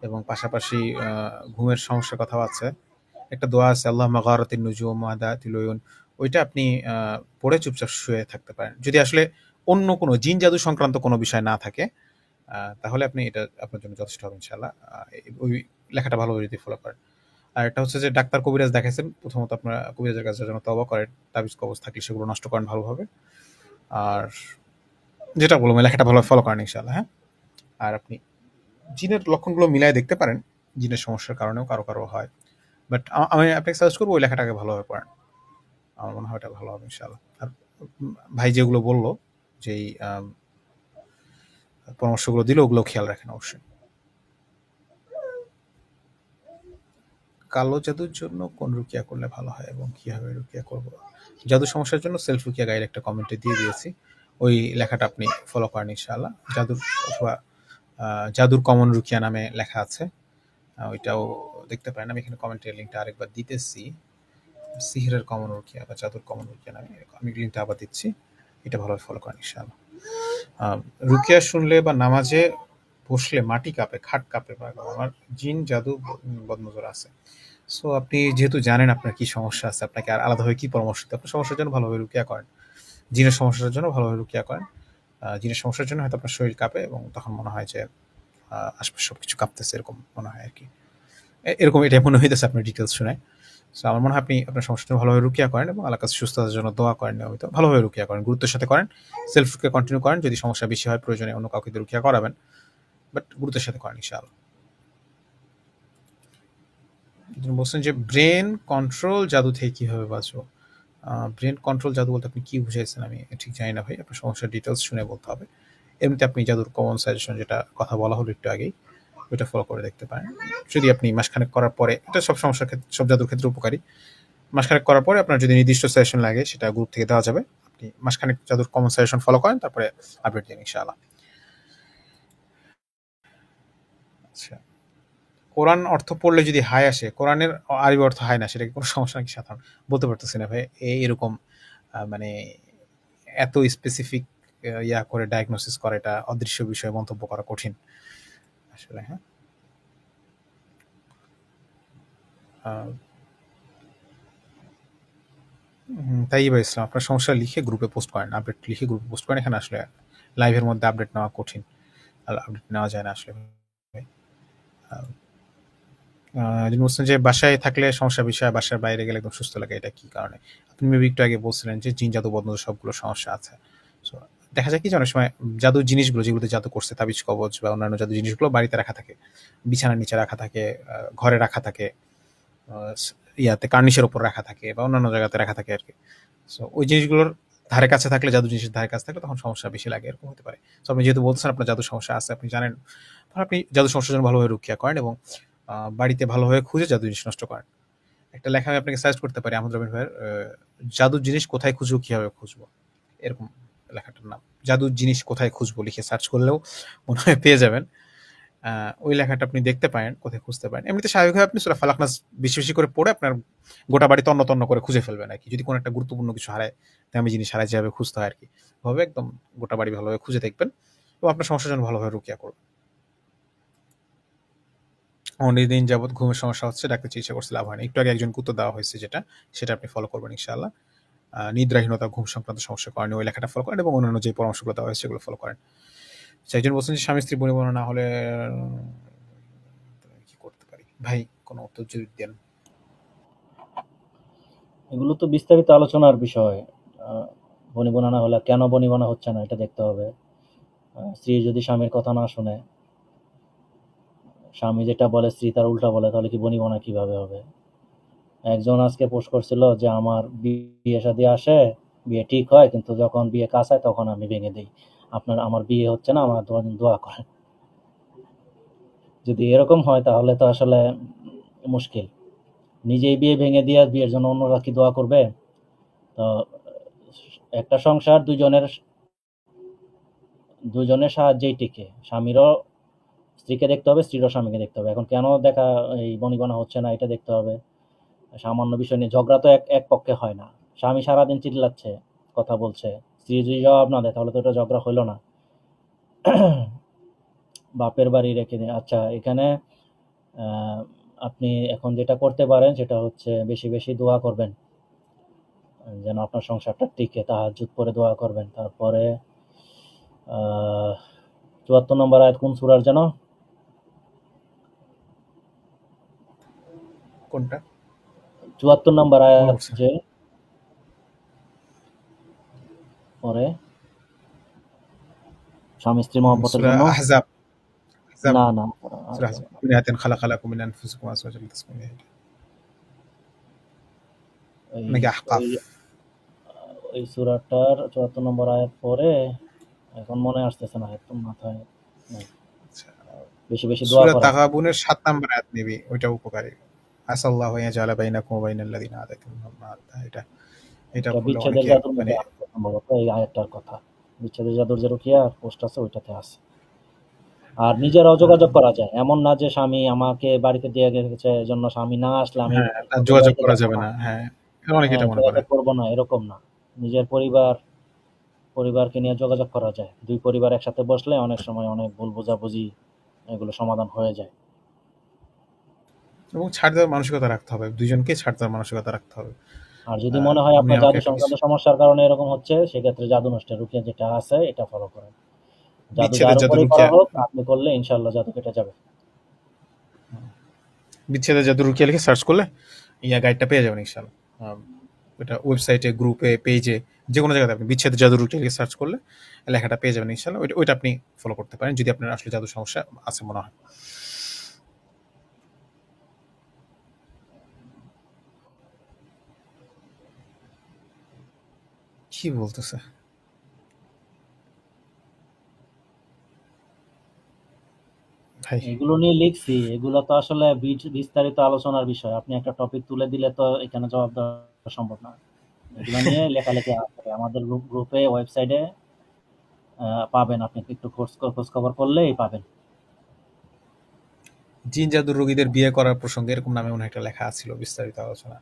এবং পাশাপাশি ঘুমের সমস্যার কথাও আছে। একটা দোয়া আছে আল্লাহুম্মা গারাতিন নুজুম ওয়া হাদাতিল উয়ুন। ওইটা আপনি পড়ে চুপচাপ শুয়ে থাকতে পারেন। যদি আসলে অন্য কোনো জিন জাদু সংক্রান্ত কোনো বিষয় না থাকে, তাহলে আপনি এটা আপনার জন্য যথেষ্ট হবে ইনশাআল্লাহ। ওই লেখাটা ভালোভাবে যদি ফলো করেন। আর একটা হচ্ছে যে ডাক্তার কবিরাজ দেখাইছেন, প্রথমত আপনারা কবিরাজের কাছে যেন তওবা করেন। তাবিজ কবজ থাকলে সেগুলো নষ্ট করেন ভালোভাবে। আর যেটা বললাম ওই লেখাটা ভালোভাবে ফলো করেন ইনশাআল্লাহ, হ্যাঁ? আর আপনি জিনের লক্ষণগুলো মিলায় দেখতে পারেন। জিনের সমস্যার কারণেও কারো, কারো হয়। বাট আমি আপনাকে সাজেস্ট করব ওই লেখাটাকে ভালোভাবে পড়েন। আমার মনে হয় এটা ভালো হবে ইনশাআল্লাহ। আর ভাই যেগুলো বলল, যেই পরামর্শগুলো দিল ওগুলো খেয়াল রাখেন অবশ্যই। কালো জাদুর জন্য কোন রুকিয়া করলে ভালো হয় এবং কিভাবে রুকিয়া করব? জাদু সমস্যার জন্য সেলফ রুকিয়া গাইড একটা কমেন্টে দিয়ে দিয়েছি। ওই লেখাটা আপনি ফলো করেন ইনশাআল্লাহ। জাদুর অথবা জাদুর কমন রুকিয়া নামে লেখা আছে। ওইটাও দেখতে পারেন। আমি এখানে কমেন্টের লিঙ্কটা আরেকবার দিতেছি। সিহরের কমন রুকিয়া বা জাদুর কমন রুকিয়া নামে আমি লিঙ্কটা আবার দিচ্ছি। এটা ভালোভাবে ফলো করেন ইনশাআল্লাহ। রুকিয়া শুনলে বা নামাজে বসলে মাটি কাঁপে, খাট কাঁপে, বা আমার জিন জাদু বদনজর আছে। সো আপনি যেহেতু জানেন আপনার কি সমস্যা আছে, আপনাকে আর আলাদাভাবে কি পরামর্শ দিতে, আপনার সমস্যার জন্য ভালোভাবে রুকিয়া করেন। জিনের সমস্যার জন্য ভালোভাবে রুকিয়া করেন। জিনের সমস্যার জন্য হয়তো আপনার শরীর কাঁপে এবং তখন মনে হয় যে আশপাশে সবকিছু কাঁপতেছে, এরকম মনে হয় আর কি। এরকম এটা মনে হইতেছে আপনার ডিটেলস শুনে। সো আমার মনে হয় আপনি আপনার সমস্যার জন্য ভালোভাবে রুকিয়া করেন এবং আল্লাহর কাছে সুস্থতার জন্য দোয়া করেন নিয়মিত। ভালোভাবে রুকিয়া করেন, গুরুত্বের সাথে করেন। সেলফ রুকিয়া কন্টিনিউ করেন। যদি সমস্যা বেশি হয় প্রয়োজনে অন্য কাউকে দিয়ে রুকিয়া করাবেন। বাট গুরুত্বের সাথে করেন ইনশাআল্লাহ। বলছেন যে ব্রেন কন্ট্রোল জাদু থেকে কিভাবে বাঁচবো? ব্রেন কন্ট্রোল জাদু বলতে আপনি কি বুঝাইছেন আমি ঠিক জানি না ভাই। আপনার সমস্যার ডিটেলস শুনে বলতে হবে। এমনিতে আপনি জাদুর কমন সাজেশন যেটা কথা বলা হলো একটু আগেই, ওইটা ফলো করে দেখতে পারেন। যদি আপনি মাসখানেক করার পরে, এটা সব সমস্যার ক্ষেত্রে, সব জাদুর ক্ষেত্রে উপকারী। মাসখানেক করার পরে আপনার যদি নির্দিষ্ট সেশন লাগে সেটা গ্রুপ থেকে দেওয়া যাবে। আপনি মাসখানেক জাদুর কমন সাজেশন ফলো করেন, তারপরে আপডেট দিন ইনশাআল্লাহ। আচ্ছা, কোরআন অর্থ পড়লে যদি হাই আসে, কোরআনের আরবি অর্থ হাই না, সেটা কি কোনো সমস্যা নাকি? সাধারণ বলতে পারতেছি না ভাই। এরকম মানে এত স্পেসিফিক ইয়া করে ডায়াগনোসিস করা, এটা অদৃশ্য বিষয়ে মন্তব্য করা কঠিন আসলে, হ্যাঁ। আহ, তাই ভাই ইসলাম, আপনার সমস্যা লিখে গ্রুপে পোস্ট করেন, আপডেট লিখে গ্রুপে পোস্ট করেন। এখানে আসলে লাইভের মধ্যে আপডেট নেওয়া কঠিন, আপডেট নেওয়া যায় না আসলে ভাই। যিনি বলছেন যে বাসায় থাকলে সমস্যা বিষয়, বাসার বাইরে গেলে একদম সুস্থ লাগে, এটা কি কারণে? আপনি মেবি একটু আগে বলছিলেন যে জিন জাদু বদনজর সবগুলো সমস্যা আছে। সো দেখা যায় কি যে অনেক সময় জাদুর জিনিসগুলো যেগুলোতে জাদু করছে, তাবিজ কবজ বা অন্যান্য জাদু জিনিসগুলো বাড়িতে রাখা থাকে, বিছানার নিচে রাখা থাকে, ঘরে রাখা থাকে, ইয়াতে কার্নিশের উপর রাখা থাকে বা অন্যান্য জায়গাতে রাখা থাকে আর কি। সো ওই জিনিসগুলোর ধারে কাছে থাকলে, জাদু জিনিসের ধারে কাছে থাকলে তখন সমস্যা বেশি লাগে, এরকম হতে পারে। সো আপনি যেহেতু বলছেন আপনার জাদু সমস্যা আছে, আপনি জানেন, তাহলে আপনি জাদু সমস্যার জন্য ভালোভাবে রুকিয়া করেন এবং বাড়িতে ভালোভাবে খুঁজে জাদু জিনিস নষ্ট করেন। একটা লেখা আমি আপনাকে সাজেস্ট করতে পারি, আহমদ রবিন ভাইয়ের জাদুর জিনিস কোথায় খুঁজবো, কিভাবে খুঁজবো, এরকম লেখাটার নাম। জাদুর জিনিস কোথায় খুঁজবো লিখে সার্চ করলেও মনে হয় পেয়ে যাবেন। ওই লেখাটা আপনি দেখতে পারেন, কোথায় খুঁজতে পারেন। এমনিতে স্বাভাবিকভাবে আপনি সূরা ফালাক নাস বেশি বেশি করে পড়ে আপনার গোটা বাড়ি তন্ন তন্ন করে খুঁজে ফেলবেন আর কি। যদি কোনো একটা গুরুত্বপূর্ণ কিছু হারায়, দামি জিনিস হারায়, যেভাবে খুঁজতে হয় আর কি, ভাবে একদম গোটা বাড়ি ভালোভাবে খুঁজে দেখবেন এবং আপনার সমস্যার জন্য ভালোভাবে রুকিয়া করবেন। অনেকদিন যাবত ঘুমের সমস্যা হচ্ছে, ডাক্তার চিকিৎসা করছে, লাভ হয়নি। একটু আগে একজন উত্তর দেওয়া হয়েছে যেটা, সেটা আপনি ফলো করবেন ইনশাআল্লাহ। নিদ্রাহীনতা, ঘুম সংক্রান্ত সমস্যার কারণে ওই লেখাটা ফলো করেন এবং অন্যান্য যে পরামর্শগুলো দেওয়া হয়েছে সেগুলো ফলো করেন। একজন বলছেন যে স্বামী স্ত্রী বনিবনা না হলে কি করতে পারি? ভাই কোনো উত্তর যদি দেন। এগুলো তো বিস্তারিত আলোচনার বিষয়। বনিবনা না হলে কেন বনিবনা হচ্ছে না এটা দেখতে হবে। স্ত্রী যদি স্বামীর কথা না শুনে, স্বামী যেটা বলে স্ত্রী তার উল্টা বলে, তাহলে কি বনিবনা কিভাবে হবে? একজন আজকে পোস্ট করছিল যে আমার বিয়ে শাদী আসে, বিয়ে ঠিক হয়, কিন্তু যখন বিয়ে কাজ হয় তখন আমি ভেঙে দিই। আমার বিয়ে হচ্ছে না, আমার দোয়া করেন। যদি এরকম হয় তাহলে তো আসলে মুশকিল। নিজেই বিয়ে ভেঙে দিয়ে বিয়ের জন্য অন্যরা কি দোয়া করবে? তো একটা সংসার দুজনের সাহায্যেই টিকে। স্বামীরও স্ত্রীকে দেখতে হবে, স্ত্রীরও স্বামীকে দেখতে হবে। এখন কেন দেখা এই বনিবনা হচ্ছে না এটা দেখতে হবে। সামান্য বিষয় নিয়ে ঝগড়া তো এক পক্ষে হয় না। স্বামী সারাদিন চিল্লাচ্ছে, কথা বলছে, স্ত্রী যদি জবাব না দেয় তাহলে তো এটা ঝগড়া হইল না। বাপের বাড়ি রেখে দিন। আচ্ছা, এখানে আপনি এখন যেটা করতে পারেন সেটা হচ্ছে বেশি বেশি দোয়া করবেন যেন আপনার সংসারটা টিকে। তাহাজ্জুদ পড়ে দোয়া করবেন। তারপরে ৭৪ নম্বর আয়াত কোন সূরার যেন? কোনটা? ৭৪ নম্বর মনে আয়াত পড়ছে। যে পরে স্বামী স্ত্রী মহব্বতের সূরা জন্য। আহজাব। আহজাব। না না সূরা আহজাব। মিন আয়াতিন খালাকালাকুম মিন আনফুসিকুম আজওয়াজান লিতাসকুনু ইলাইহা। ওই নাকি আহকাফ? ওই ওই সূরাটার ৭৪ নম্বর আয়াত পরে এখন মনে আসতেছে না, একদম মাথায় নাই। আচ্ছা। বেশি বেশি দোয়া সূরা করা। তাগাবুনের ৭ নাম্বার আয়াত নিবি, ওইটা উপকারী। আসাল্লাহু আইয়াজআলা বাইনাকুম ওয়া বাইনাল লাযিনা আদাইতুম মিনহুম মাওয়াদ্দাহ। এটা এটা পড়লে বিচ্ছেদের অনেকে জাদুর মানে মধ্যে আছে সম্ভবত এই আয়াতটার কথা। বিচ্ছেদের জাদুর যে রুকিয়া পোস্ট আছে ওইটাতে আছে। আর নিজেরাও যোগাযোগ করা যায়। এমন না যে স্বামী আমাকে বাড়িতে দিয়ে গেছে এজন্য স্বামী না আসলে আমি হ্যাঁ, আর ওদের যোগাযোগ বাড়িতে করা যাবো যাবে না। না। হ্যাঁ, অনেকে এটা মনে করে। যোগাযোগ করবো না এরকম না। নিজের পরিবারকে নিয়ে যোগাযোগ করা যায়। দুই পরিবার একসাথে বসলে অনেক সময় অনেক ভুল বোঝাবুঝি এগুলো সমাধান হয়ে যায়। এবং ছাড় দেওয়ার মানসিকতা রাখতে হবে। দুইজনকেই ছাড় দেওয়ার মানসিকতা রাখতে হবে। আর যদি মনে হয় আপনি আপনার আমাকে জাদু একটা কিছু সংক্রান্ত সমস্যার কারণে এরকম হচ্ছে সেক্ষেত্রে জাদু নষ্টের রুকিয়া যেটা আছে এটা ফলো করেন। জাদু বিচ্ছেদের যার জাদু উপরেই করা রুকিয়া, হোক আপনি করলে ইনশাল্লাহ জাদু কেটে যাবে। বিচ্ছেদের জাদু রুকিয়া লিখে সার্চ করলে ইয়া গাইডটা পেয়ে যাবেন ইনশাআল্লাহ। এটা ওয়েবসাইটে, গ্রুপে, পেজে, যেকোনো জায়গাতে আপনি বিচ্ছেদের জাদু রুকিয়া লিখে সার্চ করলে লেখাটা পেয়ে যাবেন ইনশাআল্লাহ। ওইটা আপনি ফলো করতে পারেন যদি আপনার আসলে জাদু সমস্যা আছে মনে হয়। কি বলতেছে ভাই? এগুলো নিয়ে লিখছি, এগুলো তো আসলে বিস্তারিত আলোচনার বিষয়। আপনি একটা টপিক তুলে দিলে তো এখানে জবাব দেওয়া সম্ভব না। এগুলো নিয়ে লেখালেখি আছে আমাদের গ্রুপে, ওয়েবসাইটে পাবেন। আপনি একটু খোঁজ খবর করলেই পাবেন। জিন জাদুর রোগীদের বিয়ে করার প্রসঙ্গে এরকম নামে মনে হয় একটা লেখা ছিল, বিস্তারিত আলোচনা।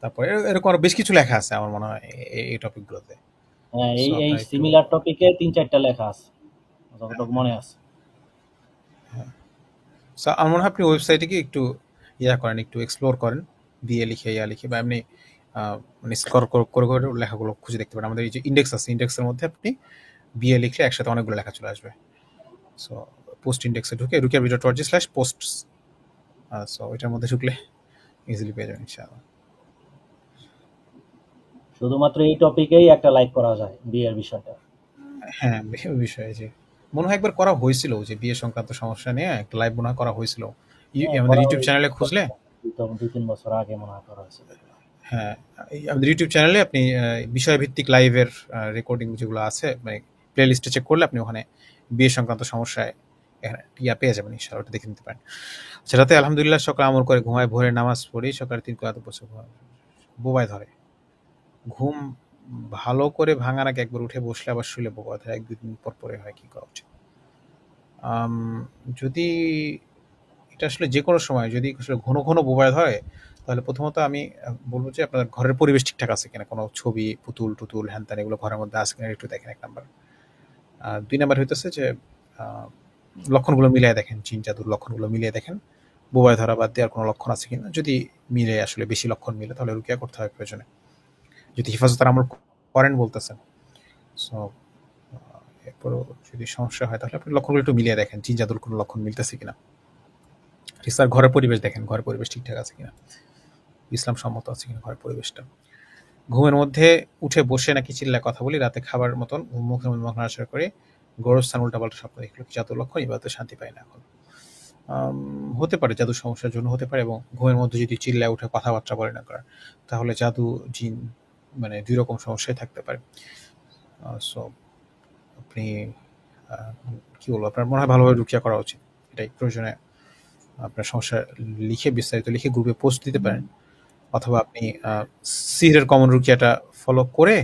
তারপরে এরকম আরো বেশ কিছু লেখা আছে আমার মনে হয় এই টপিকগুলোতে। হ্যাঁ, সো এই আপনারা একটু, সিমিলার টপিকে ৩-৪টা লেখা আছে যতটুকু মনে আছে। সো আমার মনে হয় আপনি ওয়েবসাইটে গিয়ে একটু ইয়া করেন, একটু এক্সপ্লোর করেন, বিয়ে লিখে ইয়া লিখে, বা এমনি মানে স্কোর করে করে লেখাগুলো খুঁজে দেখতে পারেন। আমাদের এই যে ইন্ডেক্স আছে, ইন্ডেক্সের মধ্যে আপনি বিয়ে লিখলে একসাথে অনেকগুলো লেখা চলে আসবে। সো পোস্ট ইন্ডেক্সে ঢুকে rukia.org/posts, সো ওইটার মধ্যে ঢুকলে ইজিলি পেয়ে যাবেন ইনশাআল্লাহ। শুধুমাত্র এই টপিকেই একটা লাইক করা যায় বিয়ের বিষয়টা। হ্যাঁ, ওই বিষয়ে যে মনে হয় একবার করা হয়েছিল, যে বিয়ে সংক্রান্ত সমস্যা নিয়ে একটা লাইভ মনে হয় করা হয়েছিল হ্যাঁ, আমাদের করা ইউটিউব হয়েছে। চ্যানেলে খুঁজলে। ২-৩ বছর আগে মনে হয় করা হয়েছে। হ্যাঁ, আমাদের ইউটিউব চ্যানেলে আপনি বিষয়ভিত্তিক লাইভের রেকর্ডিং যেগুলো আছে, মানে প্লে লিস্টে চেক করলে আপনি ওখানে বিয়ে সংক্রান্ত সমস্যায় এখানে ইয়া পেয়ে যাবেন ইনশাআল্লাহ, ওটা দেখে নিতে পারেন। সেটাতে আলহামদুলিল্লাহ সকালে আমল করে ঘুমায়, ভোরে নামাজ পড়ি, সকালে ৩ রাকাত বসে বোবায় ধরে। ঘুম ভালো করে ভাঙার আগে একবার উঠে বসলে আবার শুলে বোবায় ধরে, ১-২ দিন পর পরে হয়। কি করা উচিত? আম যদি এটা আসলে যেকোনো সময় যদি আসলে ঘন ঘন বোবায় ধরে, তাহলে প্রথমত আমি বলব যে আপনার ঘরের পরিবেশ ঠিকঠাক আছে কিনা, কোনো ছবি, পুতুল-টুতুল, হ্যান-ত্যান এগুলো ঘরের মধ্যে আছে কিনা একটু দেখেন, ১ নাম্বার। ২ নাম্বার হইতেছে যে আ লক্ষণগুলো মিলায়ে দেখেন, জিন জাদুর লক্ষণগুলো মিলিয়ে দেখেন। বোবায় ধরা বাদ দিয়ে আর কোনো লক্ষণ আছে কিনা। যদি মিলে, আসলে বেশি লক্ষণ মিলে, তাহলে রুকিয়া করতে হয় প্রয়োজনে। যদি হেফাজতের আমল করেন বলতেছেন। সো এরপরও যদি সমস্যা হয় তাহলে আপনি লক্ষণগুলো একটু মিলিয়ে দেখেন, জিন জাদুর কোনো লক্ষণ মিলতেছে কিনা। স্যার ঘরের পরিবেশ দেখেন, ঘরের পরিবেশ ঠিকঠাক আছে কিনা, ইসলাম সম্মত আছে কিনা ঘরের পরিবেশটা। ঘুমের মধ্যে উঠে বসে নাকি চিল্লায় কথা বলি, রাতে খাবার মতন মুখে মুখ নাড়াচাড়া করে গোরস্থান উল্টাপাল্টা স্বপ্ন দেখলো, কি জাদুর লক্ষণ? ইবাদতে শান্তি পায় না এখন। হতে পারে জাদু সমস্যার জন্য হতে পারে, এবং ঘুমের মধ্যে যদি চিল্লায় উঠে কথাবার্তা বলে না করা, তাহলে জাদু, জিন, মানে ২ রকম সমস্যাই থাকতে পারে। সো আপনি কি বলবো, আপনার মনে হয় ভালোভাবে রুকিয়া করা উচিত। এটাই প্রয়োজনে আপনার সমস্যা লিখে, বিস্তারিত লিখে গ্রুপে পোস্ট দিতে পারেন। অথবা আপনি সিহরের কমন রুকিয়াটা ফলো করে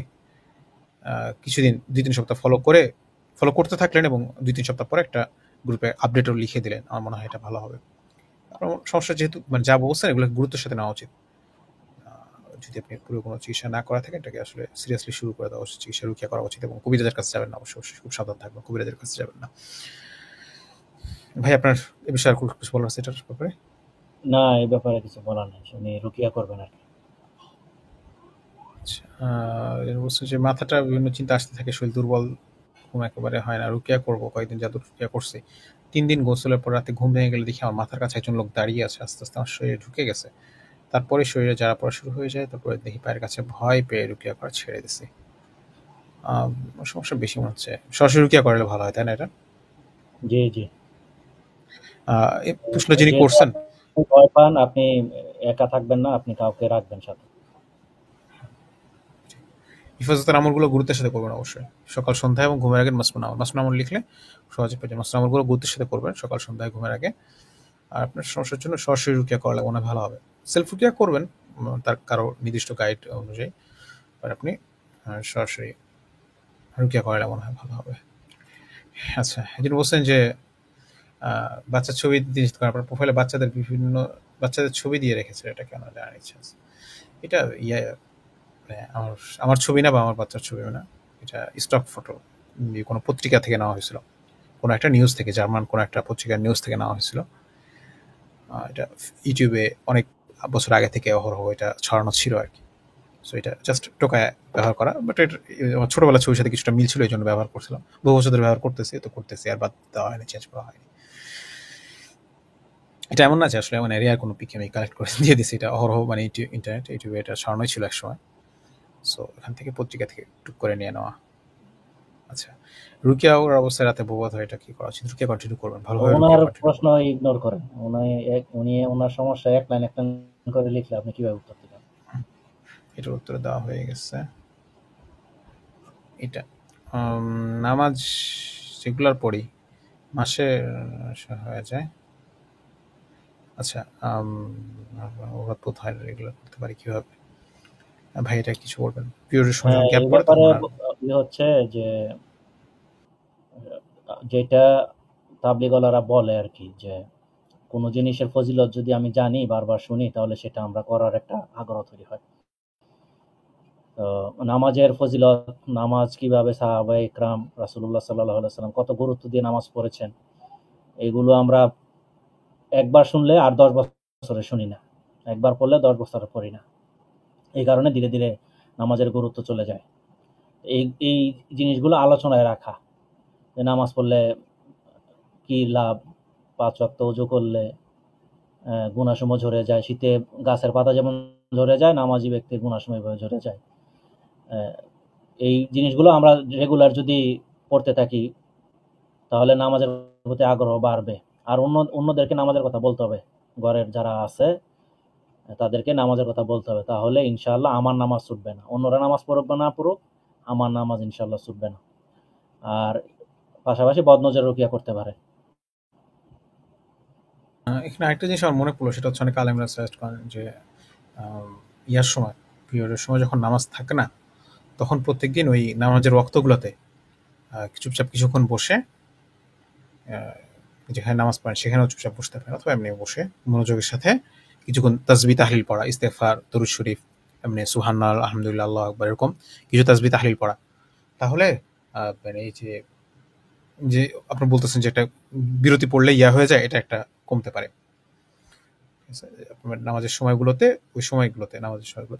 কিছুদিন ২-৩ সপ্তাহ ফলো করতে থাকলেন এবং ২-৩ সপ্তাহ পরে একটা গ্রুপে আপডেটও লিখে দিলেন। আমার মনে হয় এটা ভালো হবে। আপনার সমস্যা যেহেতু মানে যা বলছেন এগুলো গুরুত্বের সাথে নেওয়া উচিত। যদি আপনি পুরো কোনো চিকিৎসা না করা থাকেন এটাকে আসলে সিরিয়াসলি শুরু করে দেওয়া উচিত। চিকিৎসা রুকিয়া করা উচিত এবং কবিরাজের কাছে যাবেন না অবশ্যই। খুব সাবধান থাকবেন। কবিরাজের কাছে যাবেন না। ভাই আপনার এ বিষয়ে আর কিছু বলার আছে এটার ব্যাপারে? না, এই ব্যাপারে কিছু বলার নেই। উনি রুকিয়া করবেন আরকি। আচ্ছা, এর বলছে যে মাথাটা বিভিন্ন চিন্তা আসতে থাকে, শরীর দুর্বল, ঘুম একেবারে হয় না। রুকিয়া করব, কয়েকদিন যাবত রুকিয়া করছি। ৩ দিন গোসলের পর রাতে ঘুম ভেঙে গেলে দেখি আমার মাথার কাছে একজন লোক দাঁড়িয়ে আছে। আস্তে, আস্তে আমার শরীরে ঢুকে গেছে। তারপরে শরীরে জ্বালা পড়া শুরু হয়ে যায়। তারপরে দেখি পায়ের কাছে ভয় পেয়ে রুকিয়া করা ছেড়ে দিছি। সমস্যা বেশি মনে হচ্ছে। সরাসরি রুকিয়া করালে ভালো হয়, তাই না এটা? জি, জি। এই প্রশ্নটা যিনি যেহেতু করছেন আপনি ভয় পান, আপনি একা থাকবেন না, আপনি কাউকে রাখবেন সাথে। হিফাজতের আমলগুলো গুরুত্বের সাথে করবেন অবশ্যই। সকাল সন্ধ্যা এবং ঘুমের আগে মাসনুন আমল। মাসনুন আমল লিখলে সহজে পেয়ে যাবেন। মাসনুন আমলগুলো গুরুত্বের সাথে করবেন সকাল সন্ধ্যায় ঘুমের আগে। আর আপনার সমস্যার জন্য সরাসরি রুকিয়া করালে মনে হয় ভালো হবে। সেলফ রুকিয়া করবেন তার কারো নির্দিষ্ট গাইড অনুযায়ী। আর আপনি সরাসরি রুকিয়া করালে মনে হয় ভালো হবে। আচ্ছা, যিনি বলছেন যে বাচ্চার ছবি দিয়ে আপনার প্রোফাইলে বাচ্চাদের ছবি দিয়ে রেখেছে, এটা কেন জানার ইচ্ছা আছে। এটা মানে আমার ছবি না বা আমার বাচ্চার ছবিও না। এটা স্টক ফটো। কোনো পত্রিকা থেকে নেওয়া হয়েছিল। কোনো একটা নিউজ থেকে, জার্মান কোনো একটা পত্রিকার নিউজ থেকে নেওয়া হয়েছিল। এটা ইউটিউবে অনেক বছর আগে থেকে অহরহ এটা ছড়ানো ছিল আরকি। সো এটা জাস্ট টোকায় ব্যবহার করা। বাট আমার ছোটবেলার ছবির সাথে কিছুটা মিল ছিল, এইজন্য ব্যবহার করছিলাম। বহু বছর ধরে ব্যবহার করতেছি আর বাদ দেওয়া হয়নি, চেঞ্জ করা হয়নি। এটা এমন না যে আসলে মানে রেয়ার কোনো পিক আমি কালেক্ট করে দিয়ে দিছি। এটা অহরহ মানে ইন্টারনেট, ইউটিউবে এটা ছড়ানোই ছিল একসময়। সো এখান থেকে পত্রিকা থেকে টুক করে নিয়ে নেওয়া। আচ্ছা, রুকিয়া ওর অবস্থায় রাতে বৌবাদ হয়, এটা কি করা উচিত? রুকিয়া কন্টিনিউ করবেন, ভালোভাবে রুকিয়া ওনার কন্টিনিউ প্রশ্ন করবেন। ইগনোর করেন। উনি ওনার সমস্যা এক লাইন করে লিখলে আপনি কিভাবে উত্তর দিবেন? এটার উত্তর দেওয়া হয়ে গেছে। এটা নামাজ রেগুলার পড়ি, মাসে হয়ে যায়। আচ্ছা, ওরা কোথায় রেগুলার করতে পারি কিভাবে? ভাই এটা কিছু বলবেন? পিরিয়ডের সময় হ্যাঁ, যখন গ্যাপ এই পড়ে ব্যাপারে তখন আর হচ্ছে যে যেটা তাবলিগওয়ালারা বলে আরকি যে কোনো জিনিসের ফজিলত যদি আমি জানি, বারবার শুনি, তাহলে সেটা আমরা করার একটা আগ্রহ তৈরি হয়। তো নামাজের ফজিলত, নামাজ কিভাবে সাহাবায়ে ইকরাম, রাসূলুল্লাহ সাল্লাল্লাহু আলাইহি ওয়াসাল্লাম কত গুরুত্ব দিয়ে নামাজ পড়েছেন, এগুলো আমরা একবার শুনলে আর ১০ বছরে শুনি না। একবার পড়লে ১০ বছরে পড়ি না। এই কারণে ধীরে, ধীরে নামাজের গুরুত্ব চলে যায়। এই জিনিসগুলো আলোচনায় রাখা। যে নামাজ পড়লে কি লাভ, ৫ ওয়াক্ত ওযু করলে গুনাহসমূহ ঝরে যায়। শীতে গাছের পাতা যেমন ঝরে যায়, নামাজি ব্যক্তির গুনাহসমূহ এভাবে ঝরে যায়। এই জিনিসগুলো আমরা রেগুলার যদি পড়তে থাকি, তাহলে নামাজের প্রতি আগ্রহ বাড়বে। আর অন্যদেরকে নামাজের কথা বলতে হবে। ঘরের যারা আছে তাদেরকে নামাজের কথা বলতে হবে। তাহলে ইনশাআল্লাহ আমার নামাজ ছুটবে না। অন্যরা নামাজ পড়ুক বা না পড়ুক, আমার নামাজ ইনশাআল্লাহ ছুটবে না। আর পাশাপাশি বদনজর রুকিয়া করতে পারে। এখানে আরেকটা জিনিস আমার মনে পড়লো, সেটা হচ্ছে অনেক আলেমরা সাজেস্ট করেন যে ইয়ার সময়, পিরিয়ডের সময় যখন নামাজ থাকে না, তখন প্রত্যেকদিন ওই নামাজের ওয়াক্তগুলোতে চুপচাপ কিছুক্ষণ বসে যেখানে নামাজ পড়েন সেখানেও চুপচাপ বসতে পারেন, অথবা এমনি বসে মনোযোগের সাথে কিছুক্ষণ তাসবিহ তাহলিল পড়া, ইস্তেগফার, দরুদ শরীফ, এমনি সুবহানাল্লাহ, আলহামদুলিল্লাহ, আল্লাহু আকবার, এরকম কিছু তাসবিহ তাহলিল পড়া। তাহলে মানে এই যে যে আপনি বলতেছেন যে একটা বিরতি পড়লে ইয়া হয়ে যায়, এটা একটা কমতে পারে। ঠিক আছে? আপনার নামাজের সময়গুলোতে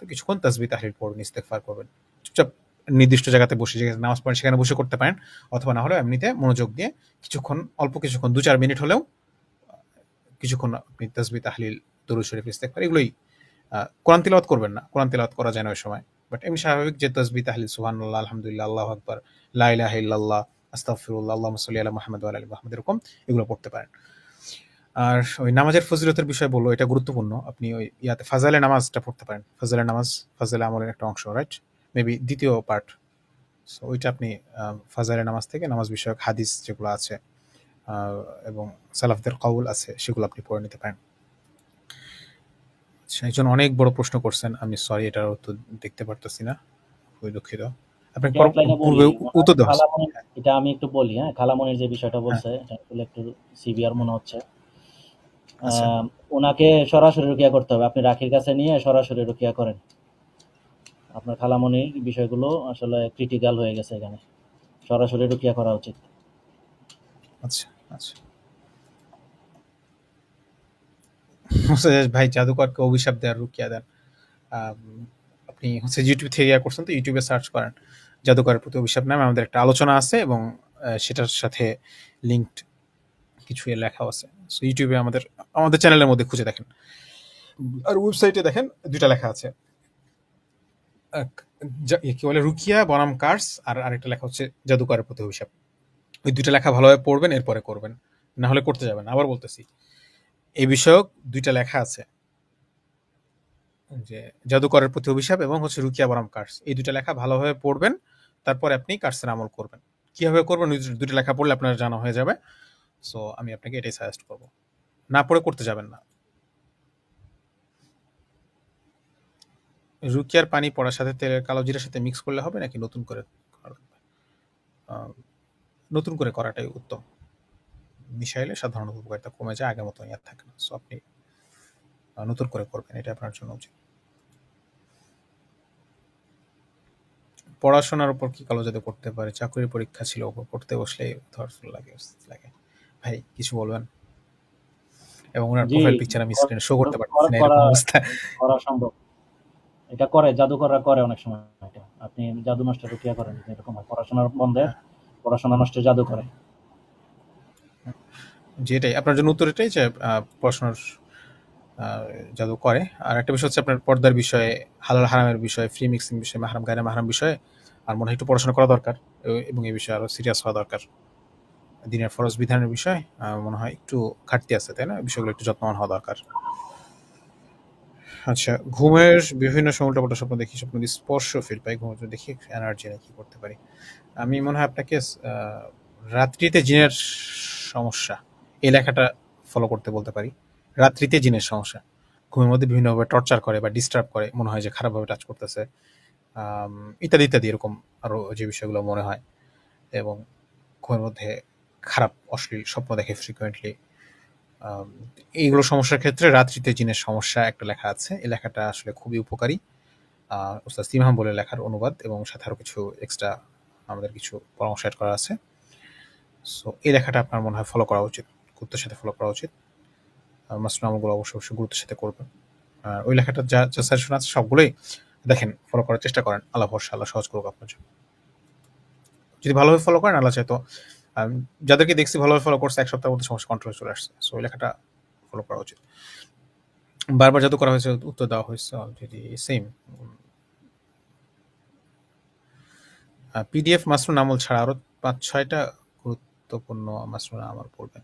কিছুক্ষণ তাসবিহ তাহলিল পড়বেন, ইস্তেগফার করবেন। চুপচাপ নির্দিষ্ট জায়গাতে বসে, যেখানে নামাজ পড়েন সেখানে বসে করতে পারেন। অথবা না হলে এমনিতে মনোযোগ দিয়ে কিছুক্ষণ, অল্প কিছুক্ষণ ২-৪ মিনিট হলেও কিছুক্ষণ আপনি তাসবিহ তাহলিল, দরুদ শরীফ, ইস্তেগফার এগুলোই কোরআন তিলাওয়াত করবেন না। কোরআন তিলাওয়াত করা যায় না ওই সময়। বাট এমনি স্বাভাবিক যে তাসবিহ তাহলিল, সুবহানাল্লাহ, আলহামদুলিল্লাহ, আল্লাহু আকবার, লা ইলাহা ইল্লাল্লাহ, আস্তাগফিরুল্লাহ, আল্লাহুম্মা সাল্লি আলা মুহাম্মাদ ওয়া আলা আলি মুহাম্মাদ, এরকম এগুলো পড়তে পারেন। আর ওই নামাজের ফজিলতের বিষয় বললো, এটা গুরুত্বপূর্ণ। আপনি ওই ইয়াতে ফাজাইলে নামাজটা পড়তে পারেন। ফাজাইলে নামাজ ফাজাইলে আমলের একটা অংশ, রাইট? মেবি দ্বিতীয় পার্ট। সো ওইটা আপনি ফাজাইলে নামাজ থেকে নামাজ বিষয়ক হাদিস যেগুলো আছে এবং সালাফদের কাউল আছে সেগুলো আপনি পড়ে নিতে পারেন। আচ্ছা, একজন অনেক বড় প্রশ্ন করছেন। আমি সরি এটার উত্তর দেখতে পারতেছি না। খুবই দুঃখিত। আপনি চ্যাট লাইনে বলি, পূর্বে উত্তর দেওয়া হয়েছে। খালামণি, এটা আমি একটু বলি, হ্যাঁ, খালামণির যে বিষয়টা হ্যাঁ, বলছে এটা আসলে একটু সিভিয়ার মনে হচ্ছে। আচ্ছা, ওনাকে সরাসরি রুকিয়া করতে হবে, আপনি রাখির কাছে নিয়ে সরাসরি রুকিয়া করেন। আপনার খালামণির বিষয়গুলো আসলে ক্রিটিক্যাল হয়ে গেছে, এখানে সরাসরি রুকিয়া করা উচিত। আচ্ছা, আচ্ছা। ভাই জাদুকরকে অভিশাপ দেন, রুকিয়া দেন। আম, আপনি ইউটিউব থেকে ইয়া করছেন তো ইউটিউবে সার্চ করেন জাদুকরের প্রতি অভিশাপ নামে আমাদের একটা আলোচনা আছে এবং সেটার সাথে লিঙ্কড কিছু লেখা আছে। সো ইউটিউবে আমাদের আমাদের চ্যানেলের মধ্যে খুঁজে দেখেন, আর ওয়েবসাইটে দেখেন দুইটা লেখা আছে। কি বলে, রুকিয়া বনাম কার্স, আর আরেকটা লেখা হচ্ছে জাদুকরের প্রতি অভিশাপ। ওই দুইটা লেখা ভালোভাবে পড়বেন, এরপরে করবেন, না হলে করতে যাবেন। আবার বলতেছি, এই বিষয়ক দুইটা লেখা আছে, যে জাদুকরের প্রতি অভিশাপ এবং হচ্ছে রুকিয়া বনাম কার্স। এই দুইটা লেখা ভালোভাবে পড়বেন, তারপরে আপনি কার্সের আমল করবেন। কিভাবে করবেন ওই দুইটা লেখা পড়লে আপনার জানা হয়ে যাবে। সো আমি আপনাকে এটাই সাজেস্ট করব, না পড়ে করতে যাবেন না। রুকিয়ার পানি পড়ার সাথে তেলের কালো জিরার সাথে মিক্স করলে হবে নাকি নতুন করে করা লাগবে? নতুন করে করাটাই উত্তম। মিশাইলে সাধারণত উপকারিতা কমে যায়, আগের মতো ইয়াদ থাকে না। সো আপনি নতুন করে করবেন, এটা আপনার জন্য উচিত। পড়াশোনার উপর কি কালো জাদু করতে পারে? চাকরির পরীক্ষা ছিল, ওপর পড়তে বসলে ধরফল লাগে লাগে। ভাই কিছু বলবেন? এবং ওনার জি, প্রোফাইল পিকচার আমি স্ক্রিনে শো করতে পারতেছি না, করা এরকম অবস্থা। করা সম্ভব। এটা করে, জাদুকররা করে অনেক সময় এটা। আপনি জাদু নষ্ট রুকিয়া করেন, যদি এরকম হয়, পড়াশোনার বন্ধে হ্যাঁ, পড়াশোনা নষ্ট জাদু করে। যেটাই আপনার জন্য উত্তর এটাই, যে পড়াশোনার আহ, জাদু করে। আর একটা বিষয় হচ্ছে আপনার পর্দার বিষয়ে, হালাল হারামের বিষয়ে, ফ্রি মিক্সিং বিষয়ে, মাহারাম গায়রে মাহারাম বিষয়ে আর মনে হয় একটু পড়াশোনা করা দরকার, এবং এই বিষয়ে আরো সিরিয়াস হওয়া দরকার। দিনের ফরজ বিধানের বিষয় মনে হয় একটু ঘাটতি আছে, তাই না? বিষয়গুলো একটু যত্নবান হওয়া দরকার। আচ্ছা, ঘুমের বিভিন্ন সময় উল্টাপাল্টা স্বপ্ন দেখি, স্বপ্ন দিয়ে স্পর্শ ফিল পাই, ঘুমের জন্য দেখি এনার্জি নাকি করতে পারি। আমি মনে হয় আপনাকে রাত্রিতে জিনের সমস্যা, এই লেখাটা ফলো করতে বলতে পারি। রাত্রিতে জিনের সমস্যা, ঘুমের মধ্যে বিভিন্নভাবে টর্চার করে বা ডিস্টার্ব করে, মনে হয় যে খারাপভাবে টাচ করতেছে, ইত্যাদি ইত্যাদি, এরকম আরো যে বিষয়গুলো মনে হয়। এবং ঘুমের মধ্যে খারাপ অশ্লীল স্বপ্ন দেখে ফ্রিকোয়েন্টলি। আম, এইগুলো সমস্যার ক্ষেত্রে রাত্রিতে জিনের সমস্যা একটা লেখা আছে, এই লেখাটা আসলে খুবই উপকারী। ওস্তাদ সিমহাম বলে লেখার অনুবাদ, এবং সাথে আরো কিছু এক্সট্রা আমাদের কিছু পরামর্শ অ্যাড করা আছে। সো এই লেখাটা আপনার মনে হয় ফলো করা উচিত, গুরুত্বের সাথে ফলো করা উচিত। মাসুল আমলগুলো অবশ্যই অবশ্যই গুরুত্বের সাথে করবেন। আর ওই লেখাটা যা যা সাজেশন আছে সবগুলোই দেখেন, ফলো করার চেষ্টা করেন। আল্লাহ ভরসা, আল্লাহ সহজ করুক আপনার জন্য। যদি ভালোভাবে ফলো করেন, আল্লাহ চাইতো যাদেরকে দেখছি ভালোভাবে ফলো করছে, এক সপ্তাহের মধ্যে সমস্যা কন্ট্রোলে চলে আসছে। সো ওই লেখাটা ফলো করা উচিত। বারবার যত করা হয়েছে, উত্তর দেওয়া হয়েছে অলরেডি সেম। পিডিএফ মাসরুন আমল ছাড়া আরো ৫-৬টা গুরুত্বপূর্ণ মাসরুন আমল পড়বেন।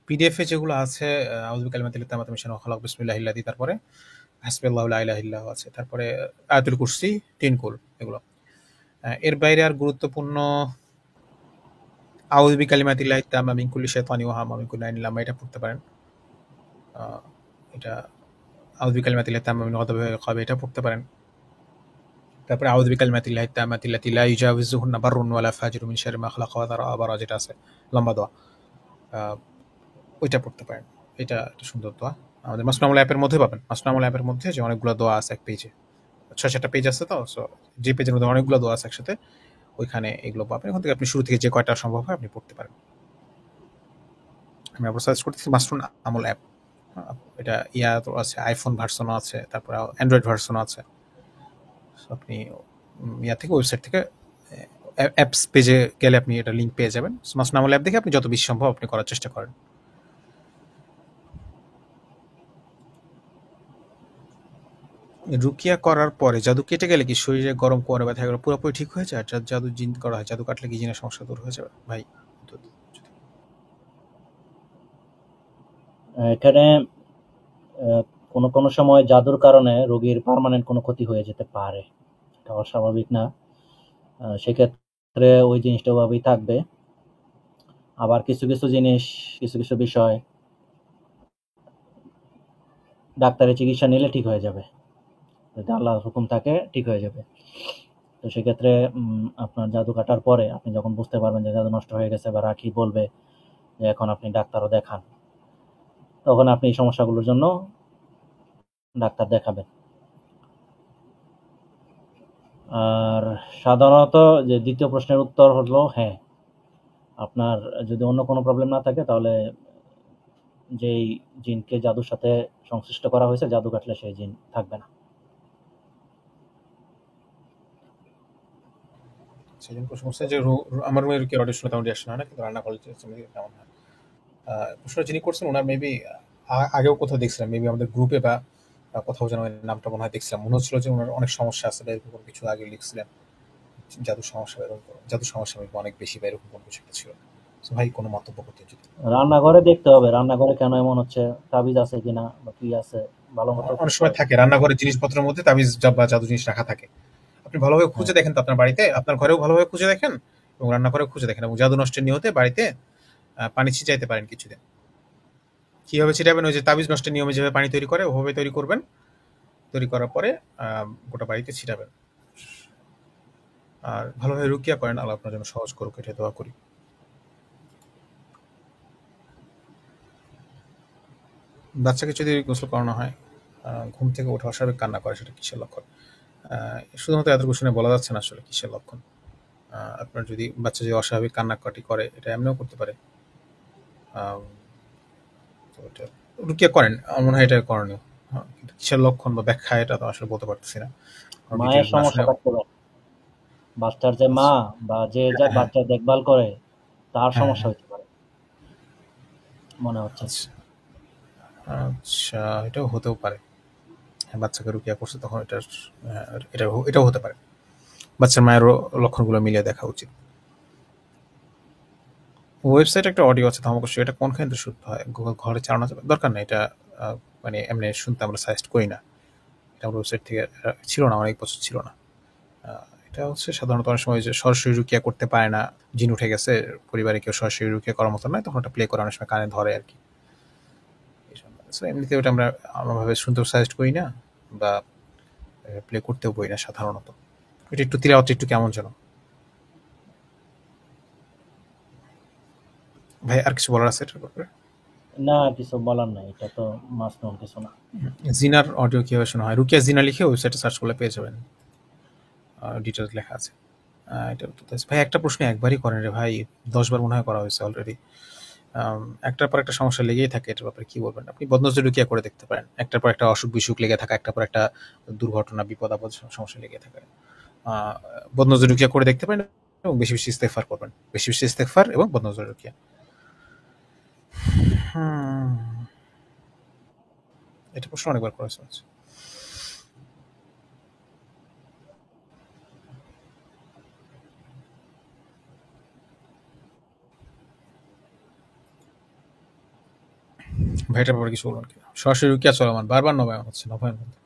পিডিএফ এ যেগুলো আছে, আউযু বিকালিমাতিল্লাহি তাম্মাতি মিন শাররি মা খালাক, বিসমিল্লাহিল্লাযী, তারপরে হাসবিয়াল্লাহু লা ইলাহা ইল্লা হু আছে, তারপরে আয়াতুল কুরসি, ৩ কুল, এগুলো। এর বাইরে আর গুরুত্বপূর্ণ আউযু বিকালিমাতিল্লাহি তাম্মাতি মিন কুল্লি শাইতানিন ওয়া হাম্মা মিন কুল্লি আইনিন লাম্মা, এটা পড়তে পারেন। আহ, এটা আউযু বিকালিমাতিল্লাহি তাম্মাতি মিন গাদাবিহি ওয়া ইকাবিহি, এটা পড়তে পারেন। তারপরে আউযু বিকালিমাতিল্লাহি তাম্মাতি আল্লাতী লা ইউজাউযুহুন্না বাররুন ওয়ালা ফাজিরুন মিন শাররি মা খালাক ওয়া যারা আবারা, যেটা আছে লম্বা দোয়া, আহ, ওইটা পড়তে পারেন। এটা একটা সুন্দর দোয়া, আমাদের মাসনুল আমল অ্যাপের মধ্যে পাবেন। মাসনুল আমল অ্যাপের মধ্যে যে অনেকগুলো দোয়া আছে এক পেজে, ৬-৭টা পেজ আছে তো। সো যে পেজের মধ্যে অনেকগুলো দোয়া আছে একসাথে, ওইখানে এগুলো পাবেন। ওখান থেকে আপনি শুরু থেকে যে কয়টা সম্ভব হয় আপনি পড়তে পারেন। আমি আবার সার্চ করতেছি মাসনুল আমল অ্যাপ। এটা ইয়া তো আছে, আইফোন ভার্সনও আছে, তারপরে অ্যান্ড্রয়েড ভার্সনও আছে। সো আপনি ইয়া থেকে, ওয়েবসাইট থেকে অ্যাপস পেজে গেলে আপনি এটা লিঙ্ক পেয়ে যাবেন। মাসনুল আমল অ্যাপ দেখে আপনি যত বেশি সম্ভব আপনি করার চেষ্টা করেন। রুকিয়া করার পরে জাদু কেটে গেলে কি শরীরে গরম কোমরে ব্যথা এগুলো পুরোপুরি ঠিক হয়ে যায়? আর জাদু জিন করা হয়, জাদু কাটলে কি জিনের সমস্যা দূর হয়ে যাবে? ভাই এখানে আহ, কোনো কোনো সময় জাদুর কারণে রোগীর পার্মানেন্ট কোনো ক্ষতি হয়ে যেতে পারে, এটা অস্বাভাবিক না। সেক্ষেত্রে ওই জিনিসটা ওভাবেই থাকবে। আবার কিছু কিছু জিনিস, কিছু কিছু বিষয় ডাক্তারি চিকিৎসা নিলে ঠিক হয়ে যাবে। যদি আল্লাহর হুকুম থাকে ঠিক হয়ে যাবে। তো সেক্ষেত্রে আপনার জাদু কাটার পরে আপনি যখন বুঝতে পারবেন যে জাদু নষ্ট হয়ে গেছে বা রাখি বলবে যে এখন আপনি ডাক্তারও দেখান, তখন আপনি এই সমস্যাগুলোর জন্য ডাক্তার দেখাবেন। আর সাধারণত যে দ্বিতীয় প্রশ্নের উত্তর হলো হ্যাঁ, আপনার যদি অন্য কোনো প্রবলেম না থাকে তাহলে যেই জিনকে জাদুর সাথে সংশ্লিষ্ট করা হয়েছে জাদু কাটলে সেই জিন থাকবে না। সেজন্য প্রশ্ন করছে যে আমার রুমের কি অডিও শুনে তেমন রিয়াকশন হয় না, কিন্তু রান্না করে কেমন হয়। প্রশ্নটা যিনি করছেন ওনার মেবি আগেও কোথাও দেখছিলাম, মেবি আমাদের গ্রুপে বা কোথাও যেন ওই নামটা মনে হয় দেখছিলাম, মনে হচ্ছিল যে ওনার অনেক সমস্যা আছে বা এরকম কোনো কিছু আগে লিখছিলেন, জাদুর সমস্যা বা এরকম জাদুর সমস্যা মেবি অনেক বেশি বা এরকম কোনো কিছু একটা ছিল। তো ভাই কোনো মন্তব্য করতে যদি রান্নাঘরে দেখতে হবে, রান্নাঘরে কেন এমন হচ্ছে, তাবিজ আছে কিনা বা কি আছে, ভালো মতো অনেক খুঁজতে সময় হবে। থাকে রান্নাঘরের জিনিসপত্রের মধ্যে তাবিজ বা জাদু জিনিস রাখা থাকে। আপনি ভালোভাবে হ্যাঁ, খুঁজে দেখেন তো আপনার বাড়িতে, আপনার ঘরেও ভালোভাবে খুঁজে দেখেন এবং রান্নাঘরেও খুঁজে দেখেন, এবং জাদু নষ্টের নিয়তে বাড়িতে পানি ছিটাইতে পারেন কিছুদিন। কিভাবে ছিটাবেন? ওই যে তাবিজ নষ্টের নিয়মে যেভাবে পানি তৈরি করে ওভাবে তৈরি করবেন। তৈরি করার পরে গোটা বাড়িতে ছিটাবেন। আর ভালোভাবে রুকিয়া করেন, আল্লাহ আপনার জন্য সহজ করুক, এটা দোয়া করি। বাচ্চাকে যদি গোসল করানো হয়, ঘুম থেকে উঠে অস্বাভাবিক কান্না করে, সেটা কিসের লক্ষণ? শুধুমাত্র এতটুকু শুনে বলা যাচ্ছে না আসলে কিসের লক্ষণ। আপনার যদি বাচ্চা যদি অস্বাভাবিক কান্নাকাটি করে, এটা এমনিও করতে পারে। আম, তো এটা রুকিয়া করেন, আমার মনে হয় এটা করণীয়। কিন্তু কিসের লক্ষণ বা ব্যাখ্যা এটা তো আসলে বলতে পারতেছি না, মায়ের ডিটেলস না শুনে। সমস্যা থাকতে পারে, বাচ্চার যে মা আচ্ছা, বা যে যা হ্যাঁ হ্যাঁ বাচ্চার দেখভাল করে তার হ্যাঁ সমস্যা হ্যাঁ, হতে পারে মনে হচ্ছে। আচ্ছা আচ্ছা, এটাও হতেও পারে। হ্যাঁ, বাচ্চাকে রুকিয়া করছে তখন এটাও হতে পারে। বাচ্চার মায়েরও লক্ষণগুলো মিলিয়ে দেখা উচিত। ওয়েবসাইটে একটা অডিও আছে ধর্মকোষ, এটা কোনখান থেকে শুনতে হয়? ঘরে চালানো যাবে? দরকার নেই এটা। মানে এমনি শুনতে আমরা সাজেস্ট করি না। এটা আমার ওয়েবসাইট থেকে ছিল না, অনেক বছর ছিল না। এটা হচ্ছে সাধারণত অনেক সময় যে সরাসরি রুকিয়া করতে পারে না, জিন উঠে গেছে, পরিবারে কেউ সরাসরি রুকিয়া করার মতো নয়, তখন ওটা প্লে করে অনেক সময় কানে ধরে আর কি। এই জন্য। So, এমনিতে ওটা আমরা ভাবে শুনতেও সাজেস্ট করি না বা প্লে করতেও বই না সাধারণত। এটা একটু তিলাওয়াত একটু কেমন যেন। ভাই আর কিছু বলার আছে এটার ব্যাপারে? না, কিছু বলার নাই, এটা তো মাসনুন কিছু না। জিনার অডিও কিভাবে শোনা হয়? রুকিয়া জিনা লিখে ওয়েবসাইটে সার্চ করলে পেয়ে যাবেন, ডিটেলস লেখা আছে। এটা তো ভাই একটা প্রশ্ন একবারই করেন রে ভাই, 10 বার মনে হয় করা হয়েছে অলরেডি। একটার পর একটা সমস্যা লেগেই থাকে, এটার ব্যাপারে কি বলবেন? আপনি বদনজর রুকিয়া করে দেখতে পারেন, একটার পর একটা অসুখ বিসুখ লেগে থাকা, একটার পর একটা দুর্ঘটনা বিপদ আপদ সমস্যা লেগে থাকে। বদনজর রুকিয়া করে দেখতে পারেন এবং বেশি বেশি ইস্তেগফার করবেন, বেশি বেশি ইস্তেগফার এবং বদনজর রুকিয়া। হুম, এটা প্রশ্ন অনেকবার করেছে। ভাইটার ব্যাপারে কিছু বলবেন কিনা? সরাসরি রুকিয়া চলমান, বারবার নবায়ন হচ্ছে, নবায়ন হচ্ছে।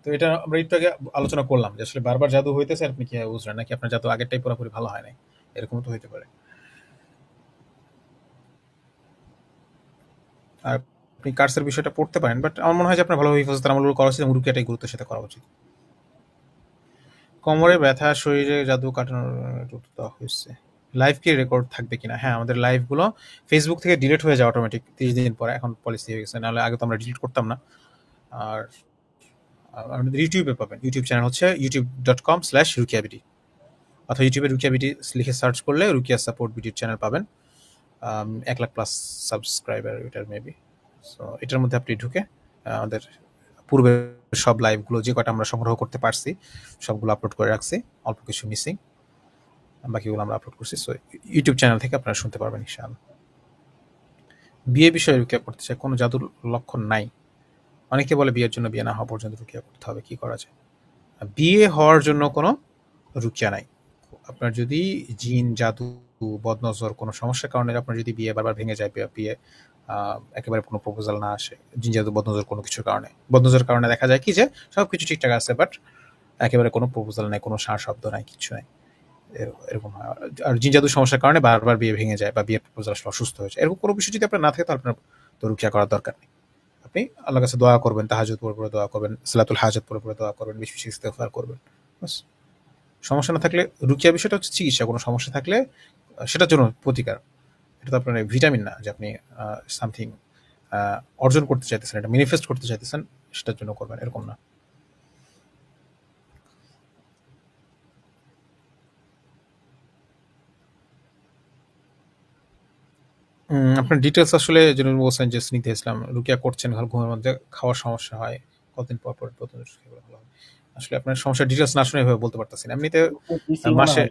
তো এটা আমরা একটু আগে আলোচনা করলাম যে আসলে বারবার জাদু হইতেছে, আপনি কিভাবে বুঝলেন? নাকি আপনার জাদু আগেরটাই পুরোপুরি ভালো হয় নাই, এরকম তো হইতে পারে। আর আপনি কার্সের বিষয়টা পড়তে পারেন, বাট আমার মনে হয় যে আপনার ভালোভাবে হিফাজতের আমলগুলো করা উচিত এবং রুকিয়াটাই গুরুত্বের সাথে করা উচিত। কোমরে ব্যথা, শরীরে জাদু কাটানোর তথ্য দেওয়া হয়েছে। লাইভ কি রেকর্ড থাকবে কিনা? হ্যাঁ, আমাদের লাইভগুলো ফেসবুক থেকে ডিলিট হয়ে যায় অটোমেটিক 30 দিন পরে, এখন পলিসি হয়ে গেছে, নাহলে আগে তো আমরা ডিলিট করতাম না। আর আমাদের ইউটিউবে পাবেন, ইউটিউব চ্যানেল হচ্ছে youtube.com/rukiaBD, অথবা ইউটিউবে রুকিয়া বিডি লিখে সার্চ করলে রুকিয়া সাপোর্ট ভিডিও চ্যানেল পাবেন। 1 লাখ প্লাস সাবস্ক্রাইবার এটার মেবি। সো এটার মধ্যে আপনি ঢুকে আমাদের পূর্বের সব লাইভগুলো যে কটা আমরা সংগ্রহ করতে পারছি সবগুলো আপলোড করে রাখছি, অল্প কিছু মিসিং, বাকিগুলো আমরা আপলোড করছি। সো ইউটিউব চ্যানেল থেকে আপনারা শুনতে পারবেন ইনশাআল্লাহ। বিয়ে বিষয়ে রুকিয়া করতে চাই, কোনো জাদুর লক্ষণ নাই। অনেকে বলে বিয়ের জন্য বিয়ে না হওয়া পর্যন্ত রুকিয়া করতে হবে, কি করা যায়? বিয়ে হওয়ার জন্য কোনো রুকিয়া নাই। আপনার যদি জিন, জাদু, বদনজর কোনো সমস্যার কারণে আপনার যদি বিয়ে বারবার ভেঙে যায়, বিয়ে একেবারে কোনো প্রপোজাল না আসে, জিন, জাদু, বদনজর কোনো কিছুর কারণে, বদনজর কারণে দেখা যায় কি যে সবকিছু ঠিকঠাক আছে, বাট একেবারে কোনো প্রপোজাল নাই, কোনো সার শব্দ নাই, কিছু নাই, এরকম হয়। আর জিন জাদুর সমস্যার কারণে বারবার বিয়ে ভেঙে যায় বা বিয়ের প্রপোজাল আসলে অসুস্থ হয়ে যায়, এরকম কোনো বিষয় যদি আপনার না থাকে তাহলে আপনার তো রুকিয়া করার দরকার নেই। আপনি আল্লাহর কাছে দোয়া করবেন, তাহাজ্জুদ পড়ে দোয়া করবেন, সালাতুল হাজাত পড়ে দোয়া করবেন, বেশি বেশি ইস্তেগফার করবেন। বাস। সমস্যা না থাকলে রুকিয়া বিষয়টা হচ্ছে চিকিৎসা। কোনো সমস্যা থাকলে সেটার জন্য প্রতিকার। এটা তো আপনার ভিটামিন না যে আপনি সামথিং অর্জন করতে চাইতেছেন, এটা ম্যানিফেস্ট করতে চাইতেছেন, সেটার জন্য করবেন, এরকম না। আপনার ডিটেলস আসলে যেন বলছেন যে স্নিগ্ধা ইসলাম রুকিয়া করছেন, ঘুমের মধ্যে খাওয়ার সমস্যা হয়, কতদিন পর পর প্রথম সেগুলো ভালো হয়। আসলে আপনার সমস্যার ডিটেলস না শুনে এভাবে বলতে পারতেছি না। এমনিতে ওষুধ দিছি মনে মাসে হয়।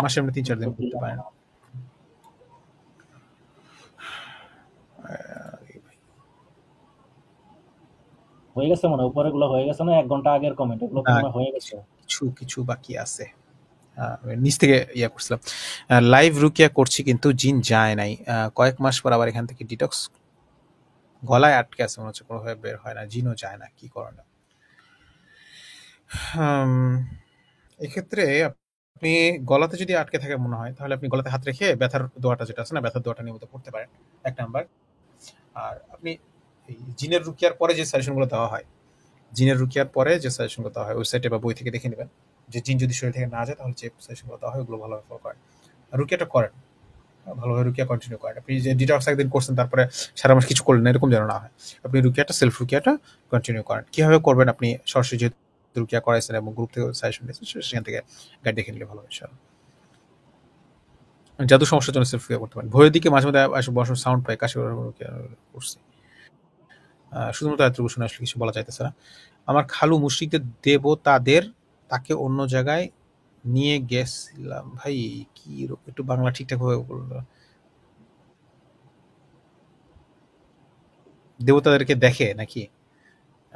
মাসে এমনি ৩-৪ দিন ওষুধ করতে দিলাম। পারেন। হয়ে গেছে মনে হয়, উপরের গুলো হয়ে গেছে না? ১ ঘন্টা আগের কমেন্ট, এগুলো তো না, মনে হয় হয়ে গেছে। কিছু কিছু বাকি আছে। নিচ থেকে ইয়া করছিলাম। লাইভ রুকিয়া করছি কিন্তু জিন যায় নাই। কয়েক মাস পর আবার এখান থেকে ডিটক্স। গলায় আটকে আছে মনে হচ্ছে, কোনোভাবে বের হয় না, জিনও যায় না, কি করণীয়? হুম, এক্ষেত্রে আপনি গলাতে যদি আটকে থাকে মনে হয়, তাহলে আপনি গলাতে হাত রেখে ব্যথার দোয়াটা যেটা আছে না, ব্যথার দোয়াটা নিয়মিত পড়তে পারেন, ১ নাম্বার। আর আপনি এই জিনের রুকিয়ার পরে যে সাজেশনগুলো দেওয়া হয়, জিনের রুকিয়ার পরে যে সাজেশনগুলো দেওয়া হয় ওয়েবসাইটে বা বই থেকে দেখে নেবেন, যে জিন যদি শরীর থেকে না যায় তাহলে যে সাজেশনগুলো দেওয়া হয় ওগুলো ভালোভাবে ফলো করেন। আর রুকিয়াটা করেন, ভালোভাবে রুকিয়া কন্টিনিউ করেন। আপনি যে ডিটক্স একদিন করছেন তারপরে সারা মাস কিছু করলেন না, এরকম যেন না হয়। আপনি রুকিয়াটা, সেলফ রুকিয়াটা কন্টিনিউ করেন। কিভাবে করবেন আপনি সরাসরি যেহেতু রুকিয়া করাইছেন এবং গ্রুপ থেকে সাজেশন দিয়েছেন, সেখান থেকে গাইড দেখে নিলে ভালো হবে ইনশাআল্লাহ। জাদু সমস্যার জন্য সেলফ রুকিয়া করতে পারেন। ভোরের দিকে মাঝে মধ্যে আসে বসার সাউন্ড পাই, কাশি রুকিয়া করছি। শুধুমাত্র এতটুকু শুনে আসলে কিছু বলা যাইতেছে না। আমার খালু মুশরিকদের দেবতাদের তাকে অন্য জায়গায় নিয়ে গেছিলাম। ভাই কি একটু বাংলা ঠিকঠাক ভাবে বলুন। দেবতাদেরকে দেখে নাকি?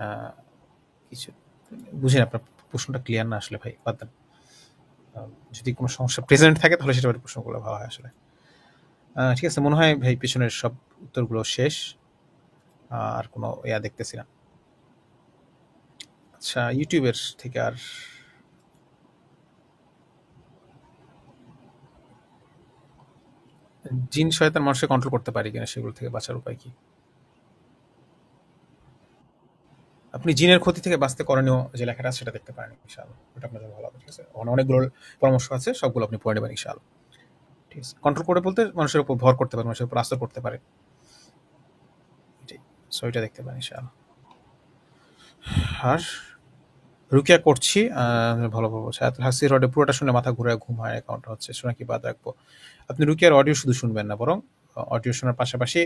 আহ, কিছু বুঝেন, আপনার প্রশ্নটা ক্লিয়ার না আসলে ভাই, বাদ দেন। যদি কোনো সমস্যা প্রেজেন্ট থাকে তাহলে সেটা প্রশ্ন করলে ভালো হয় আসলে। ঠিক আছে, মনে হয় ভাই পিছনের সব উত্তরগুলো শেষ। আর কোনো ইয়া দেখতেছি না। আচ্ছা, ইউটিউবের থেকে আর জিন শয়তান মানুষকে কন্ট্রোল করতে পারি কিনা, সেগুলো থেকে বাঁচার উপায় কি? আপনি জিনের ক্ষতি থেকে বাঁচতে করণীয় যে লেখাটা আছে সেটা দেখতে পারেন ইনশাআল্লাহ, ওটা আপনার জন্য ভালো হবে। ঠিক আছে, ওখানে অনেকগুলো পরামর্শ আছে, সবগুলো আপনি পড়ে নেবেন ইনশাআল্লাহ। ঠিক আছে, কন্ট্রোল করে বলতে মানুষের উপর ভর করতে পারে, মানুষের উপর আস্থা করতে পারে, এটাই। সো এটা দেখতে পারেন ইনশাআল্লাহ। আর রুকিয়া করছি, ভালো বলবো সায়াতুল হাসির রডে পুরোটা শুনে মাথা ঘুরে ঘুম হয়, অ্যাকাউন্টটা হচ্ছে শোনা কি বাদ রাখবো। আপনি রুকিয়ার অডিও শুধু শুনবেন না, বরং অডিও শোনার পাশাপাশি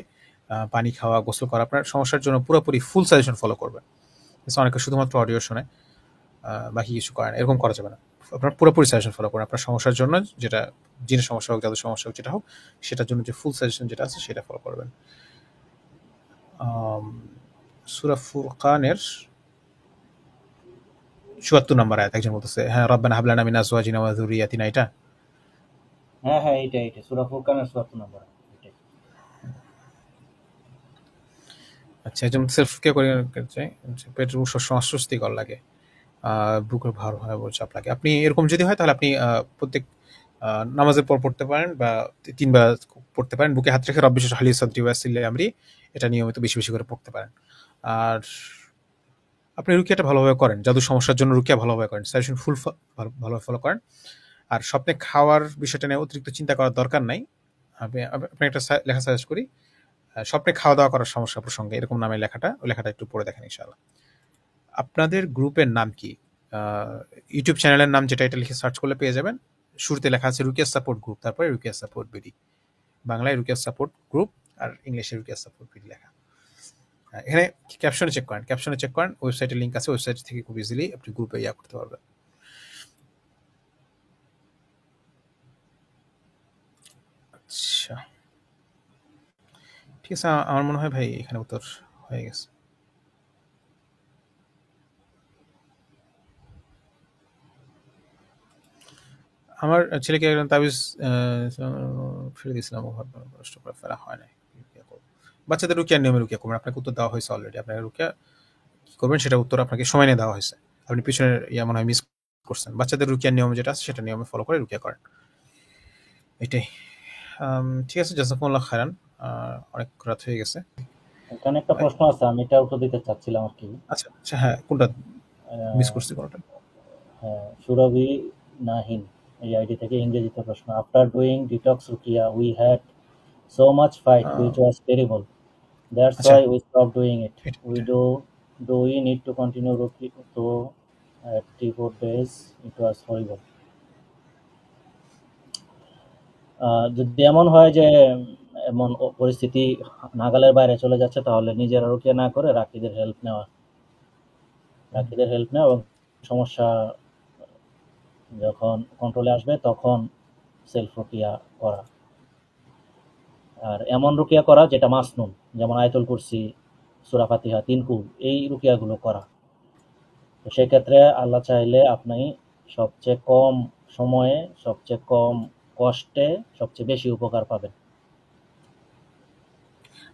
পানি খাওয়া, গোসল করা, আপনার সমস্যার জন্য পুরোপুরি ফুল সাজেশন ফলো করবেন। অনেকে শুধুমাত্র অডিও শোনে, বাকি কিছু করে না, এরকম করা যাবে না। আপনার পুরোপুরি সাজেশন ফলো করুন আপনার সমস্যার জন্য, যেটা জিনের সমস্যা হোক, যাদের সমস্যা হোক, যেটা হোক, সেটার জন্য যে ফুল সাজেশন যেটা আছে সেটা ফলো করবেন। সূরা ফুরকানের ৭৪ নম্বর আয়াত একজন বলতেছে, হ্যাঁ, রব্বানা হাব লানা মিন আজওয়াজিনা ওয়া যুররিয়াতিনা, এটা। হ্যাঁ, হ্যাঁ, এইটাই। সূরা ফুরকানের ৭৪ নম্বর। এটাই। আচ্ছা, একজন সেলফ কেয়ার করে চাই, পেটের সবসময় অস্বস্তিকর লাগে, বুকের ভার হয়, চাপ লাগে। আপনি এরকম যদি হয় তাহলে আপনি প্রত্যেক নামাজের পর পড়তে পারেন, বা ৩ বার পড়তে পারেন। বুকে হাত রেখে রব্বি ইশরাহ লি সাদরি ওয়া ইয়াসসির লি আমরি, এটা নিয়মিত বেশি বেশি করে পড়তে পারেন। আর আপনি রুকিয়াটা ভালোভাবে করেন, জাদু সমস্যার জন্য রুকিয়া ভালোভাবে করেন, সাজেশন ফুল ভালোভাবে ফলো করেন। আর স্বপ্নে খাওয়ার বিষয়টা নিয়ে অতিরিক্ত চিন্তা করার দরকার নাই। আপনি একটা লেখা সাজেস্ট করি, স্বপ্নে খাওয়া দাওয়া করার সমস্যা প্রসঙ্গে, এরকম নামে লেখাটা, ওই লেখাটা একটু পড়ে দেখেন ইনশাআল্লাহ। আপনাদের গ্রুপের নাম কি? ইউটিউব চ্যানেলের নাম যেটা, এটা লিখে সার্চ করলে পেয়ে যাবেন। শুরুতে লেখা আছে রুকিয়া সাপোর্ট গ্রুপ, তারপরে রুকিয়া সাপোর্ট বিডি, বাংলায় রুকিয়া সাপোর্ট গ্রুপ, আর ইংলিশে রুকিয়া সাপোর্ট বিডি লেখা। এখানে ক্যাপশনে চেক করেন, ওয়েবসাইটের লিঙ্ক আছে, ওয়েবসাইট থেকে খুব ইজিলি আপনি গ্রুপে ইয়া করতে পারবেন। আচ্ছা, ঠিক আছে, আমার মনে হয় ভাই এখানে উত্তর হয়ে গেছে। আমার ছেলেকে একজন তাবিজ ফেলে দিয়েছিলাম, ওভাবে নষ্ট করে ফেলা হয় নাই। রুকিয়া করব। বাচ্চাদের রুকিয়ার নিয়মে রুকিয়া করবেন, আপনাকে উত্তর দেওয়া হয়েছে অলরেডি। আপনাকে রুকিয়া কি করবেন সেটা উত্তর আপনাকে সময় নিয়ে দেওয়া হয়েছে, আপনি পিছনের ইয়া মনে হয় মিস করছেন। বাচ্চাদের রুকিয়ার নিয়ম যেটা আছে সেটা নিয়মে ফলো করে রুকিয়া করেন, এটাই। ঠিক আছে, জাযাকুমুল্লাহ খায়রান। অনেক রাত হয়ে গেছে। এখানে একটা ভাই প্রশ্ন আছে, আমি এটার উত্তর দিতে চাচ্ছিলাম আর কি। আচ্ছা আচ্ছা, হ্যাঁ কোনটা মিস আহ, করছি কোনটা? হ্যাঁ, সুরভি নাহিন এই আইডি থেকে ইংরেজিতে প্রশ্ন, আফটার ডুইং ডিটক্স রুকিয়া we had so much fight ah, which was terrible, that's আচ্ছা why we stopped doing it, এটা we এটা do we need to continue Ruki to 3-4 days, it was horrible. যদি এমন হয় যে এমন পরিস্থিতি নাগালের বাইরে চলে যাচ্ছে, তাহলে নিজেরা রুকিয়া না করে রাকিদের হেল্প নেওয়া এবং সমস্যা যখন কন্ট্রোলে আসবে তখন সেলফ রুকিয়া করা। আর এমন রুকিয়া করা যেটা মাসনুন, যেমন আয়াতুল কুরসি, সূরা ফাতিহা, 3 কুল, এই রুকিয়াগুলো করা। তো সেক্ষেত্রে আল্লাহ চাইলে আপনি সবচেয়ে কম সময়ে, সবচেয়ে কম কষ্টে, সবচেয়ে বেশি উপকার পাবেন।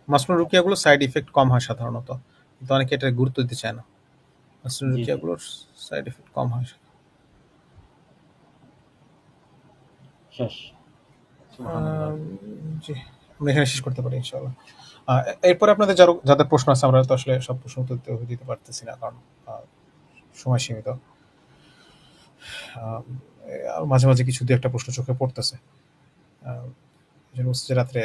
মাসনুন রুকিয়াগুলো সাইড ইফেক্ট কম হয় সাধারণত, কিন্তু অনেকে এটা গুরুত্ব দিতে চায় না। মাসনুন জি, জি। রুকিয়াগুলোর সাইড ইফেক্ট কম হয়। শেষ। সুবহানাল্লাহ। আম, জি, আমরা এখানে শেষ করতে পারি ইনশাআল্লাহ। এরপরে আপনাদের যাদের প্রশ্ন আছে, আমরা তো আসলে সব প্রশ্ন উত্তর দিতে পারতেছি না, কারণ আহ, সময় সীমিত। আম, আর মাঝে মাঝে কিছু দু একটা প্রশ্ন চোখে পড়তেছে। আহ, এই জন্য বলছি যে রাত্রে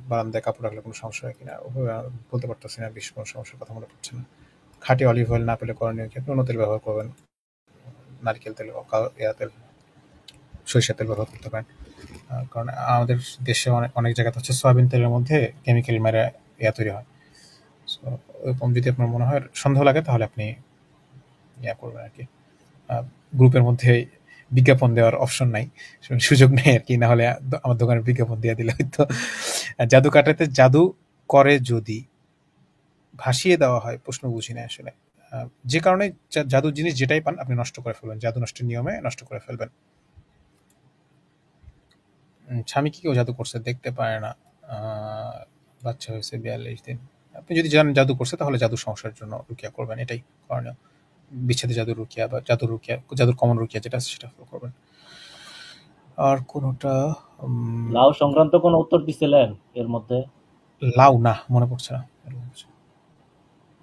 বারান্দায় কাপড় রাখলে কোনো সমস্যা হয় কিনা ওভাবে বলতে পারতেছি না, বেশি কোনো সমস্যার কথা মনে পড়ছে না। খাঁটি অলিভ অয়েল না পেলে করণীয় কি? আপনি অন্য তেল ব্যবহার করবেন, নারকেল তেল, তেল, সরিষার তেল ব্যবহার করতে পারেন। কারণ আমাদের দেশে অনেক অনেক জায়গাতে হচ্ছে সয়াবিন তেলের মধ্যে কেমিক্যাল মেরে তৈরি হয়। সো ওরকম যদি আপনার মনে হয় সন্দেহ লাগে, তাহলে আপনি করবেন আর কি। গ্রুপের মধ্যে বিজ্ঞাপন দেওয়ার অপশন নাই, সুযোগ নেই আর কি, না হলে আমার দোকানের বিজ্ঞাপন দিয়ে দিলে হয়তো। জাদু কাটাতে জাদু করে যদি ভাসিয়ে দেওয়া হয়, প্রশ্ন বুঝি না আসলে। যে কারণে জাদুর জিনিস যেটাই পান আপনি নষ্ট করে ফেলবেন, জাদু নষ্টের নিয়মে নষ্ট করে ফেলবেন। স্বামী কি কেউ জাদু করছে দেখতে পারে না, আহ, বাচ্চা হয়েছে 42 দিন। আপনি যদি জানেন জাদু করছে, তাহলে জাদুর সমস্যার জন্য রুকিয়া করবেন, এটাই করণীয়। বিচ্ছেদে জাদুর রুকিয়া বা জাদুর কমন রুকিয়া যেটা আছে সেটা ফলো করবেন। আর কোনোটা লাউ সংক্রান্ত কোনো উত্তর দিছিলেন এর মধ্যে? লাউ না, মনে পড়ছে না।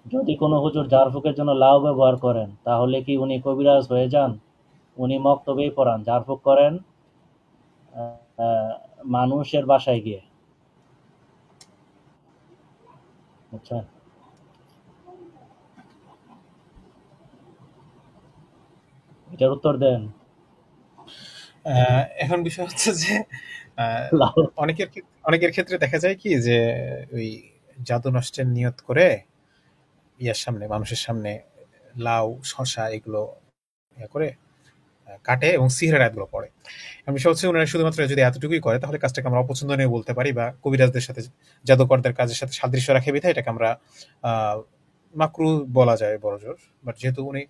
যদি কোনো হুজুর ঝাড়ফুঁকের জন্য লাউ ব্যবহার করেন, তাহলে কি উনি কবিরাজ হয়ে যান? উনি মক্তবেই পড়ান, ঝাড়ফুঁক করেন মানুষের বাসায় গিয়ে, বুঝছেন? এটার উত্তর দেন। এখন বিষয় হচ্ছে যে আহ, লাউ। অনেকের ক্ষেত্রে দেখা যায় কি যে ওই জাদু নষ্টের নিয়ত করে ইয়ার সামনে, মানুষের সামনে লাউ, শশা এগুলো করে কাটে এবং সিহরের আয়াতগুলো পড়ে। আমি বিষয় হচ্ছে ওনারা শুধুমাত্র যদি এতটুকুই করে, তাহলে কাজটাকে আমরা অপছন্দনীয় বলতে পারি, বা কবিরাজদের সাথে, জাদুকরদের কাজের সাথে সাদৃশ্য রাখে বিধায় এটাকে আমরা আহ মাকরু বলা যায় বড় জোর। বাট যেহেতু উনি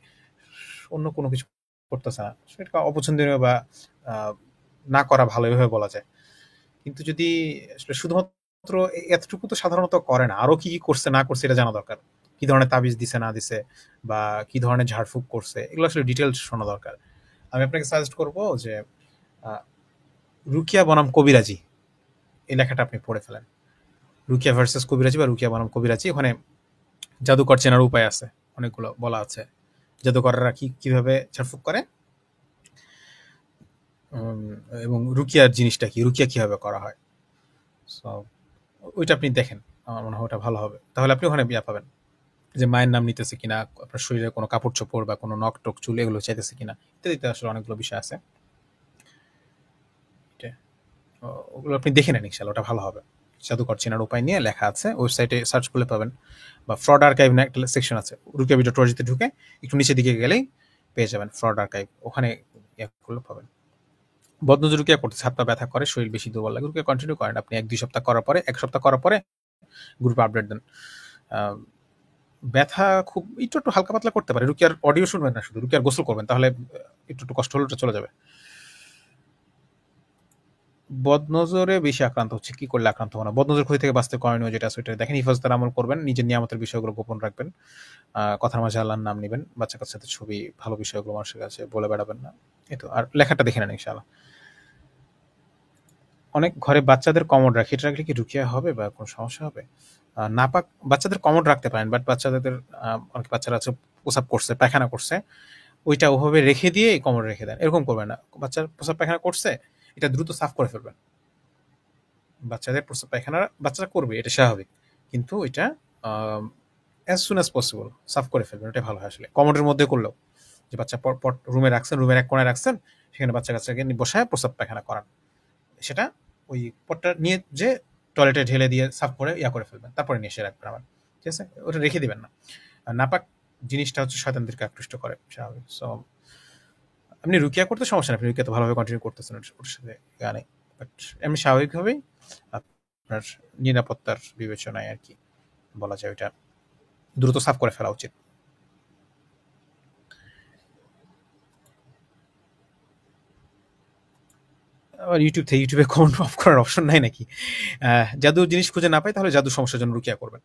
অন্য কোনো কিছু করতেছে না, সেটাকে অপছন্দনীয় বা আহ, না করা ভালো এভাবে বলা যায়। কিন্তু যদি আসলে শুধুমাত্র এতটুকু তো সাধারণত করে না, আরো কি কি করছে না করছে এটা জানা দরকার। কি ধরনের তাবিজ দিছে না দিছে, বা কি ধরনের ঝাড়ফুঁক করছে, এগুলো আসলে ডিটেলস শোনা দরকার। আমি আপনাকে সাজেস্ট করবো যে আহ, রুকিয়া বনাম কবিরাজি এই লেখাটা আপনি পড়ে ফেলেন। রুকিয়া ভার্সেস কবিরাজি বা রুকিয়া বনাম কবিরাজি, ওখানে জাদুকর চেনার উপায় আছে, অনেকগুলো বলা আছে। জাদুকররা কিভাবে ঝাড়ফুঁক করে, উম, এবং রুকিয়ার জিনিসটা কি, রুকিয়া কিভাবে করা হয়। সো ওইটা আপনি দেখেন, আমার মনে হয় ওটা ভালো হবে। তাহলে আপনি ওখানে বিয়া পাবেন যে মায়ের নাম নিতেছে কিনা, আপনার শরীরে কোনো কাপড় চোপড় বা কোনো নখ টক চুল এগুলো চাইতেছে কিনা, ইত্যাদিতে আসলে অনেকগুলো বিষয় আছে। এটা, ওগুলো আপনি দেখে নেন ইনশাল্লাহ, ওটা ভালো হবে। জাদুকর চেনার উপায় নিয়ে লেখা আছে, ওয়েবসাইটে সার্চ করলে পাবেন, বা ফ্রড আর্কাইভ না একটা সেকশন আছে রুকিয়া ভিডিও টর্জিতে ঢুকে একটু নিচের দিকে গেলেই পেয়ে যাবেন ফ্রড আর্কাইভ, ওখানে ইয়ে করলে পাবেন। বদনজর রুকিয়া করতে হাত পা ব্যথা করে, শরীর বেশি দুর্বল লাগে, রুকিয়া কন্টিনিউ করেন আপনি 1-2 সপ্তাহ করার পরে, 1 সপ্তাহ করার পরে গ্রুপে আপডেট দেন। আহ, ব্যথা খুব একটু একটু হালকা পাতলা করতে পারে, রুকিয়ার অডিও শুনবেন না, শুধু রুকিয়ার গোসল করবেন, তাহলে একটু একটু কষ্ট হলে ওটা চলে যাবে। বদনজরে বেশি আক্রান্ত হচ্ছে, কি করলে আক্রান্ত হবো না? বদনজর ক্ষতি থেকে বাঁচতে করণীয় যেটা আছে ওইটা দেখেন, হিফাজতের আমল করবেন, নিজের নিয়ামতের বিষয়গুলো গোপন রাখবেন, কথার মাঝে আল্লাহর নাম নেবেন, বাচ্চা কাচ্চার সাথে ছবি, ভালো বিষয়গুলো মানুষের কাছে বলে বেড়াবেন না। এই তো, আর লেখাটা দেখে নেন ইনশাআল্লাহ। অনেক ঘরে বাচ্চাদের কমর রাখি, এটা রাখলে কি রুকিয়া হবে বা কোনো সমস্যা হবে? নাপাক বাচ্চাদের কমোড রাখতে পারেন, বাট বাচ্চাদের অনেক বাচ্চারা আছে প্রসাব করছে, পায়খানা করছে, ওইটা ওভাবে রেখে দিয়ে কমোড রেখে দেন, এরকম করবেন না। বাচ্চার প্রসাব পায়খানা করছে, এটা দ্রুত সাফ করে ফেলবেন। বাচ্চাদের প্রস্রাব পায়খানা বাচ্চারা করবে, এটা স্বাভাবিক, কিন্তু এটা অ্যাজ সুন অ্যাজ পসিবল সাফ করে ফেলবেন, এটা ভালো হয় আসলে। কমোডের মধ্যে করলেও, যে বাচ্চা পট রুমে রাখছেন, রুমের এক কোণায় রাখছেন, সেখানে বাচ্চা কাচ্চাকে বসায় প্রস্রাব পায়খানা করান, সেটা ওই পটটা নিয়ে যে টয়লেটে ঢেলে দিয়ে সাফ করে করে ফেলবেন, তারপরে নিয়ে এসে রাখবেন আবার, ঠিক আছে? ওটা রেখে দিবেন না। আর নাপাক জিনিসটা হচ্ছে শয়তানদেরকে আকৃষ্ট করে, স্বাভাবিক। সো আপনি রুকিয়া করতে সমস্যা নেই, আপনি রুকিয়া তো ভালোভাবে কন্টিনিউ করতেছেন ওটার সাথে গানে, বাট এমনি স্বাভাবিকভাবেই আপনার নিরাপত্তার বিবেচনায় আর কি বলা যায় ওইটা দ্রুত সাফ করে ফেলা উচিত। আবার ইউটিউবে কমেন্ট অফ করার অপশন নাই নাকি? জাদু জিনিস খুঁজে না পাই, তাহলে জাদু সমস্যার জন্য রুকিয়া করবেন।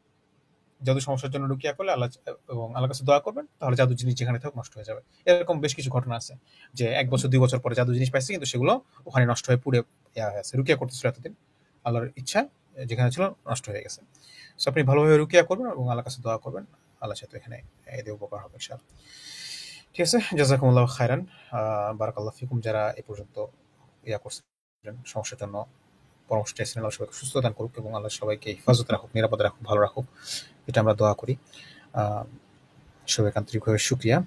জাদু সমস্যার জন্য রুকিয়া করলে আল্লাহ এবং আল্লাহর কাছে দোয়া করবেন, তাহলে জাদু জিনিস যেখানে থাকুক নষ্ট হয়ে যাবে। এরকম বেশ কিছু ঘটনা আছে যে ১ বছর ২ বছর পরে জাদু জিনিস পাইছে, কিন্তু সেগুলো ওখানে নষ্ট হয়ে পুড়ে হয়ে আছে। রুকিয়া করতেছিল এতদিন, আল্লাহর ইচ্ছা যেখানে ছিল নষ্ট হয়ে গেছে। সো আপনি ভালোভাবে রুকিয়া করবেন এবং আল্লাহর কাছে দোয়া করবেন, আল্লাহ সাথে এখানে এতে উপকার হবে ইনশাআল্লাহ। ঠিক আছে, জাযাকুমুল্লাহু খাইরান, বারাকাল্লাহু ফিকুম। যারা এ পর্যন্ত করছেন সমস্যার জন্য পরামর্শ চাইছেন, আল্লাহ সবাইকে সুস্থ দান করুক এবং আল্লাহ সবাইকে হিফাজতে রাখুক, নিরাপদে রাখুক, ভালো রাখুক, এটা আমরা দোয়া করি। সবাইকে আন্তরিকভাবে শুকরিয়া।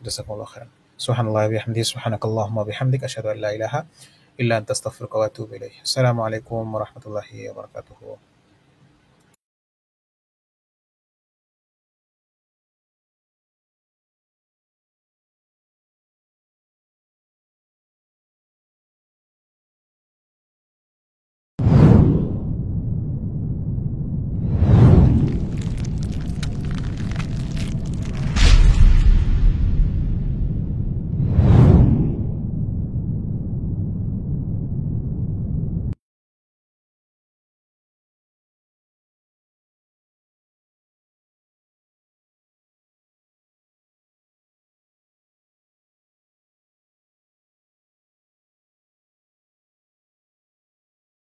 জাযাকুমুল্লাহু খাইরান। সুবহানাল্লাহি ওয়া বিহামদিহি, সুবহানাকাল্লাহুম্মা ওয়া বিহামদিকা, আশহাদু আল্লা ইলাহা ইল্লা আনতা, আস্তাগফিরুকা ওয়া আতুবু ইলাইক। আসসালামু আলাইকুম ওয়া রাহমাতুল্লাহি ওয়া বারাকাতুহু।